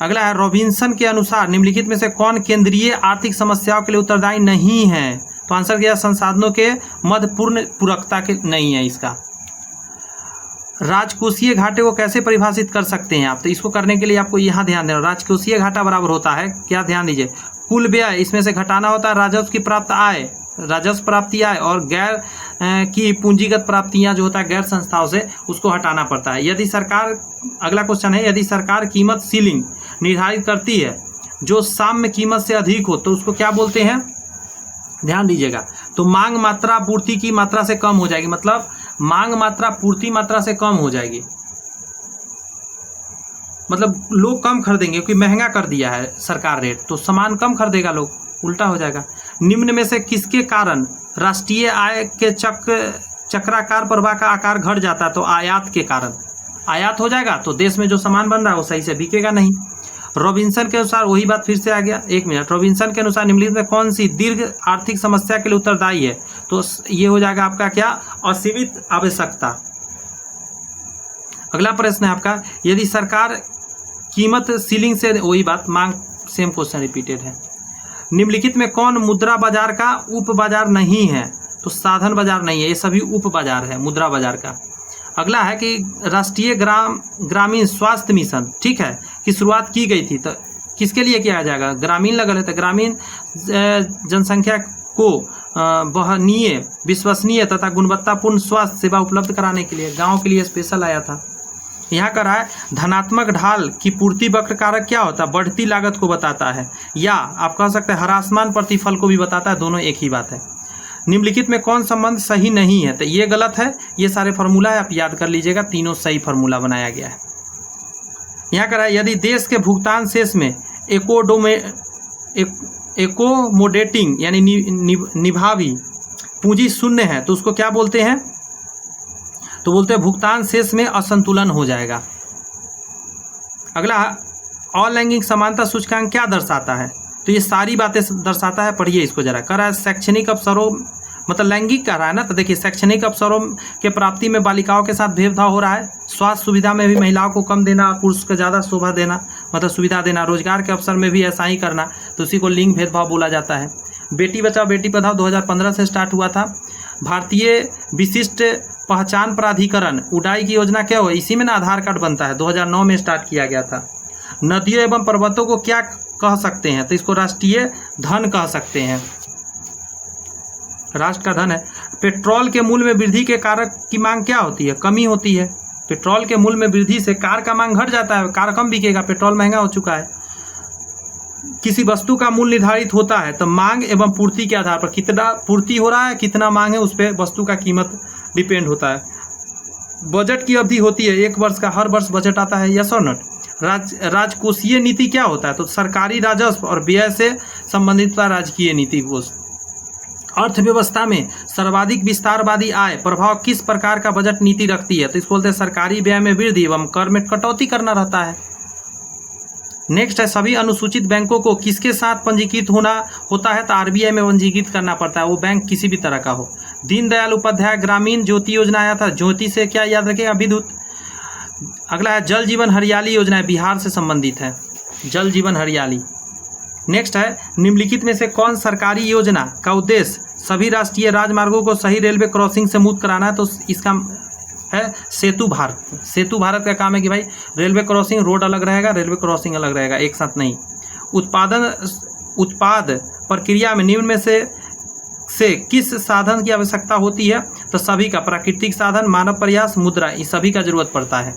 अगला है, रॉबिन्सन के अनुसार निम्नलिखित में से कौन केंद्रीय आर्थिक समस्याओं के लिए उत्तरदायी नहीं है, तो आंसर क्या, संसाधनों के मध्य पूर्ण पूरकता के नहीं है इसका। राजकोषीय घाटे को कैसे परिभाषित कर सकते हैं आप, तो इसको करने के लिए आपको यहाँ ध्यान देना। राजकोषीय घाटा बराबर होता है क्या, ध्यान दीजिए, कुल व्यय इसमें से घटाना होता है राजस्व की प्राप्त आय, राजस्व प्राप्ति आय, और गैर की पूंजीगत प्राप्तियां जो होता है गैर संस्थाओं से, उसको हटाना पड़ता है। यदि सरकार, अगला क्वेश्चन है, यदि सरकार कीमत सीलिंग निर्धारित करती है जो साम्य कीमत से अधिक हो तो उसको क्या बोलते हैं, ध्यान दीजिएगा। तो मांग मात्रा पूर्ति की मात्रा से कम हो जाएगी, मतलब मांग मात्रा पूर्ति मात्रा से कम हो जाएगी, मतलब लोग कम खरीदेंगे क्योंकि महंगा कर दिया है सरकार रेट, तो सामान कम खरीदेगा लोग, उल्टा हो जाएगा। निम्न में से किसके कारण राष्ट्रीय आय के चक्राकार प्रवाह का आकार घट जाता है, तो आयात के कारण। आयात हो जाएगा तो देश में जो सामान बन रहा है वो सही से बिकेगा नहीं। रॉबिन्सन के अनुसार, वही बात फिर से आ गया, एक मिनट, रॉबिन्सन के अनुसार निम्नलिखित में कौन सी दीर्घ आर्थिक समस्या के लिए उत्तरदायी है, तो ये हो जाएगा आपका क्या, असीमित आवश्यकता। अगला प्रश्न है आपका, यदि सरकार कीमत सीलिंग से, वही बात, मांग, सेम क्वेश्चन रिपीटेड है। निम्नलिखित में कौन मुद्रा बाजार का उप बाजार नहीं है, तो साधन बाजार नहीं है, ये सभी उप बाजार है मुद्रा बाजार का। अगला है कि राष्ट्रीय ग्रामीण स्वास्थ्य मिशन, ठीक है, की शुरुआत की गई थी, तो किसके लिए किया जाएगा, ग्रामीण लगल है, तो ग्रामीण जनसंख्या को वहनीय, विश्वसनीय तथा गुणवत्तापूर्ण स्वास्थ्य सेवा उपलब्ध कराने के लिए, गाँव के लिए स्पेशल आया था। यहाँ कर रहा है, धनात्मक ढाल की पूर्ति वक्र कारक क्या होता है, बढ़ती लागत को बताता है, या आप कह सकते हैं ह्रासमान प्रतिफल को भी बताता है, दोनों एक ही बात है। निम्नलिखित में कौन संबंध सही नहीं है, तो ये गलत है, ये सारे फार्मूला है, आप याद कर लीजिएगा, तीनों सही फार्मूला बनाया गया है। यहाँ कर रहा है, यदि देश के भुगतान शेष में एकोमोडेटिंग यानी निभावी पूंजी शून्य है तो उसको क्या बोलते हैं, तो बोलते हैं भुगतान शेष में असंतुलन हो जाएगा। अगला, अलैंगिक समानता सूचकांक क्या दर्शाता है, तो ये सारी बातें दर्शाता है, पढ़िए इसको जरा। कह रहा है शैक्षणिक अवसरों, मतलब लैंगिक कह रहा है ना, तो देखिए शैक्षणिक अवसरों के प्राप्ति में बालिकाओं के साथ भेदभाव हो रहा है, स्वास्थ्य सुविधा में भी महिलाओं को कम देना, पुरुष को ज़्यादा शोभा देना, मतलब सुविधा देना, रोजगार के अवसर में भी ऐसा ही करना, तो उसी को लिंग भेदभाव बोला जाता है। बेटी बचाओ बेटी पढ़ाओ 2015 से स्टार्ट हुआ था। भारतीय विशिष्ट पहचान प्राधिकरण उडाई की योजना क्या हो, इसी में ना आधार कार्ड बनता है, 2009 में स्टार्ट किया गया था। नदियों एवं पर्वतों को क्या कह सकते हैं, तो इसको राष्ट्रीय धन कह सकते हैं, राष्ट्र का धन है। पेट्रोल के मूल्य में वृद्धि के कारक की मांग क्या होती है, कमी होती है। पेट्रोल के मूल्य में वृद्धि से कार का मांग घट जाता है, कार कम बिकेगा, पेट्रोल महंगा हो चुका है। किसी वस्तु का मूल्य निर्धारित होता है तो मांग एवं पूर्ति के आधार पर, कितना पूर्ति हो रहा है, कितना मांग है, उस पर वस्तु का कीमत डिपेंड होता है। बजट की अवधि होती है 1 वर्ष का, हर वर्ष बजट आता है, यस और नॉट। राजकोषीय नीति क्या होता है, तो सरकारी राजस्व और व्यय से संबंधित राजकीय नीति कोष। अर्थव्यवस्था में सर्वाधिक विस्तारवादी आय प्रभाव किस प्रकार का बजट नीति रखती है, तो इसको बोलते हैं सरकारी व्यय में वृद्धि एवं कर में कटौती करना रहता है। नेक्स्ट है, सभी अनुसूचित बैंकों को किसके साथ पंजीकृत होना होता है, तो RBI में पंजीकृत करना पड़ता है, वो बैंक किसी भी तरह का हो। दीनदयाल उपाध्याय ग्रामीण ज्योति योजना आया था, ज्योति से क्या याद रखेगा, विद्युत। अगला है, जल जीवन हरियाली योजना है, बिहार से संबंधित है, जल जीवन हरियाली। नेक्स्ट है, निम्नलिखित में से कौन सरकारी योजना का उद्देश्य सभी राष्ट्रीय राजमार्गों को सही रेलवे क्रॉसिंग से मुक्त कराना है, तो इसका है सेतु भारत। सेतु भारत का काम है कि भाई रेलवे क्रॉसिंग, रोड अलग रहेगा, रेलवे क्रॉसिंग अलग रहेगा, एक साथ नहीं। उत्पाद प्रक्रिया में निम्न में से किस साधन की आवश्यकता होती है? तो सभी का, प्राकृतिक साधन, मानव प्रयास, मुद्रा, इस सभी का जरूरत पड़ता है।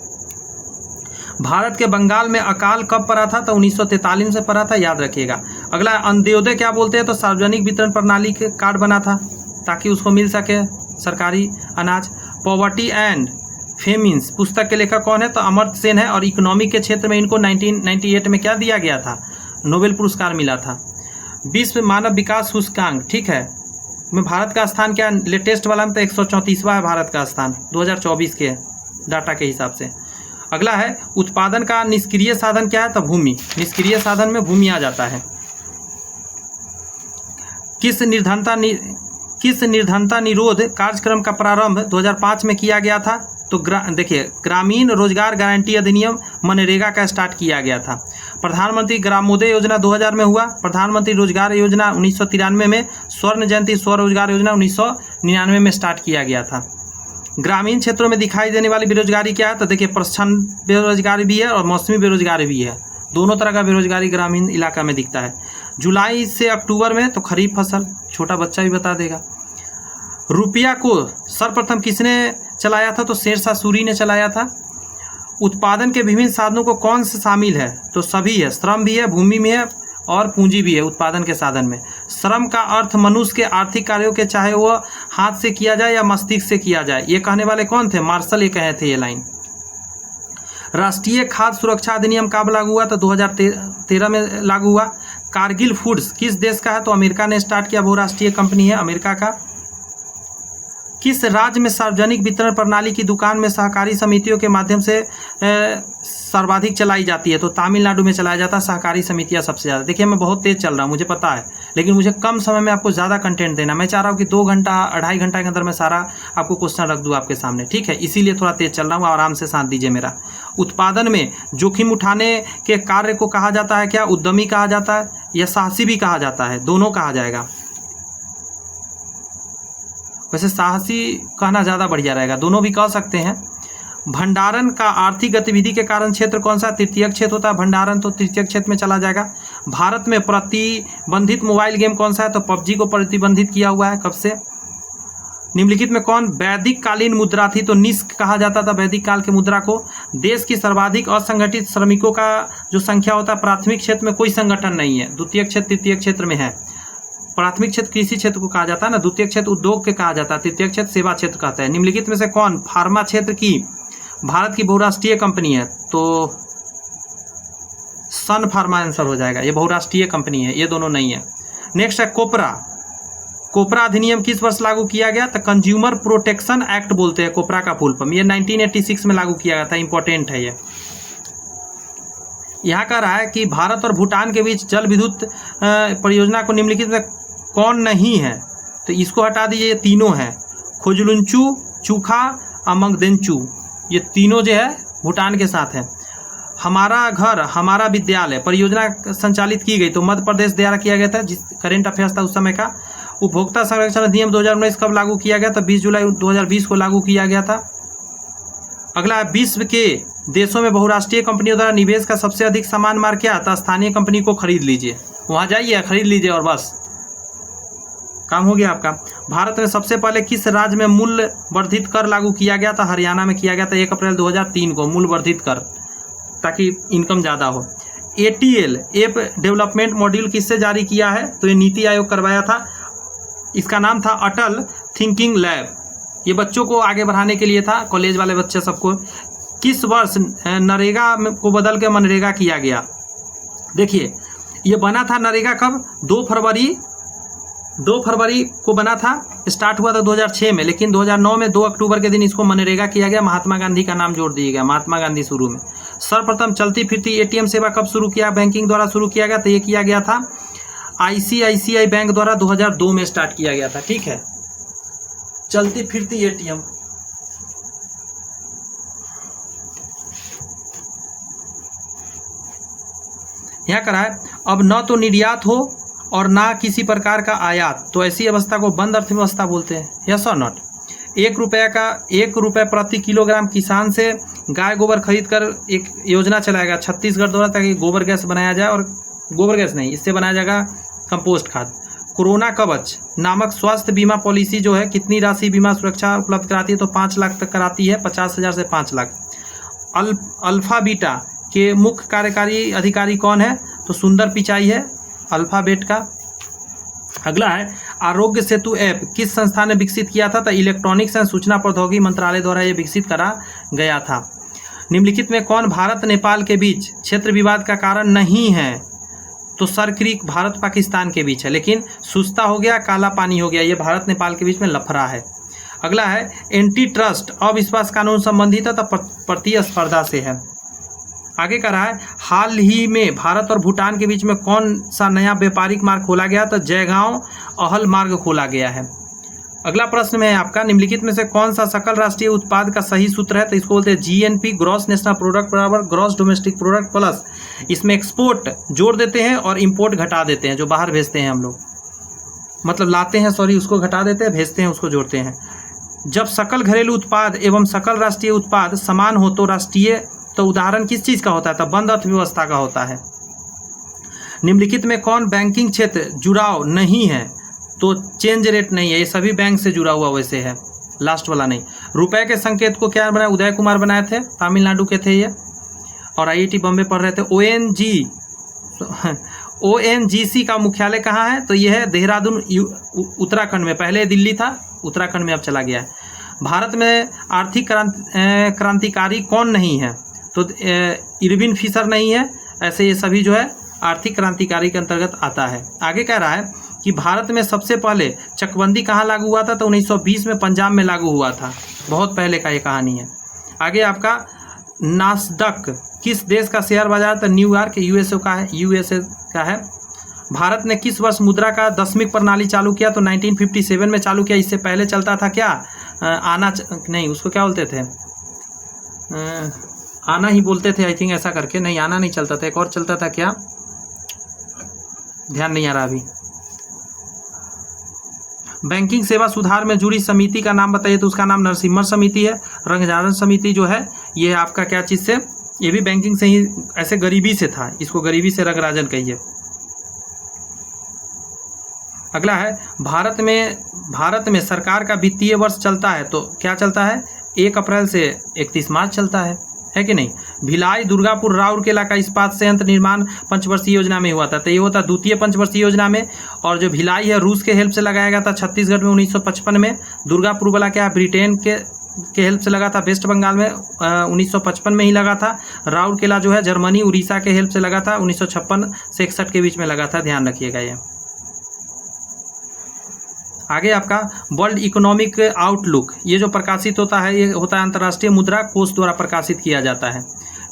भारत के बंगाल में अकाल कब पड़ा था? तो 1943 से पड़ा था, याद रखिएगा। अगला अंत्योदय क्या बोलते हैं? तो सार्वजनिक वितरण प्रणाली के कार्ड बना था ताकि उसको मिल सके सरकारी अनाज। पॉवर्टी एंड फेमिन्स पुस्तक के लेखक कौन है? तो अमर्त्य सेन है। और इकोनॉमिक के क्षेत्र में इनको 1998 में क्या दिया गया था? नोबेल पुरस्कार मिला था। विश्व मानव विकास सूचकांक, ठीक है, में भारत का स्थान क्या? लेटेस्ट वाला में तो 134वां है भारत का स्थान 2024 के डाटा के हिसाब से। अगला है उत्पादन का निष्क्रिय साधन क्या है? तो भूमि। निष्क्रिय साधन में भूमि आ जाता है। किस निर्धनता निरोध कार्यक्रम का प्रारंभ 2005 में किया गया था? तो देखिए, ग्रामीण रोजगार गारंटी अधिनियम मनरेगा का स्टार्ट किया गया था। प्रधानमंत्री ग्रामोदय योजना 2000 में हुआ। प्रधानमंत्री रोजगार योजना 1993 में। स्वर्ण जयंती स्वरोजगार योजना 1999 में स्टार्ट किया गया था। ग्रामीण क्षेत्रों में दिखाई देने वाली बेरोजगारी क्या है? तो देखिए, प्रच्छन्न बेरोजगारी भी है और मौसमी बेरोजगारी भी है। दोनों तरह का बेरोजगारी ग्रामीण इलाका में दिखता है। जुलाई से अक्टूबर में तो खरीफ फसल, छोटा बच्चा भी बता देगा। रुपया को सर्वप्रथम किसने चलाया था? तो शेरशाह सूरी ने चलाया था। उत्पादन के विभिन्न साधनों को कौन से शामिल है? तो सभी है, श्रम भी है, भूमि भी है और पूंजी भी है उत्पादन के साधन में। श्रम का अर्थ मनुष्य के आर्थिक कार्यों के, चाहे वह हाथ से किया जाए या मस्तिष्क से किया जाए। ये कहने वाले कौन थे? मार्शल ये कहे थे ये लाइन। राष्ट्रीय खाद्य सुरक्षा अधिनियम कब लागू हुआ? तो 2013 में लागू हुआ। कारगिल फूड्स किस देश का है? तो अमेरिका ने स्टार्ट किया, बहुराष्ट्रीय कंपनी है अमेरिका का। किस राज्य में सार्वजनिक वितरण प्रणाली की दुकान में सहकारी समितियों के माध्यम से सर्वाधिक चलाई जाती है? तो तमिलनाडु में चलाया जाता है सहकारी समितियां सबसे ज़्यादा। देखिए, मैं बहुत तेज चल रहा हूँ, मुझे पता है, लेकिन मुझे कम समय में आपको ज़्यादा कंटेंट देना। मैं चाह रहा हूँ कि 2 घंटा 2.5 घंटा के अंदर मैं सारा आपको क्वेश्चन रख दूँ आपके सामने, ठीक है? इसीलिए थोड़ा तेज चल रहा हूँ, आराम से साथ दीजिए मेरा। उत्पादन में जोखिम उठाने के कार्य को कहा जाता है क्या? उद्यमी कहा जाता है या साहसी भी कहा जाता है? दोनों कहा जाएगा। वैसे साहसी कहना ज़्यादा बढ़िया रहेगा, दोनों भी कह सकते हैं। भंडारण का आर्थिक गतिविधि के कारण क्षेत्र कौन सा? तृतीयक क्षेत्र होता है भंडारण, तो तृतीयक क्षेत्र में चला जाएगा। भारत में प्रतिबंधित मोबाइल गेम कौन सा है? तो पबजी को प्रतिबंधित किया हुआ है। कब से? निम्नलिखित में कौन वैदिक कालीन मुद्रा थी? तो निष्क कहा जाता था वैदिक काल के मुद्रा को। देश की सर्वाधिक असंगठित श्रमिकों का जो संख्या होता है, प्राथमिक क्षेत्र में कोई संगठन नहीं है, द्वितीय क्षेत्र तृतीय क्षेत्र में है। प्राथमिक क्षेत्र कृषि क्षेत्र को कहा जाता है ना, द्वितीय क्षेत्र उद्योग के कहा जाता है, तृतीय क्षेत्र सेवा क्षेत्र कहता है। निम्नलिखित में से कौन फार्मा क्षेत्र की भारत की बहुराष्ट्रीय कंपनी है? तो सन फार्मा आंसर हो जाएगा, ये बहुराष्ट्रीय कंपनी है, ये दोनों नहीं है। नेक्स्ट है कोपरा। कोपरा अधिनियम किस वर्ष लागू किया गया? तो कंज्यूमर प्रोटेक्शन एक्ट बोलते हैं कोपरा का फुल फॉर्म। ये 1986 में लागू किया गया था, इंपॉर्टेंट है ये। यहाँ कह रहा है कि भारत और भूटान के बीच जल विद्युत परियोजना को निम्नलिखित में कौन नहीं है? तो इसको हटा दीजिए, ये तीनों हैं, खुजलुंचू, चूखा, अमंगदेंचू, ये तीनों जो है भूटान के साथ है। हमारा घर हमारा विद्यालय परियोजना संचालित की गई तो मध्य प्रदेश द्वारा किया गया था, जिस करेंट अफेयर्स था उस समय का। उपभोक्ता संरक्षण अधिनियम 2019 कब लागू किया गया? तो 20 जुलाई 2020 को लागू किया गया था। अगला है विश्व के देशों में बहुराष्ट्रीय कंपनियों द्वारा निवेश का सबसे अधिक समान मार्ग क्या था? स्थानीय कंपनी को खरीद लीजिए, वहाँ जाइए खरीद लीजिए और बस काम हो गया आपका। भारत में सबसे पहले किस राज्य में मूल्य वर्धित कर लागू किया गया था? हरियाणा में किया गया था 1 अप्रैल 2003 को मूल्य वर्धित कर, ताकि इनकम ज़्यादा हो। ATL ऐप डेवलपमेंट मॉड्यूल किससे जारी किया है? तो ये नीति आयोग करवाया था, इसका नाम था अटल थिंकिंग लैब। ये बच्चों को आगे बढ़ाने के लिए था, कॉलेज वाले बच्चे सबको। किस वर्ष नरेगा को बदल के मनरेगा किया गया? देखिए, ये बना था नरेगा कब? 2 फरवरी को बना था, स्टार्ट हुआ था 2006 में, लेकिन 2009 में 2 अक्टूबर के दिन इसको मनरेगा किया गया। महात्मा गांधी का नाम जोड़ दिया गया, महात्मा गांधी शुरू में। सर्वप्रथम चलती फिरती ATM सेवा कब शुरू किया? बैंकिंग द्वारा शुरू किया गया, तो ये किया गया था ICICI बैंक द्वारा 2002 में स्टार्ट किया गया था, ठीक है। चलती फिरती ATM, यहाँ करा है अब न तो निर्यात हो और ना किसी प्रकार का आयात, तो ऐसी अवस्था को बंद अर्थव्यवस्था बोलते हैं, यस और नॉट। ₹1 प्रति किलोग्राम किसान से गाय गोबर खरीद कर एक योजना चलाएगा छत्तीसगढ़ द्वारा, ताकि गोबर गैस बनाया जाए, और गोबर गैस नहीं, इससे बनाया जाएगा कंपोस्ट खाद। कोरोना कवच नामक स्वास्थ्य बीमा पॉलिसी जो है कितनी राशि बीमा सुरक्षा उपलब्ध कराती है? तो 5 लाख तक कराती है, 50,000 से 5 लाख। अल्फाबीटा के मुख्य कार्यकारी अधिकारी कौन है? तो सुंदर पिचाई है अल्फाबेट का। अगला है आरोग्य सेतु ऐप किस संस्था ने विकसित किया था? तो इलेक्ट्रॉनिक्स एवं सूचना प्रौद्योगिकी मंत्रालय द्वारा यह विकसित करा गया था। निम्नलिखित में कौन भारत नेपाल के बीच क्षेत्र विवाद का कारण नहीं है? तो सर क्रीक भारत पाकिस्तान के बीच है, लेकिन सुस्ता हो गया, काला पानी हो गया, ये भारत नेपाल के बीच में लफड़ा है। अगला है एंटी ट्रस्ट अविश्वास कानून संबंधित है, तो प्रतिस्पर्धा से है। आगे का रहा है हाल ही में भारत और भूटान के बीच में कौन सा नया व्यापारिक मार्ग खोला गया? तो जयगांव अहल मार्ग खोला गया है। अगला प्रश्न में है आपका निम्नलिखित में से कौन सा सकल राष्ट्रीय उत्पाद का सही सूत्र है? तो इसको बोलते हैं GNP ग्रॉस नेशनल प्रोडक्ट बराबर ग्रॉस डोमेस्टिक प्रोडक्ट प्लस, इसमें एक्सपोर्ट जोड़ देते हैं और इंपोर्ट घटा देते हैं, जो बाहर भेजते हैं हम लोग, मतलब लाते हैं, सॉरी, उसको घटा देते हैं, भेजते हैं उसको जोड़ते हैं। जब सकल घरेलू उत्पाद एवं सकल राष्ट्रीय उत्पाद समान हो तो राष्ट्रीय, तो उदाहरण किस चीज़ का होता है? तो बंद अर्थव्यवस्था का होता है। निम्नलिखित में कौन बैंकिंग क्षेत्र जुड़ाव नहीं है? तो चेंज रेट नहीं है, ये सभी बैंक से जुड़ा हुआ वैसे है, लास्ट वाला नहीं। रुपए के संकेत को क्या बनाया? उदय कुमार बनाए थे, तमिलनाडु के थे ये, और IIT बॉम्बे पढ़ रहे थे। ONGC का मुख्यालय कहाँ है? तो यह है देहरादून उत्तराखंड में, पहले दिल्ली था, उत्तराखंड में अब चला गया है। भारत में आर्थिक क्रांतिकारी कौन नहीं है? तो इरविन फिशर नहीं है। ऐसे ये सभी जो है आर्थिक क्रांतिकारी के अंतर्गत आता है। आगे कह रहा है कि भारत में सबसे पहले चकबंदी कहाँ लागू हुआ था? तो 1920 में पंजाब में लागू हुआ था, बहुत पहले का ये कहानी है। आगे आपका नास्डक किस देश का शेयर बाजार? तो न्यूयॉर्क USA का है। भारत ने किस वर्ष मुद्रा का दशमिक प्रणाली चालू किया? तो 1957 में चालू किया। इससे पहले चलता था क्या? नहीं, उसको क्या बोलते थे? आना ही बोलते थे, आई थिंक, ऐसा करके। नहीं, आना नहीं चलता था, एक और चलता था, क्या ध्यान नहीं आ रहा अभी। बैंकिंग सेवा सुधार में जुड़ी समिति का नाम बताइए? तो उसका नाम नरसिम्हा समिति है। रंगजारन समिति जो है ये आपका क्या चीज़ से? ये भी बैंकिंग से ही, ऐसे गरीबी से था, इसको गरीबी से रंगराजन कहिए। अगला है भारत में सरकार का वित्तीय वर्ष चलता है, तो क्या चलता है? 1 अप्रैल से 31 मार्च चलता है कि नहीं? भिलाई दुर्गापुर राउरकेला का इस्पात संयंत्र निर्माण पंचवर्षीय योजना में हुआ था, तो ये होता द्वितीय पंचवर्षीय योजना में। और जो भिलाई है रूस के हेल्प से लगाया गया था छत्तीसगढ़ में 1955 में। दुर्गापुर वाला क्या ब्रिटेन के हेल्प से लगा था वेस्ट बंगाल में 1955 में ही लगा था। राउरकेला जो है जर्मनी उड़ीसा के हेल्प से लगा था 1956 से 61 के बीच में लगा था, ध्यान रखिएगा ये। आगे आपका वर्ल्ड इकोनॉमिक आउटलुक, ये जो प्रकाशित होता है ये होता है अंतर्राष्ट्रीय मुद्रा कोष द्वारा प्रकाशित किया जाता है।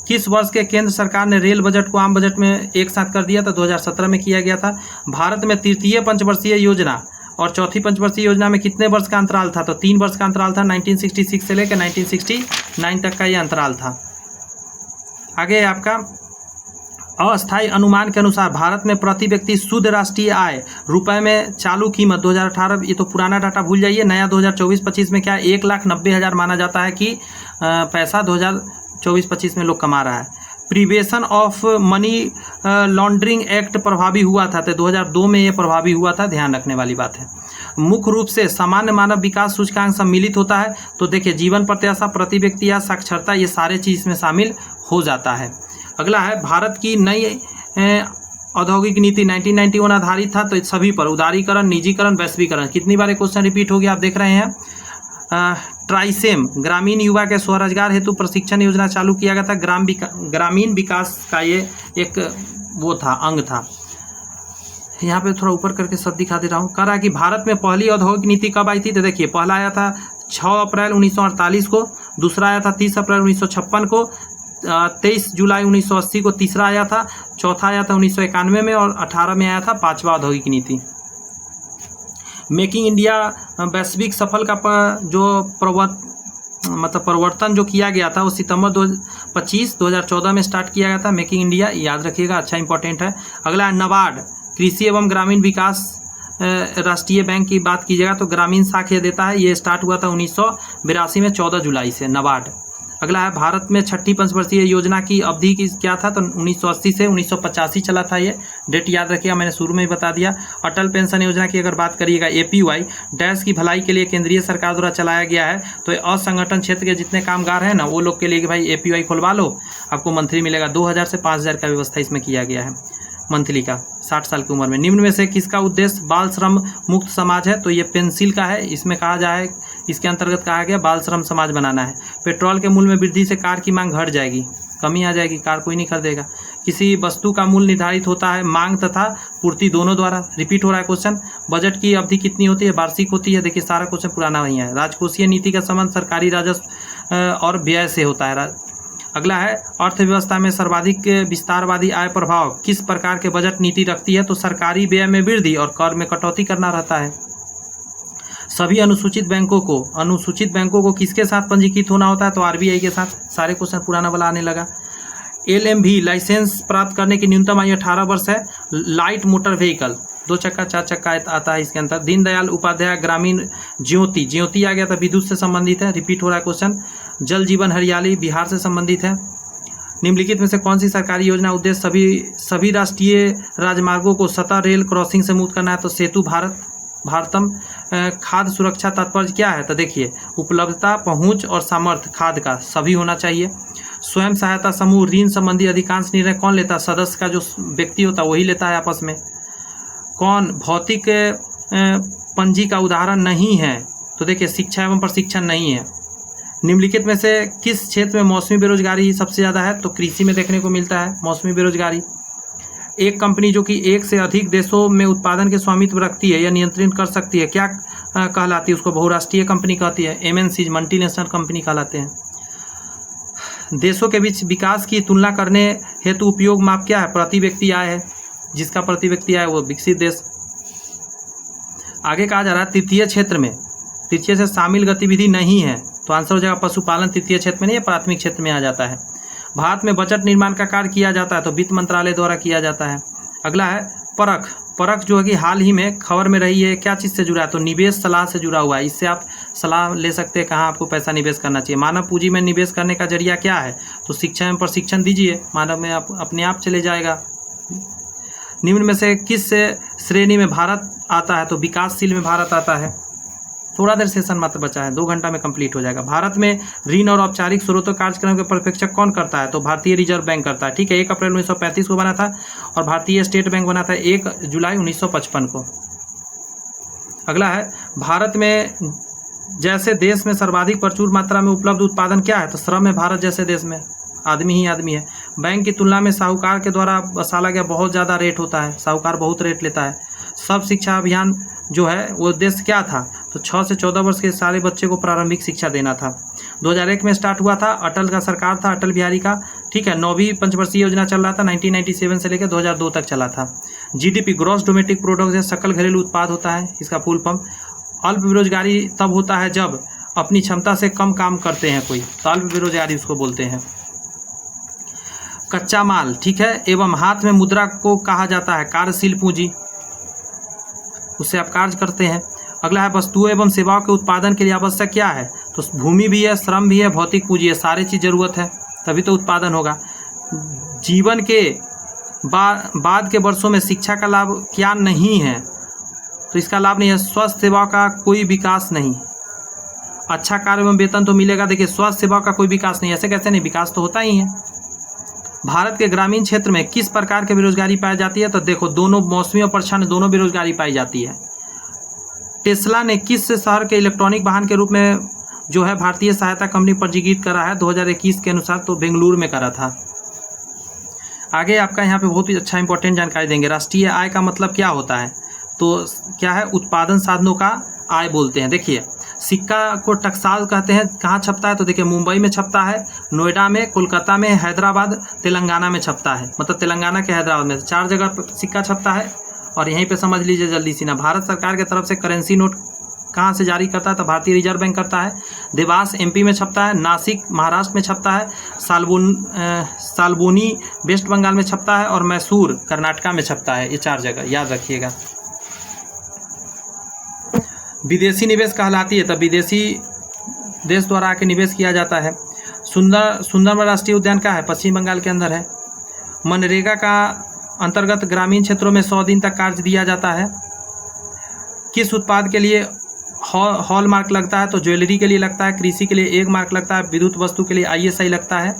किस वर्ष के केंद्र सरकार ने रेल बजट को आम बजट में एक साथ कर दिया था? 2017 में किया गया था। भारत में तृतीय पंचवर्षीय योजना और चौथी पंचवर्षीय योजना में कितने वर्ष का अंतराल था? तो 3 वर्ष का अंतराल था। 1966 से लेकर 1969 तक का ये अंतराल था। आगे आपका अस्थायी अनुमान के अनुसार भारत में प्रति व्यक्ति शुद्ध राष्ट्रीय आय रुपए में चालू कीमत 2018, ये तो पुराना डाटा भूल जाइए, नया 2024-25 में क्या 1,90,000 माना जाता है कि पैसा 2024-25 में लोग कमा रहा है। Prevention of money laundering act प्रभावी हुआ था, तो 2002 में ये प्रभावी हुआ था, ध्यान रखने वाली बात है। मुख्य रूप से सामान्य मानव विकास सूचकांक सम्मिलित होता है, तो देखिए जीवन प्रत्याशा, प्रति व्यक्ति या साक्षरता, ये सारे चीज़ में शामिल हो जाता है। अगला है भारत की नई औद्योगिक नीति 1991 आधारित था, तो सभी पर उदारीकरण, निजीकरण, वैश्वीकरण। कितनी बार क्वेश्चन रिपीट हो गया आप देख रहे हैं। ट्राइसेम ग्रामीण युवा के स्वरोजगार हेतु प्रशिक्षण योजना चालू किया गया था। ग्रामीण विकास का ये एक वो था, अंग था। यहाँ पे थोड़ा ऊपर करके सब दिखा दे रहा हूँ। कह रहा है कि भारत में पहली औद्योगिक नीति कब आई थी? तो देखिए पहला आया था 6 अप्रैल 1948 को, दूसरा आया था 30 अप्रैल 1956 को, 23 जुलाई 1980 को तीसरा आया था, चौथा आया था 1991 में, और 18 में आया था 5वां औद्योगिक नीति। मेकिंग इंडिया वैश्विक सफल का जो परिवर्तन जो किया गया था वो सितंबर 2014 में स्टार्ट किया गया था। मेकिंग इंडिया याद रखिएगा, अच्छा इंपॉर्टेंट है। अगला है नाबार्ड कृषि एवं ग्रामीण विकास राष्ट्रीय बैंक की बात कीजिएगा तो ग्रामीण शाखा देता है, ये स्टार्ट हुआ था 1982 में 14 जुलाई से, नाबार्ड। अगला है भारत में छठी पंचवर्षीय योजना की अवधि की क्या था, तो 1980 से 1985 चला था, ये डेट याद रखिएगा, मैंने शुरू में ही बता दिया। अटल पेंशन योजना की अगर बात करिएगा, APY डैश की भलाई के लिए केंद्रीय सरकार द्वारा चलाया गया है। तो असंगठन क्षेत्र के जितने कामगार हैं ना, वो लोग के लिए कि भाई APY खुलवा लो, आपको मंथली मिलेगा 2000 से 5000 का व्यवस्था इसमें किया गया है मंथली का, 60 साल की उम्र में। निम्न में से किसका उद्देश्य बाल श्रम मुक्त समाज है, तो ये पेंसिल का है, इसमें कहा जाए, इसके अंतर्गत कहा गया बाल श्रम समाज बनाना है। पेट्रोल के मूल्य में वृद्धि से कार की मांग घट जाएगी, कमी आ जाएगी, कार कोई नहीं खरीदेगा। किसी वस्तु का मूल्य निर्धारित होता है मांग तथा पूर्ति दोनों द्वारा। रिपीट हो रहा है क्वेश्चन। बजट की अवधि कितनी होती है, वार्षिक होती है। देखिए सारा क्वेश्चन पुराना वही है। राजकोषीय नीति का संबंध सरकारी राजस्व और व्यय से होता है। अगला है अर्थव्यवस्था में सर्वाधिक विस्तारवादी आय प्रभाव किस प्रकार के बजट नीति रखती है, तो सरकारी व्यय में वृद्धि और कर में कटौती करना रहता है। सभी अनुसूचित बैंकों को किसके साथ पंजीकृत होना होता है, तो RBI के साथ। सारे क्वेश्चन पुराना वाला आने लगा। LMV लाइसेंस प्राप्त करने की न्यूनतम आयु 18 वर्ष है। लाइट मोटर व्हीकल 2 चक्का 4 चक्का आता है इसके अंदर। दीनदयाल उपाध्याय ग्रामीण ज्योति आ गया था, विद्युत से संबंधित है। रिपीट हो रहा है क्वेश्चन। जल जीवन हरियाली बिहार से संबंधित है। निम्नलिखित में से कौन सी सरकारी योजना उद्देश्य सभी राष्ट्रीय राजमार्गों को सतह रेल क्रॉसिंग से मुक्त करना है, तो सेतु भारतम। खाद्य सुरक्षा तात्पर्य क्या है, तो देखिए उपलब्धता, पहुंच और सामर्थ्य खाद्य का सभी होना चाहिए। स्वयं सहायता समूह ऋण संबंधी अधिकांश निर्णय कौन लेता है, सदस्य का जो व्यक्ति होता है वही लेता है आपस में। कौन भौतिक पंजी का उदाहरण नहीं है, तो देखिए शिक्षा एवं प्रशिक्षण नहीं है। निम्नलिखित में से किस क्षेत्र में मौसमी बेरोजगारी सबसे ज़्यादा है, तो कृषि में देखने को मिलता है मौसमी बेरोजगारी। एक कंपनी जो कि एक से अधिक देशों में उत्पादन के स्वामित्व रखती है या नियंत्रण कर सकती है, क्या कहलाती है, उसको बहुराष्ट्रीय कंपनी कहती है। MNC मल्टीनेशनल कंपनी कहलाते हैं। देशों के बीच विकास की तुलना करने हेतु उपयोग माप क्या है, प्रति व्यक्ति आय है। जिसका प्रति व्यक्ति आय वो विकसित देश। आगे कहा जा रहा है तृतीय क्षेत्र में तृतीय से शामिल गतिविधि नहीं है, तो आंसर हो जाएगा पशुपालन। तृतीय क्षेत्र में नहीं, ये प्राथमिक क्षेत्र में आ जाता है। भारत में बजट निर्माण का कार्य किया जाता है, तो वित्त मंत्रालय द्वारा किया जाता है। अगला है परख जो है कि हाल ही में खबर में रही है, क्या चीज़ से जुड़ा है, तो निवेश सलाह से जुड़ा हुआ है। इससे आप सलाह ले सकते हैं कहाँ आपको पैसा निवेश करना चाहिए। मानव पूंजी में निवेश करने का जरिया क्या है, तो शिक्षा एवं प्रशिक्षण दीजिए, मानव में आप अपने आप चले जाएगा। निम्न में से किस श्रेणी में भारत आता है, तो विकासशील में भारत आता है। थोड़ा देर सेशन मात्र बचा है, 2 घंटा में कंप्लीट हो जाएगा। भारत में ऋण और औपचारिक स्रोतों कार्यक्रम के पर्यवेक्षक कौन करता है, तो भारतीय रिजर्व बैंक करता है। ठीक है, 1 अप्रैल 1935 को बना था और भारतीय स्टेट बैंक बना था 1 जुलाई 1955 को। अगला है भारत में जैसे देश में सर्वाधिक प्रचुर मात्रा में उपलब्ध उत्पादन क्या है, तो श्रम है। भारत जैसे देश में आदमी ही आदमी है। बैंक की तुलना में साहूकार के द्वारा वसूला गया बहुत ज़्यादा रेट होता है, साहूकार बहुत रेट लेता है। सब शिक्षा अभियान जो है वो उद्देश्य क्या था, तो 6 से 14 वर्ष के सारे बच्चे को प्रारंभिक शिक्षा देना था। 2001 में स्टार्ट हुआ था, अटल का सरकार था, अटल बिहारी का। ठीक है, 9वीं पंचवर्षीय योजना चल रहा था, 1997 से लेकर 2002 तक चला था। GDP ग्रॉस डोमेस्टिक प्रोडक्ट है, सकल घरेलू उत्पाद होता है इसका फुल फॉर्म। अल्प बेरोजगारी तब होता है जब अपनी क्षमता से कम काम करते हैं कोई, तो अल्प बेरोजगारी उसको बोलते हैं। कच्चा माल, ठीक है, एवं हाथ में मुद्रा को कहा जाता है कार्यशील पूंजी, उससे आप कार्य करते हैं। अगला है वस्तुओं एवं सेवाओं के उत्पादन के लिए आवश्यक क्या है, तो भूमि भी है, श्रम भी है, भौतिक पूंजी है, सारी चीज़ जरूरत है तभी तो उत्पादन होगा। जीवन के बाद के वर्षों में शिक्षा का लाभ क्या नहीं है, तो इसका लाभ नहीं है। स्वास्थ्य सेवा का कोई विकास नहीं। अच्छा कार्य एवं वेतन तो मिलेगा, देखिए स्वास्थ्य सेवा का कोई विकास नहीं, ऐसे कैसे नहीं, विकास तो होता ही है। भारत के ग्रामीण क्षेत्र में किस प्रकार की बेरोजगारी पाई जाती है, तो देखो दोनों मौसमी और परछाई दोनों बेरोजगारी पाई जाती है। टेस्ला ने किस शहर के इलेक्ट्रॉनिक वाहन के रूप में जो है भारतीय सहायता कंपनी पंजीकृत करा है, 2021 के अनुसार तो बेंगलुरु में करा था। आगे आपका यहाँ पे बहुत ही अच्छा इंपॉर्टेंट जानकारी देंगे। राष्ट्रीय आय का मतलब क्या होता है, तो क्या है, उत्पादन साधनों का आय बोलते हैं। देखिए सिक्का को टकसाल कहते हैं, कहाँ छपता है, तो देखिए मुंबई में छपता है, नोएडा में, कोलकाता में, हैदराबाद, तेलंगाना में छपता है। मतलब तेलंगाना के हैदराबाद में 4 जगह सिक्का छपता है। और यहीं पे समझ लीजिए जल्दी सी ना, भारत सरकार की तरफ से करेंसी नोट कहाँ से जारी करता है, तो भारतीय रिजर्व बैंक करता है। देवास MP में छपता है, नासिक महाराष्ट्र में छपता है, सालबोनी वेस्ट बंगाल में छपता है और मैसूर कर्नाटका में छपता है। ये 4 जगह याद रखिएगा। विदेशी निवेश कहलाती है, तब विदेशी देश द्वारा आके निवेश किया जाता है। सुंदरबन राष्ट्रीय उद्यान क्या है? पश्चिम बंगाल के अंदर है। मनरेगा का अंतर्गत ग्रामीण क्षेत्रों में 100 दिन तक कार्य दिया जाता है। किस उत्पाद के लिए हॉल मार्क लगता है? तो ज्वेलरी के लिए लगता है। कृषि के लिए एग मार्क लगता है। विद्युत वस्तु के लिए ISI लगता है।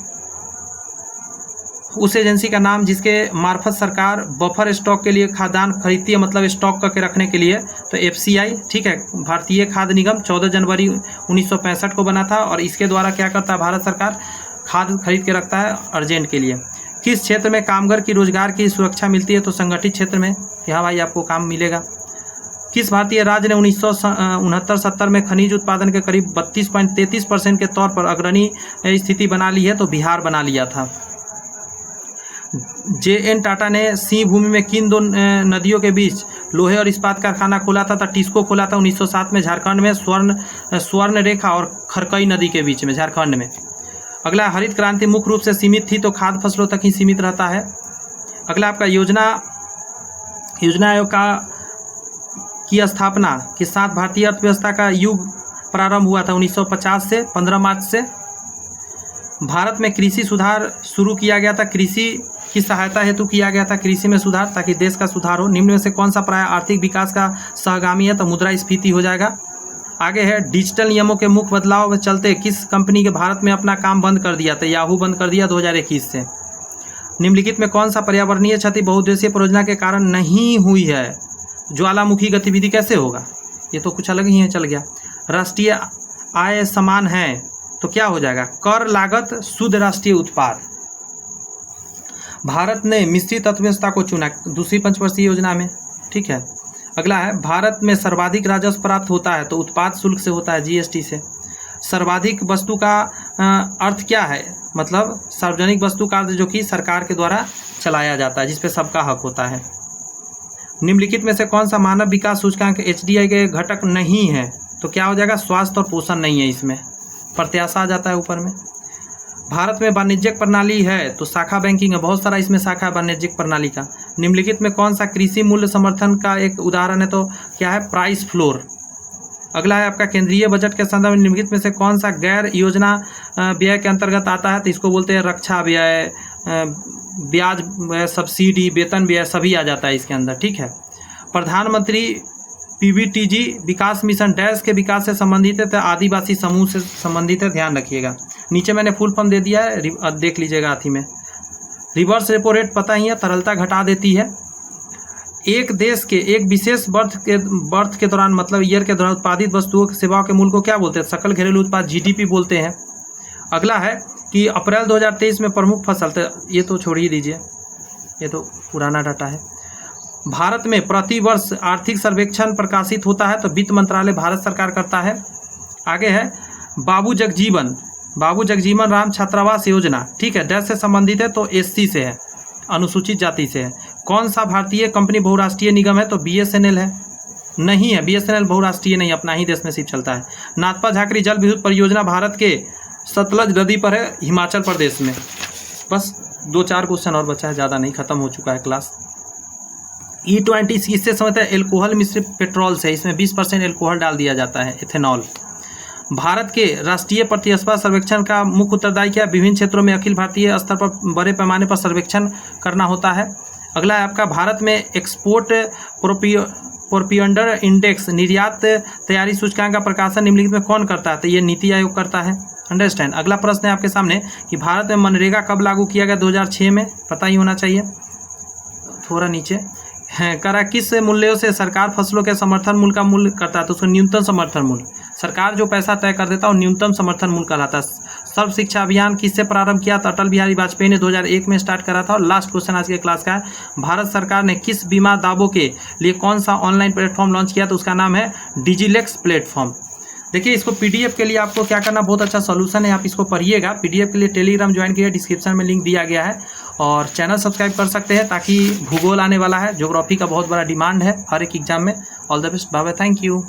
उस एजेंसी का नाम जिसके मार्फत सरकार बफर स्टॉक के लिए खाद्यान्न खरीदती है, मतलब स्टॉक करके रखने के लिए, तो FCI, ठीक है। भारतीय खाद्य निगम 14 जनवरी 1965 को बना था और इसके द्वारा क्या करता है भारत सरकार? खाद्य खरीद के रखता है अर्जेंट के लिए। किस क्षेत्र में कामगार की रोजगार की सुरक्षा मिलती है? तो संगठित क्षेत्र में, यहाँ भाई आपको काम मिलेगा। किस भारतीय राज्य ने 1969-70 में खनिज उत्पादन के करीब 32.33% के तौर पर अग्रणी स्थिति बना ली है? तो बिहार बना लिया था। JN टाटा ने सिंह भूमि में किन दो नदियों के बीच लोहे और इस्पात कारखाना खोला था? टिस्को खोला था 1907 में झारखंड में, स्वर्ण रेखा और खरकई नदी के बीच में झारखंड में। अगला, हरित क्रांति मुख्य रूप से सीमित थी, तो खाद्य फसलों तक ही सीमित रहता है। अगला आपका योजना आयोग की स्थापना के साथ भारतीय अर्थव्यवस्था का युग प्रारंभ हुआ था 1950 से 15 मार्च से। भारत में कृषि सुधार शुरू किया गया था, कृषि की सहायता हेतु किया गया था कृषि में सुधार, ताकि देश का सुधार हो। निम्न में से कौन सा प्राय आर्थिक विकास का सहगामी है? तो मुद्रास्फीति हो जाएगा। आगे है, डिजिटल नियमों के मुख्य बदलाव के चलते किस कंपनी के भारत में अपना काम बंद कर दिया? तो याहू बंद कर दिया 2021 से। निम्नलिखित में कौन सा पर्यावरणीय क्षति बहुउद्देशीय परियोजना के कारण नहीं हुई है? ज्वालामुखी गतिविधि कैसे होगा? ये तो कुछ अलग ही है, चल गया। राष्ट्रीय आय समान है, तो क्या हो जाएगा? कर लागत शुद्ध राष्ट्रीय उत्पाद। भारत ने मिश्रित अर्थव्यवस्था को चुना दूसरी पंचवर्षीय योजना में, ठीक है। अगला है, भारत में सर्वाधिक राजस्व प्राप्त होता है? तो उत्पाद शुल्क से होता है, GST से। सर्वाधिक वस्तु का अर्थ क्या है? मतलब सार्वजनिक वस्तु का अर्थ जो कि सरकार के द्वारा चलाया जाता है, जिसपे सबका हक होता है। निम्नलिखित में से कौन सा मानव विकास सूचकांक HDI के घटक नहीं है? तो क्या हो जाएगा? स्वास्थ्य और पोषण नहीं है, इसमें प्रत्याशा आ जाता है ऊपर में। भारत में वाणिज्यिक प्रणाली है, तो शाखा बैंकिंग है, बहुत सारा इसमें शाखा है वाणिज्यिक प्रणाली का। निम्नलिखित में कौन सा कृषि मूल्य समर्थन का एक उदाहरण है? तो क्या है? Price floor. अगला है आपका, केंद्रीय बजट के संदर्भ में निम्नलिखित में से कौन सा गैर योजना व्यय के अंतर्गत आता है? तो इसको बोलते हैं रक्षा व्यय, ब्याज सब्सिडी, वेतन व्यय, सभी आ जाता है इसके अंदर, ठीक है। प्रधानमंत्री PBTG विकास मिशन डैश के विकास से संबंधित है, तो आदिवासी समूह से संबंधित है, ध्यान रखिएगा। नीचे मैंने फुल फॉर्म दे दिया है, देख लीजिएगा हाथी में। रिवर्स रेपो रेट पता ही है, तरलता घटा देती है। एक देश के एक विशेष वर्ष के दौरान, मतलब ईयर के दौरान उत्पादित वस्तुओं सेवाओं के मूल्य को क्या बोलते हैं? सकल घरेलू उत्पाद, GDP बोलते हैं। अगला है कि अप्रैल 2023 में प्रमुख फसल, तो ये तो छोड़ ही दीजिए, ये तो पुराना डाटा है। भारत में प्रतिवर्ष आर्थिक सर्वेक्षण प्रकाशित होता है, तो वित्त मंत्रालय भारत सरकार करता है। आगे है, बाबू जगजीवन राम छात्रावास योजना, ठीक है, डैश से संबंधित है, तो SC से है, अनुसूचित जाति से है। कौन सा भारतीय कंपनी बहुराष्ट्रीय निगम है? तो BSNL है। नहीं है, BSNL बहुराष्ट्रीय नहीं, अपना ही देश में सिर्फ चलता है। नाथपा झाकरी जल विद्युत परियोजना भारत के सतलज नदी पर है, हिमाचल प्रदेश में। बस 2-4 क्वेश्चन और बचा है, ज़्यादा नहीं, खत्म हो चुका है क्लास। E20 इससे समझते हैं एल्कोहल मिश्रित पेट्रोल से, इसमें 20% एल्कोहल डाल दिया जाता है, एथेनॉल। भारत के राष्ट्रीय प्रतिस्पर्धा सर्वेक्षण का मुख्य उत्तरदायी क्या है? विभिन्न क्षेत्रों में अखिल भारतीय स्तर पर बड़े पैमाने पर सर्वेक्षण करना होता है। अगला है आपका, भारत में एक्सपोर्ट प्रोपिएंडर इंडेक्स, निर्यात तैयारी सूचकांक का प्रकाशन निम्नलिखित में कौन करता है? तो ये नीति आयोग करता है। अंडरस्टैंड। अगला प्रश्न है आपके सामने कि भारत में मनरेगा कब लागू किया गया? 2006 में, पता ही होना चाहिए। थोड़ा नीचे है, करा किस मूल्यों से सरकार फसलों के समर्थन मूल्य का मूल्य करता है? तो उसको न्यूनतम समर्थन मूल्य, सरकार जो पैसा तय कर देता है वो न्यूनतम समर्थन मूल्य कहलाता है। सर्व शिक्षा अभियान किससे प्रारंभ किया? तो अटल बिहारी वाजपेयी ने 2001 में स्टार्ट करा था। और लास्ट क्वेश्चन आज के क्लास का है, भारत सरकार ने किस बीमा दावों के लिए कौन सा ऑनलाइन प्लेटफॉर्म लॉन्च किया? तो उसका नाम है डिजिलेक्स प्लेटफॉर्म। देखिए, इसको PDF के लिए आपको क्या करना, बहुत अच्छा सॉल्यूशन है, आप इसको पढ़िएगा। PDF के लिए टेलीग्राम ज्वाइन कीजिए, डिस्क्रिप्शन में लिंक दिया गया है। और चैनल सब्सक्राइब कर सकते हैं, ताकि भूगोल आने वाला है, ज्योग्राफी का बहुत बड़ा डिमांड है हर एक एग्जाम में। All the best, bye bye, thank you.